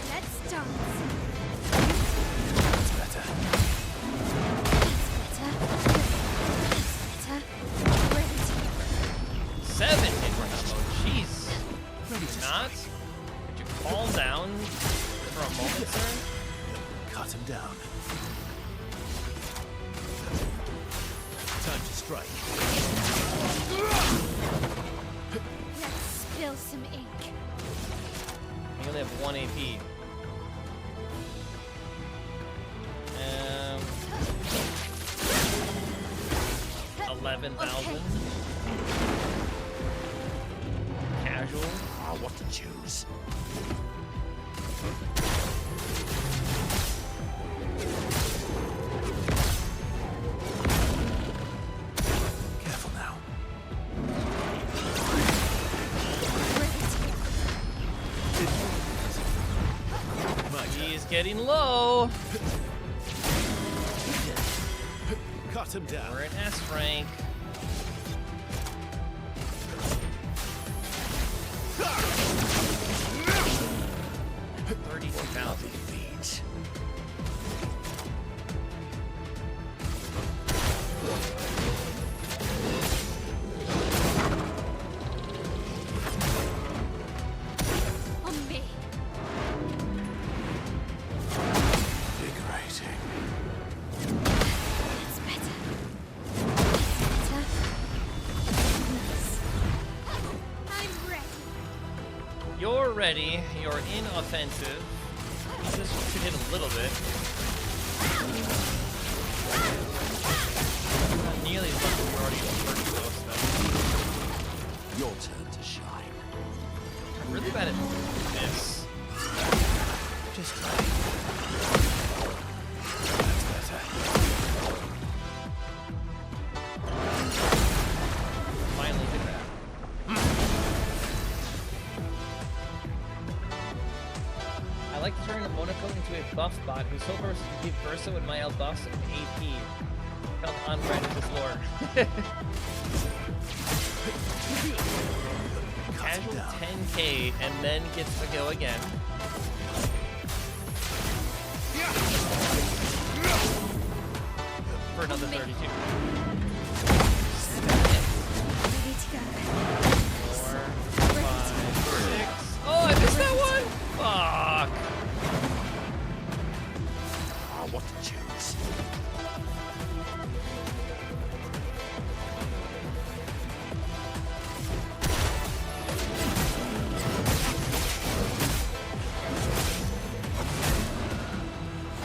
Let's dance. That's better. That's better. Ready to. 7 hit combo. Jeez. Not? Could you calm down for a moment, sir? Cut him down. Time to strike. Let's spill some ink. You only have 1 AP. 11,000. Casual. Ah, what to choose? Careful now. He's getting low. Cut him down. We're in S rank. $32,000. On me. Invigorating. It's better. It's better. Nice. I'm ready. You're ready. You're in offensive. This should hit a little bit. Not nearly as much as we're already pretty close though. Your turn to shine. I'm really bad at this. Just try. That's better. Finally did that. I like to turn a Monaco into a buff bot whose sole purpose is to give Verso and Mael buffs and AP. Felt on-brand with this lore. Casual 10k and then gets to go again. For another 32. Ready to go. 4, 5, 6. Oh, I missed that one! Fuck. Ah, what to choose?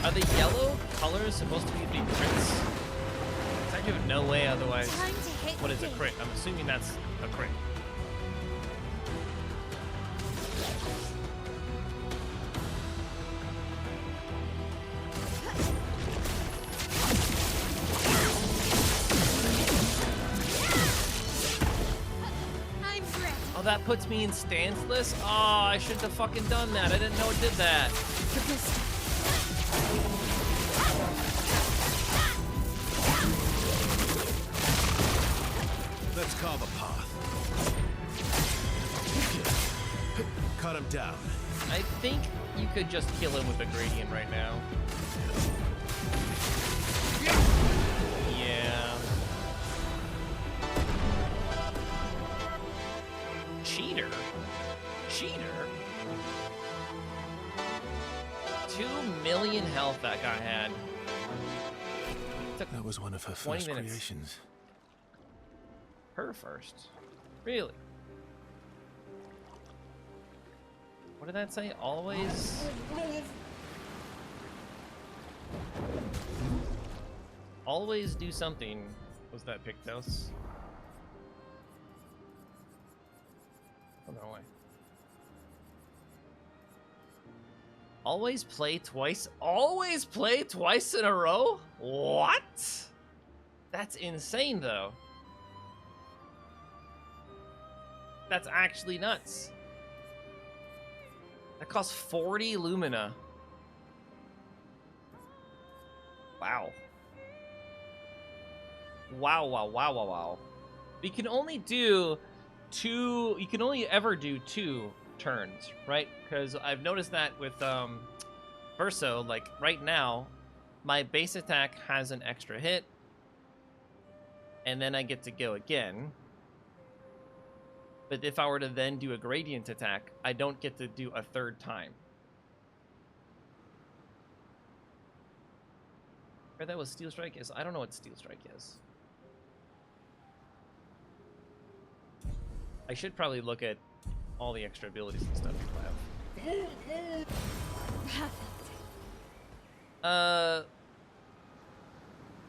Are the yellow colors supposed to be big crits? I have no way otherwise. Time to hit What is a big. crit? I'm assuming that's a crit. that puts me in stanceless? Oh, I shouldn't have fucking done that. I didn't know it did that. Let's carve a path. Cut him down. I think you could just kill him with a gradient right now. Yeah. Cheater? Cheater? 2 million health that guy had. That was one of her 20 first minutes. creations. Her first? Really? What did that say? Always? Always do something. Was that Pictos? Oh, no way. Always play twice? Always play twice in a row? What? That's insane, though. That's actually nuts. That costs 40 Lumina. Wow. Wow, wow, wow, wow, wow. You can only do two, you can only ever do 2 turns, right? Because I've noticed that with Verso, like right now, my base attack has an extra hit, and then I get to go again. But if I were to then do a gradient attack, I don't get to do a 3rd time. Or that was Steel Strike is? I don't know what Steel Strike is. I should probably look at all the extra abilities and stuff people have.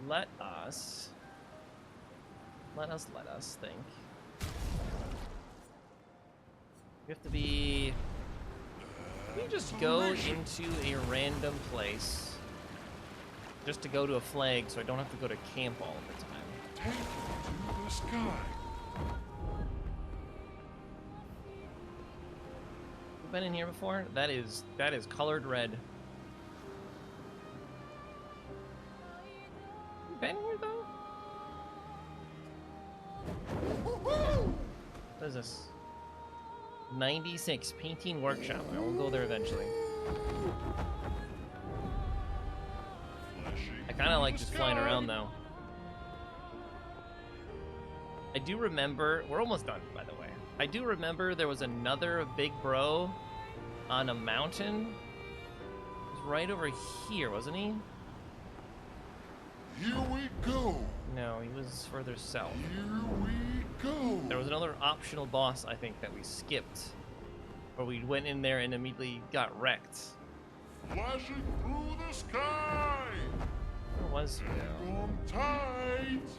Let us think. We have to be... We just go into a random place just to go to a flag so I don't have to go to camp all the time. Take it to the sky. You been in here before? That is colored red. You been here though? What is this? 96 Painting Workshop. I will go there eventually. I kind of like just flying around though. I do remember, we're almost done by the way. I do remember there was another big bro on a mountain. He was right over here, wasn't he? Here we go. No, he was further south. Here we go. There was another optional boss, I think, that we skipped. Where we went in there and immediately got wrecked. Flashing through the sky. Where was he, though? Hang on tight.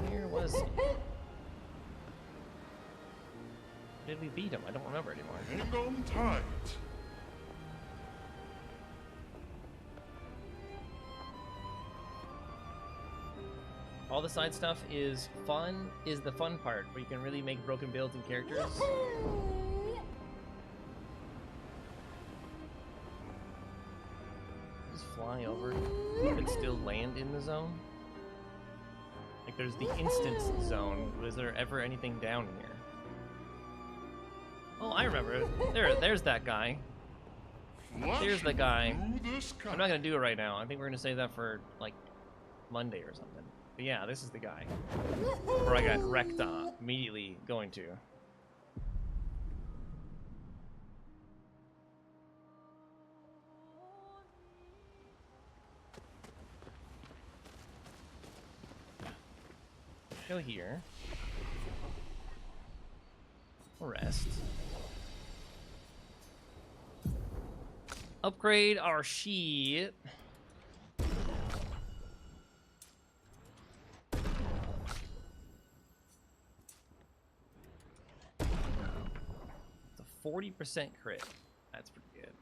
Where was he? Did we beat him? I don't remember anymore. Hang on tight. All the side stuff is fun, is the fun part, where you can really make broken builds and characters. Just fly over. You can still land in the zone. Like there's the instance zone. Was there ever anything down here? Oh, I remember. There's that guy. There's the guy. I'm not gonna do it right now. I think we're gonna save that for like Monday or something. But yeah, this is the guy. Where I got wrecked on immediately going to. Go here. Rest. Upgrade our sheet. It's a 40% crit. That's pretty good.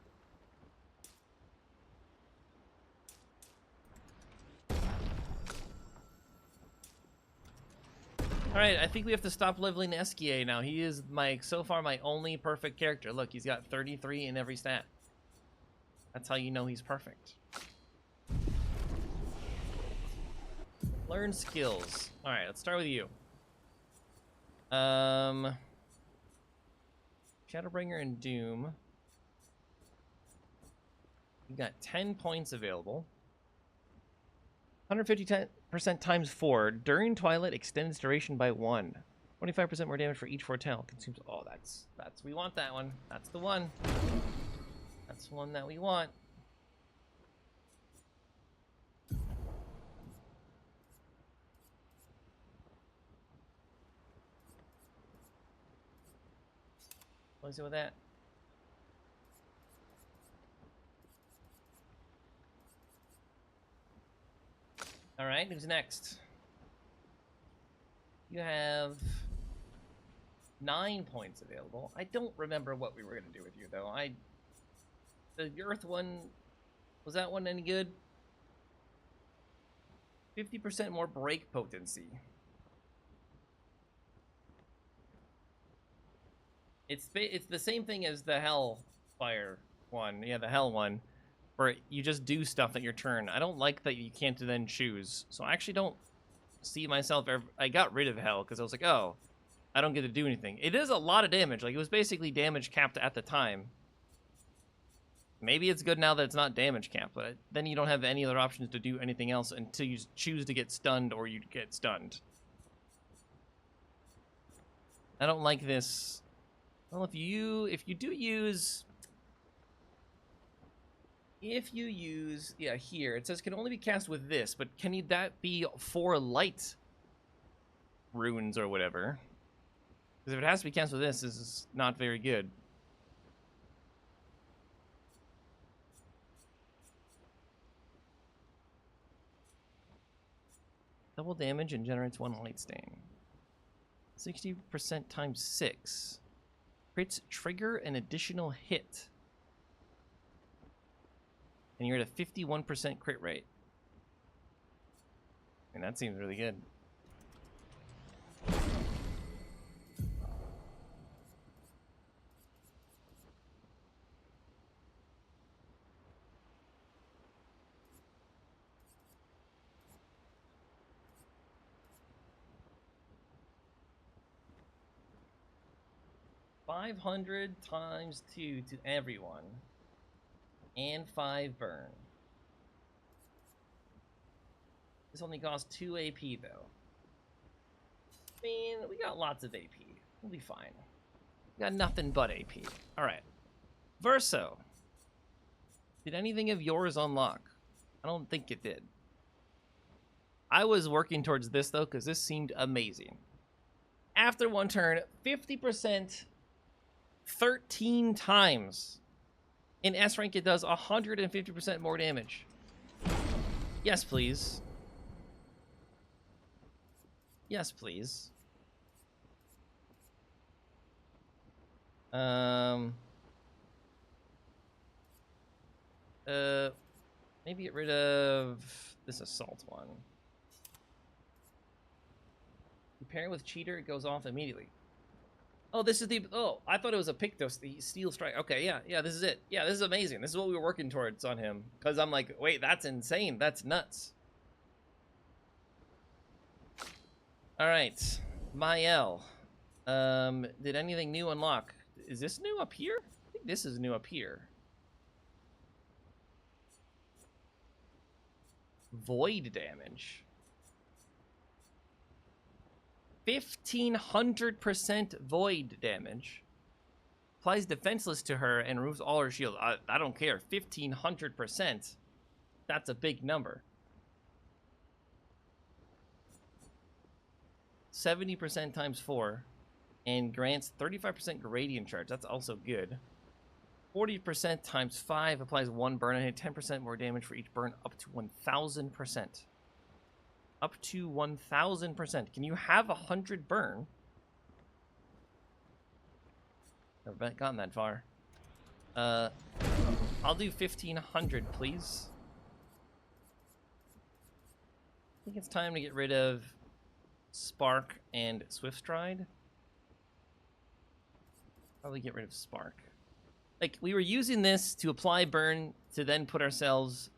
Alright, I think we have to stop leveling Esquier now. He is so far my only perfect character. Look, he's got 33 in every stat. That's how you know he's perfect. Learn skills. Alright, let's start with you. Shadowbringer and Doom. You got 10 points available. 150% times 4. During Twilight, extends duration by 1. 25% more damage for each foretell. Consumes. Oh, that's. We want that one. That's the one. That's the one that we want. Let's do with that. All right, who's next? You have 9 points available. I don't remember what we were gonna do with you though. The Earth one, was that one any good? 50% more break potency. It's the same thing as the Hellfire one. Yeah, the Hell one. Where you just do stuff at your turn. I don't like that you can't then choose. So I actually don't see myself ever... I got rid of Hell because I was like, oh, I don't get to do anything. It is a lot of damage. Like, it was basically damage capped at the time. Maybe it's good now that it's not damage capped, but then you don't have any other options to do anything else until you choose to get stunned or you get stunned. I don't like this. Well, if you do use... If you use, yeah, here, it says can only be cast with this, but can that be 4 light runes or whatever? Because if it has to be cast with this is not very good. Double damage and generates 1 light stain. 60% times 6. Crits trigger an additional hit. And you're at a 51% crit rate. And that seems really good. $500 times 2 to everyone. And 5 burn. This only costs 2 AP though. I mean, we got lots of AP. We'll be fine. We got nothing but AP. Alright. Verso. Did anything of yours unlock? I don't think it did. I was working towards this though, because this seemed amazing. After 1 turn, 50%, 13 times. In S rank, it does 150% more damage. Yes, please. Yes, please. Maybe get rid of this assault one. You pair it with cheater, it goes off immediately. Oh, this is the... Oh, I thought it was a Pictos, the Steel Strike. Okay, yeah, this is it. Yeah, this is amazing. This is what we were working towards on him. Because I'm like, wait, that's insane. That's nuts. Alright. Mael. Did anything new unlock? Is this new up here? I think this is new up here. Void damage. 1500% void damage. Applies defenseless to her and removes all her shield. I don't care. 1500%. That's a big number. 70% times 4. And grants 35% gradient charge. That's also good. 40% times 5 applies 1 burn and hit 10% more damage for each burn up to 1000%. Up to 1000%. Can you have 100 burn? Never gotten that far. I'll do 1500, please. I think it's time to get rid of Spark and Swift Stride. Probably get rid of Spark. Like, we were using this to apply burn to then put ourselves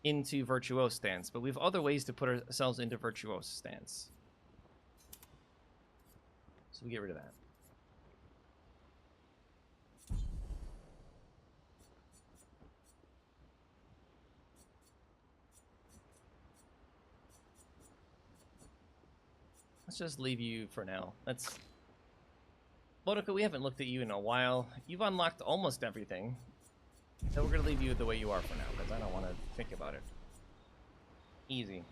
into Virtuose stance, but we have other ways to put ourselves into Virtuose stance. So we get rid of that. Let's just leave you for now. Let's... Boudica, we haven't looked at you in a while. You've unlocked almost everything. So we're going to leave you the way you are for now, because I don't want to think about it. Easy.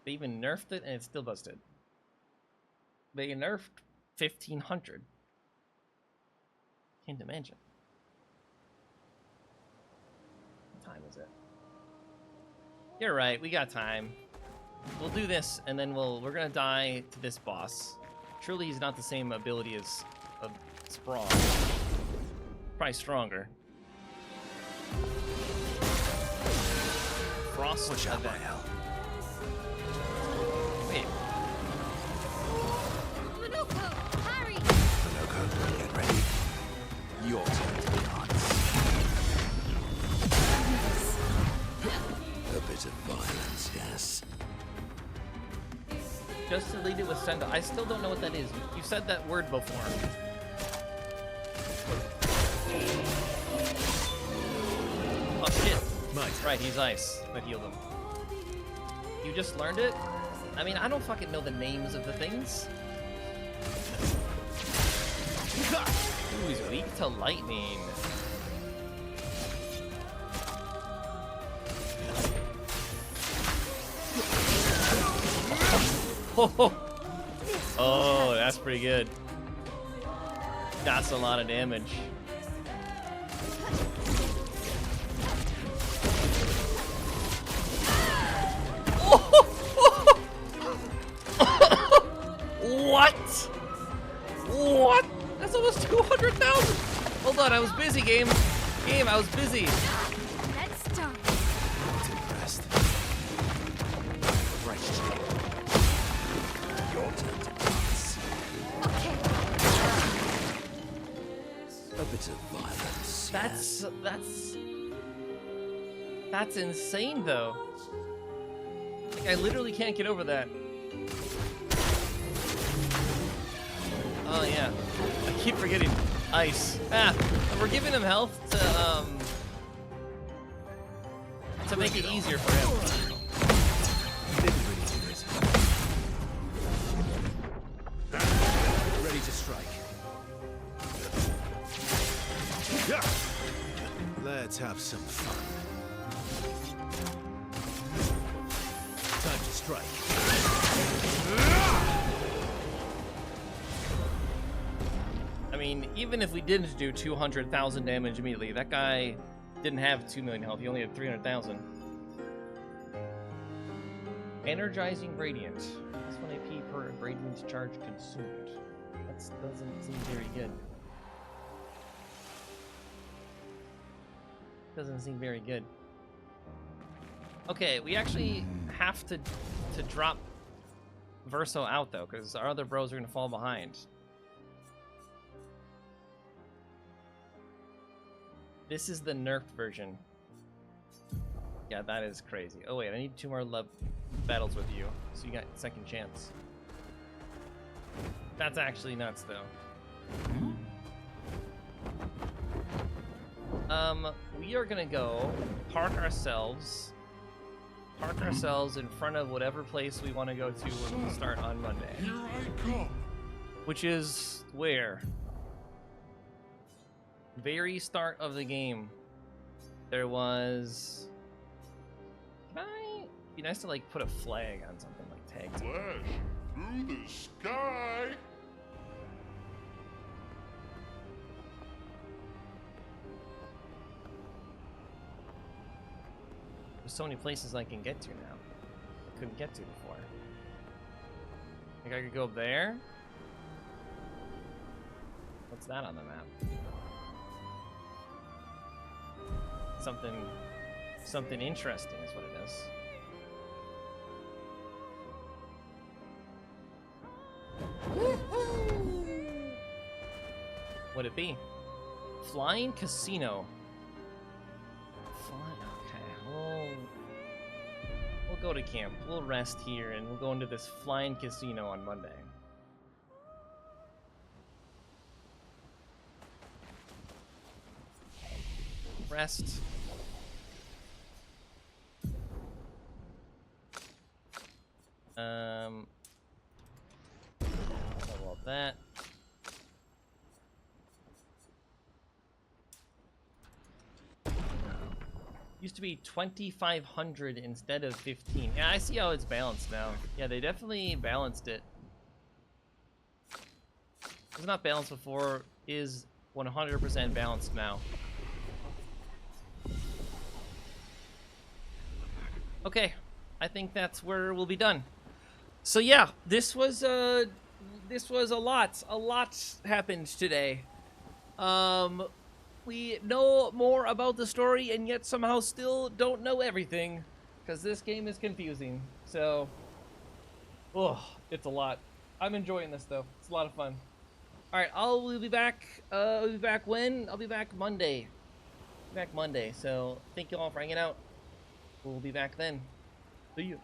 They even nerfed it, and it still busted. They nerfed 1500. Can't imagine. What time is it? You're right, we got time. We'll do this, and then we're gonna die to this boss. Truly, he's not the same ability as Sprawl. Probably stronger. Frost. Watch out, my hell. Wait. Minoko, Harry! Minoko, get ready. Your turn to dance. A bit of violence, yes. Just to lead it with Senda. I still don't know what that is. You said that word before. Oh shit. Right, he's ice. That healed him. You just learned it? I mean, I don't fucking know the names of the things. Ooh, he's weak to lightning. Oh, that's pretty good. That's a lot of damage. What? What? That's almost 200,000. Hold on, I was busy, game. I was busy. Let's start. Impressed. Right. Your turn to dance. Okay. A bit of violence, yes. That's insane, though. Like, I literally can't get over that. Oh yeah, I keep forgetting ice. Ah, we're giving him health to make it easier for him. Ready to strike. Let's have some fun. Time to strike. I mean, even if we didn't do 200,000 damage immediately, that guy didn't have 2 million health. He only had 300,000. Energizing Radiant. That's 1 AP per Radiant charge consumed. That doesn't seem very good. Doesn't seem very good. Okay, we actually have to drop Verso out, though, because our other bros are going to fall behind. This is the nerfed version. Yeah, that is crazy. Oh wait, I need 2 more battles with you, so you got second chance. That's actually nuts, though. We are gonna go park ourselves in front of whatever place we want to go to when we start on Monday. Here I come. Which is where? Very start of the game, there was... Can I... It'd be nice to, like, put a flag on something, like, tagged. Flash through the sky. There's so many places I can get to now. I couldn't get to before. Like, I could go there. What's that on the map? something interesting is what it is. Would it be? Flying Casino. Okay, we'll go to camp. We'll rest here and we'll go into this Flying Casino on Monday. Rest. How about that? Used to be 2,500 instead of 15. Yeah, I see how it's balanced now. Yeah, they definitely balanced it. It was not balanced before, is 100% balanced now. Okay, I think that's where we'll be done. So yeah, this was a lot. A lot happened today. We know more about the story and yet somehow still don't know everything because this game is confusing. So, it's a lot. I'm enjoying this though. It's a lot of fun. All right, we'll be back. I'll be back when? I'll be back Monday. So thank you all for hanging out. We'll be back then. See you.